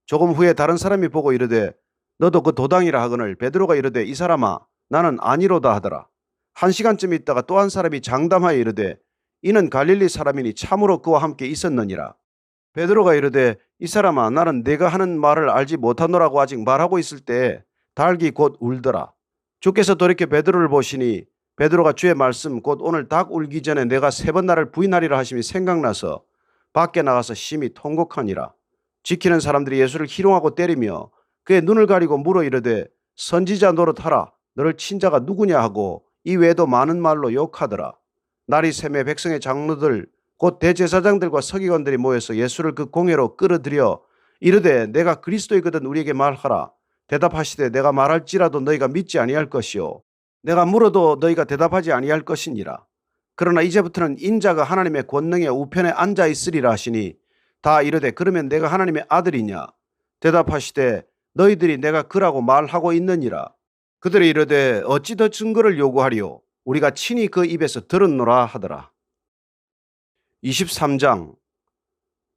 조금 후에 다른 사람이 보고 이르되 너도 그 도당이라 하거늘 베드로가 이르되 이 사람아 나는 아니로다 하더라. 한 시간쯤 있다가 또 한 사람이 장담하여 이르되 이는 갈릴리 사람이니 참으로 그와 함께 있었느니라. 베드로가 이르되 이 사람아 나는 네가 하는 말을 알지 못하노라고 아직 말하고 있을 때에 닭이 곧 울더라. 주께서 돌이켜 베드로를 보시니 베드로가 주의 말씀 곧 오늘 닭 울기 전에 내가 3번 나를 부인하리라 하심이 생각나서 밖에 나가서 심히 통곡하니라. 지키는 사람들이 예수를 희롱하고 때리며 그의 눈을 가리고 물어 이르되 선지자 노릇하라 너를 친자가 누구냐 하고 이 외에도 많은 말로 욕하더라. 날이 새매 백성의 장로들 곧 대제사장들과 서기관들이 모여서 예수를 그 공회로 끌어들여 이르되 내가 그리스도이거든 우리에게 말하라. 대답하시되 내가 말할지라도 너희가 믿지 아니할 것이요 내가 물어도 너희가 대답하지 아니할 것이니라. 그러나 이제부터는 인자가 하나님의 권능의 우편에 앉아 있으리라 하시니 다 이르되 그러면 내가 하나님의 아들이냐. 대답하시되 너희들이 내가 그라고 말하고 있느니라. 그들이 이르되 어찌 더 증거를 요구하리요 우리가 친히 그 입에서 들었노라 하더라. 23장.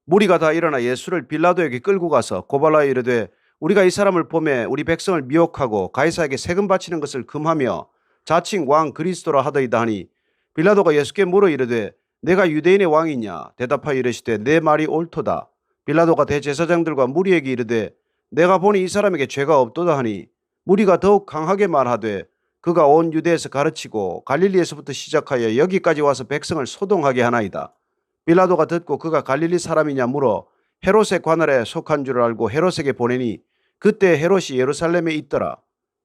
무리가 다 일어나 예수를 빌라도에게 끌고 가서 고발하여 이르되 우리가 이 사람을 보매 우리 백성을 미혹하고 가이사에게 세금 바치는 것을 금하며 자칭 왕 그리스도라 하더이다 하니 빌라도가 예수께 물어 이르되 내가 유대인의 왕이냐. 대답하여 이르시되 내 말이 옳도다. 빌라도가 대제사장들과 무리에게 이르되 내가 보니 이 사람에게 죄가 없도다 하니 무리가 더욱 강하게 말하되 그가 온 유대에서 가르치고 갈릴리에서부터 시작하여 여기까지 와서 백성을 소동하게 하나이다. 빌라도가 듣고 그가 갈릴리 사람이냐 물어 헤롯의 관할에 속한 줄 알고 헤롯에게 보내니 그때 헤롯이 예루살렘에 있더라.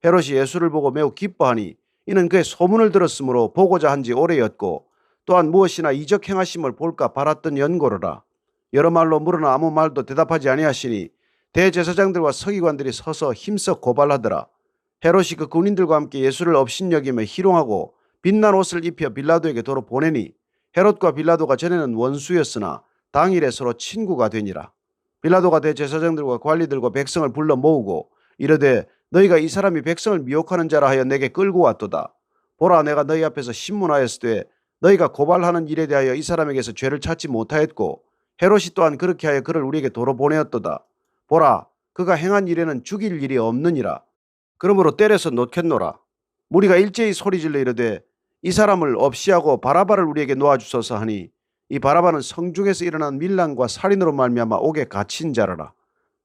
헤롯이 예수를 보고 매우 기뻐하니 이는 그의 소문을 들었으므로 보고자 한지 오래였고 또한 무엇이나 이적 행하심을 볼까 바랐던 연고로라. 여러 말로 물으나 아무 말도 대답하지 아니하시니 대제사장들과 서기관들이 서서 힘써 고발하더라. 헤롯이 그 군인들과 함께 예수를 업신여기며 희롱하고 빛난 옷을 입혀 빌라도에게 도로 보내니 헤롯과 빌라도가 전에는 원수였으나 당일에 서로 친구가 되니라. 빌라도가 대제사장들과 관리들과 백성을 불러 모으고 이르되 너희가 이 사람이 백성을 미혹하는 자라 하여 내게 끌고 왔도다. 보라 내가 너희 앞에서 신문하였으되 너희가 고발하는 일에 대하여 이 사람에게서 죄를 찾지 못하였고 헤롯이 또한 그렇게 하여 그를 우리에게 도로 보내었도다. 보라 그가 행한 일에는 죽일 일이 없느니라. 그러므로 때려서 놓겠노라. 무리가 일제히 소리질러 이르되 이 사람을 없이하고 바라바를 우리에게 놓아주소서 하니 이 바라바는 성중에서 일어난 밀란과 살인으로 말미암아 옥에 갇힌 자라라.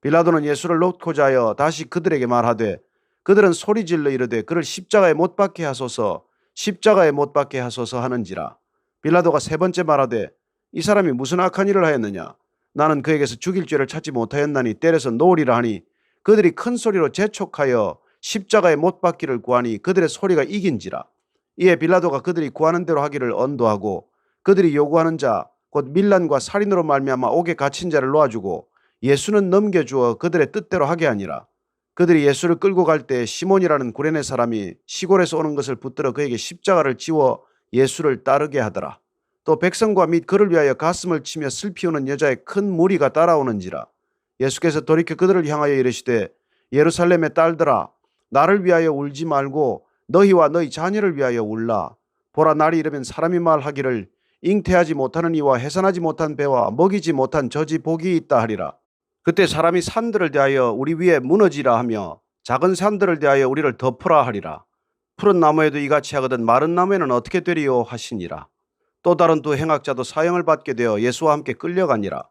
빌라도는 예수를 놓고자 하여 다시 그들에게 말하되 그들은 소리질러 이르되 그를 십자가에 못 박게 하소서 십자가에 못 박게 하소서 하는지라. 빌라도가 3번째 말하되 이 사람이 무슨 악한 일을 하였느냐. 나는 그에게서 죽일 죄를 찾지 못하였나니 때려서 놓으리라 하니 그들이 큰 소리로 재촉하여 십자가에 못 박기를 구하니 그들의 소리가 이긴지라. 이에 빌라도가 그들이 구하는 대로 하기를 언도하고 그들이 요구하는 자 곧 밀란과 살인으로 말미암아 옥에 갇힌 자를 놓아주고 예수는 넘겨주어 그들의 뜻대로 하게 하니라. 그들이 예수를 끌고 갈 때 시몬이라는 구레네 사람이 시골에서 오는 것을 붙들어 그에게 십자가를 지워 예수를 따르게 하더라. 또 백성과 및 그를 위하여 가슴을 치며 슬피 우는 여자의 큰 무리가 따라오는지라. 예수께서 돌이켜 그들을 향하여 이르시되 예루살렘의 딸들아 나를 위하여 울지 말고 너희와 너희 자녀를 위하여 울라. 보라 날이 이르면 사람이 말하기를 잉태하지 못하는 이와 해산하지 못한 배와 먹이지 못한 젖이 복이 있다 하리라. 그때 사람이 산들을 대하여 우리 위에 무너지라 하며 작은 산들을 대하여 우리를 덮으라 하리라. 푸른 나무에도 이같이 하거든 마른 나무에는 어떻게 되리요 하시니라. 또 다른 두 행악자도 사형을 받게 되어 예수와 함께 끌려가니라.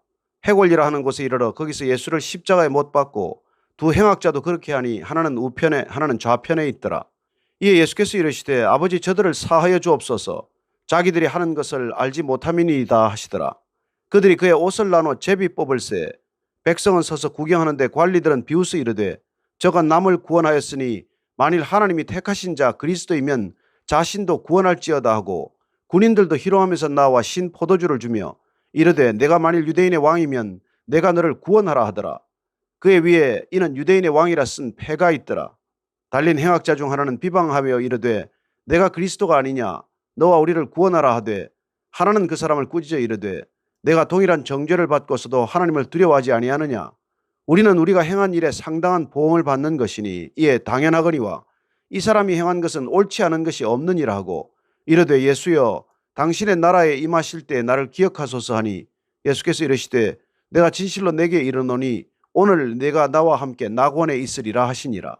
해골이라 하는 곳에 이르러 거기서 예수를 십자가에 못 박고 두 행악자도 그렇게 하니 하나는 우편에 하나는 좌편에 있더라. 이에 예수께서 이르시되 아버지 저들을 사하여 주옵소서. 자기들이 하는 것을 알지 못함이니이다 하시더라. 그들이 그의 옷을 나눠 제비 뽑을새 백성은 서서 구경하는데 관리들은 비웃어 이르되 저가 남을 구원하였으니 만일 하나님이 택하신 자 그리스도이면 자신도 구원할지어다 하고 군인들도 희롱하면서 나와 신 포도주를 주며 이르되 내가 만일 유대인의 왕이면 내가 너를 구원하라 하더라. 그의 위에 이는 유대인의 왕이라 쓴 패가 있더라. 달린 행악자 중 하나는 비방하며 이르되 내가 그리스도가 아니냐 너와 우리를 구원하라 하되 하나는 그 사람을 꾸짖어 이르되 내가 동일한 정죄를 받고서도 하나님을 두려워하지 아니하느냐 우리는 우리가 행한 일에 상당한 보응을 받는 것이니 이에 당연하거니와 이 사람이 행한 것은 옳지 않은 것이 없느니라 하고 이르되 예수여 당신의 나라에 임하실 때 나를 기억하소서 하니 예수께서 이르시되 내가 진실로 내게 이르노니 오늘 내가 나와 함께 낙원에 있으리라 하시니라.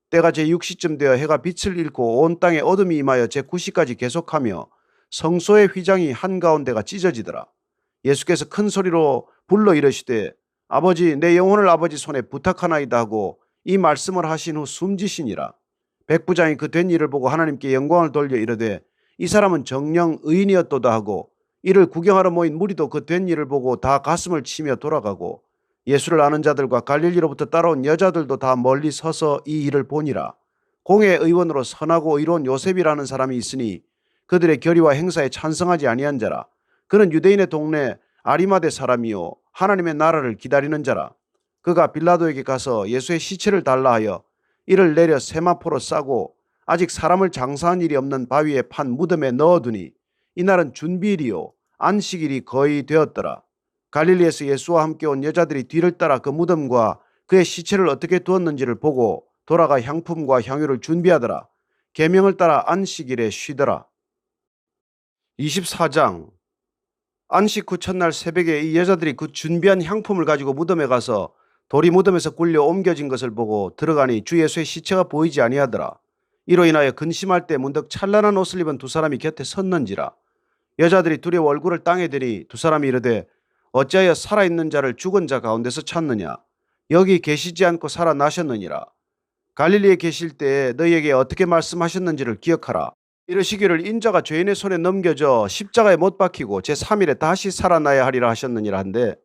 때가 제6시쯤 되어 해가 빛을 잃고 온 땅에 어둠이 임하여 제9시까지 계속하며 성소의 휘장이 한가운데가 찢어지더라. 예수께서 큰 소리로 불러 이르시되 아버지 내 영혼을 아버지 손에 부탁하나이다 하고 이 말씀을 하신 후 숨지시니라. 백부장이 그 된 일을 보고 하나님께 영광을 돌려 이르되 이 사람은 정녕 의인이었도다 하고 이를 구경하러 모인 무리도 그 된 일을 보고 다 가슴을 치며 돌아가고 예수를 아는 자들과 갈릴리로부터 따라온 여자들도 다 멀리 서서 이 일을 보니라. 공회 의원으로 선하고 의로운 요셉이라는 사람이 있으니 그들의 결의와 행사에 찬성하지 아니한 자라. 그는 유대인의 동네 아리마대 사람이요 하나님의 나라를 기다리는 자라. 그가 빌라도에게 가서 예수의 시체를 달라 하여 이를 내려 세마포로 싸고 아직 사람을 장사한 일이 없는 바위에 판 무덤에 넣어두니 이날은 준비일이요 안식일이 거의 되었더라. 갈릴리에서 예수와 함께 온 여자들이 뒤를 따라 그 무덤과 그의 시체를 어떻게 두었는지를 보고 돌아가 향품과 향유를 준비하더라. 계명을 따라 안식일에 쉬더라. 24장 안식 후 첫날 새벽에 이 여자들이 그 준비한 향품을 가지고 무덤에 가서 돌이 무덤에서 굴려 옮겨진 것을 보고 들어가니 주 예수의 시체가 보이지 아니하더라. 이로 인하여 근심할 때 문득 찬란한 옷을 입은 두 사람이 곁에 섰는지라. 여자들이 두려워 얼굴을 땅에 대니 두 사람이 이르되 어찌하여 살아있는 자를 죽은 자 가운데서 찾느냐 여기 계시지 않고 살아나셨느니라. 갈릴리에 계실 때에 너희에게 어떻게 말씀하셨는지를 기억하라. 이르시기를 인자가 죄인의 손에 넘겨져 십자가에 못 박히고 제3일에 다시 살아나야 하리라 하셨느니라 한데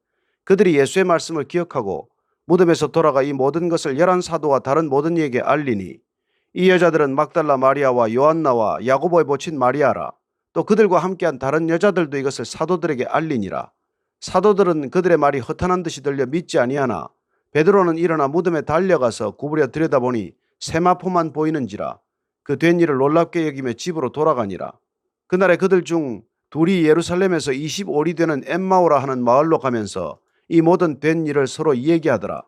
그들이 예수의 말씀을 기억하고 무덤에서 돌아가 이 모든 것을 11사도와 다른 모든 이에게 알리니 이 여자들은 막달라 마리아와 요한나와 야고보의 모친 마리아라. 또 그들과 함께한 다른 여자들도 이것을 사도들에게 알리니라. 사도들은 그들의 말이 허탄한 듯이 들려 믿지 아니하나 베드로는 일어나 무덤에 달려가서 구부려 들여다보니 세마포만 보이는지라. 그 된 일을 놀랍게 여기며 집으로 돌아가니라. 그날에 그들 중 둘이 예루살렘에서 25리 되는 엠마오라 하는 마을로 가면서 이 모든 된 일을 서로 이야기하더라.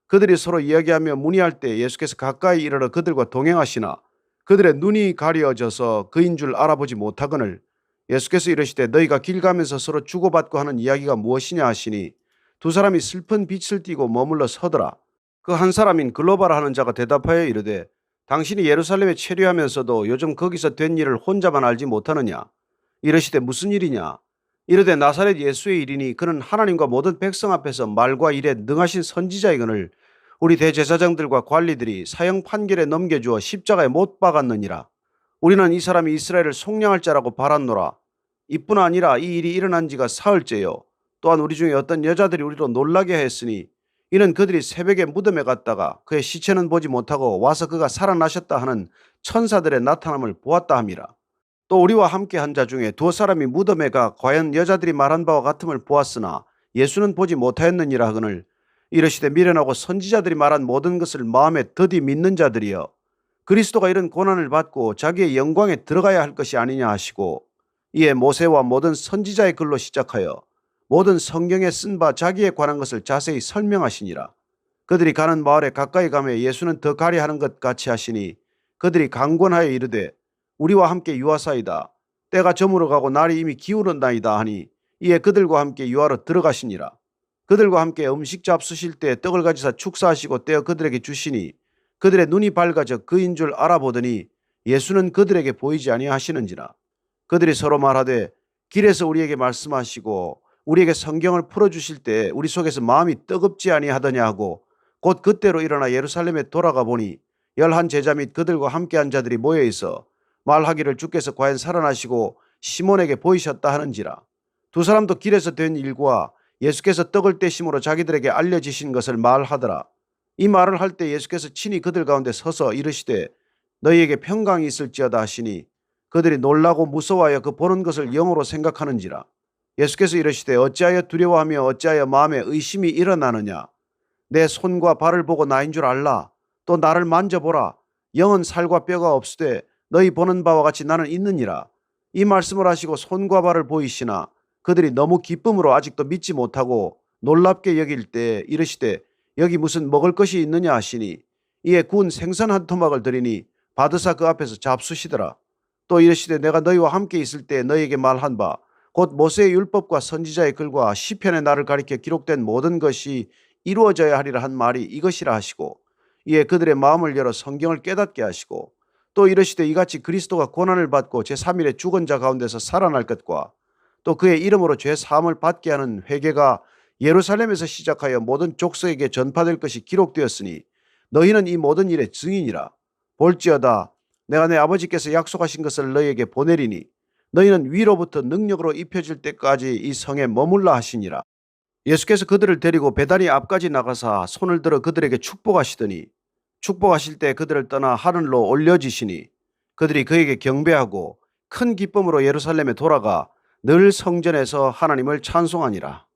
그들이 서로 이야기하며 문의할 때 예수께서 가까이 이르러 그들과 동행하시나 그들의 눈이 가려져서 그인 줄 알아보지 못하거늘 예수께서 이르시되 너희가 길 가면서 서로 주고받고 하는 이야기가 무엇이냐 하시니 두 사람이 슬픈 빛을 띠고 머물러 서더라. 그 한 사람인 글로바라 하는 자가 대답하여 이르되 당신이 예루살렘에 체류하면서도 요즘 거기서 된 일을 혼자만 알지 못하느냐. 이르시되 무슨 일이냐. 이르되 나사렛 예수의 일이니 그는 하나님과 모든 백성 앞에서 말과 일에 능하신 선지자이거늘 우리 대제사장들과 관리들이 사형 판결에 넘겨주어 십자가에 못 박았느니라. 우리는 이 사람이 이스라엘을 속량할 자라고 바랐노라. 이뿐 아니라 이 일이 일어난 지가 사흘째요. 또한 우리 중에 어떤 여자들이 우리로 놀라게 했으니 이는 그들이 새벽에 무덤에 갔다가 그의 시체는 보지 못하고 와서 그가 살아나셨다 하는 천사들의 나타남을 보았다 함이라. 또 우리와 함께 한 자 중에 두어 사람이 무덤에 가 과연 여자들이 말한 바와 같음을 보았으나 예수는 보지 못하였느니라 하거늘 이르시되 미련하고 선지자들이 말한 모든 것을 마음에 더디 믿는 자들이여 그리스도가 이런 고난을 받고 자기의 영광에 들어가야 할 것이 아니냐 하시고 이에 모세와 모든 선지자의 글로 시작하여 모든 성경에 쓴 바 자기에 관한 것을 자세히 설명하시니라. 그들이 가는 마을에 가까이 가며 예수는 더 가려 하는 것 같이 하시니 그들이 강권하여 이르되 우리와 함께 유하사이다. 때가 저물어 가고 날이 이미 기울었나이다 하니 이에 그들과 함께 유하러 들어가시니라. 그들과 함께 음식 잡수실 때 떡을 가지사 축사하시고 떼어 그들에게 주시니 그들의 눈이 밝아져 그인 줄 알아보더니 예수는 그들에게 보이지 아니하시는지라. 그들이 서로 말하되 길에서 우리에게 말씀하시고 우리에게 성경을 풀어주실 때 우리 속에서 마음이 뜨겁지 아니하더냐 하고 곧 그때로 일어나 예루살렘에 돌아가 보니 11 제자 및 그들과 함께한 자들이 모여 있어 말하기를 주께서 과연 살아나시고 시몬에게 보이셨다 하는지라. 두 사람도 길에서 된 일과 예수께서 떡을 떼심으로 자기들에게 알려지신 것을 말하더라. 이 말을 할 때 예수께서 친히 그들 가운데 서서 이르시되 너희에게 평강이 있을지어다 하시니 그들이 놀라고 무서워하여 그 보는 것을 영으로 생각하는지라. 예수께서 이르시되 어찌하여 두려워하며 어찌하여 마음에 의심이 일어나느냐. 내 손과 발을 보고 나인 줄 알라. 또 나를 만져보라. 영은 살과 뼈가 없으되 너희 보는 바와 같이 나는 있느니라. 이 말씀을 하시고 손과 발을 보이시나 그들이 너무 기쁨으로 아직도 믿지 못하고 놀랍게 여길 때 이르시되 여기 무슨 먹을 것이 있느냐 하시니 이에 구운 생선 한 토막을 드리니 받으사 그 앞에서 잡수시더라. 또 이르시되 내가 너희와 함께 있을 때 너희에게 말한 바 곧 모세의 율법과 선지자의 글과 시편의 나를 가리켜 기록된 모든 것이 이루어져야 하리라 한 말이 이것이라 하시고 이에 그들의 마음을 열어 성경을 깨닫게 하시고 또 이르시되 이같이 그리스도가 고난을 받고 제3일에 죽은 자 가운데서 살아날 것과 또 그의 이름으로 죄 사함을 받게 하는 회개가 예루살렘에서 시작하여 모든 족속에게 전파될 것이 기록되었으니 너희는 이 모든 일의 증인이라. 볼지어다 내가 내 아버지께서 약속하신 것을 너희에게 보내리니 너희는 위로부터 능력으로 입혀질 때까지 이 성에 머물라 하시니라. 예수께서 그들을 데리고 베다니 앞까지 나가사 손을 들어 그들에게 축복하시더니 축복하실 때 그들을 떠나 하늘로 올려지시니 그들이 그에게 경배하고 큰 기쁨으로 예루살렘에 돌아가 늘 성전에서 하나님을 찬송하니라.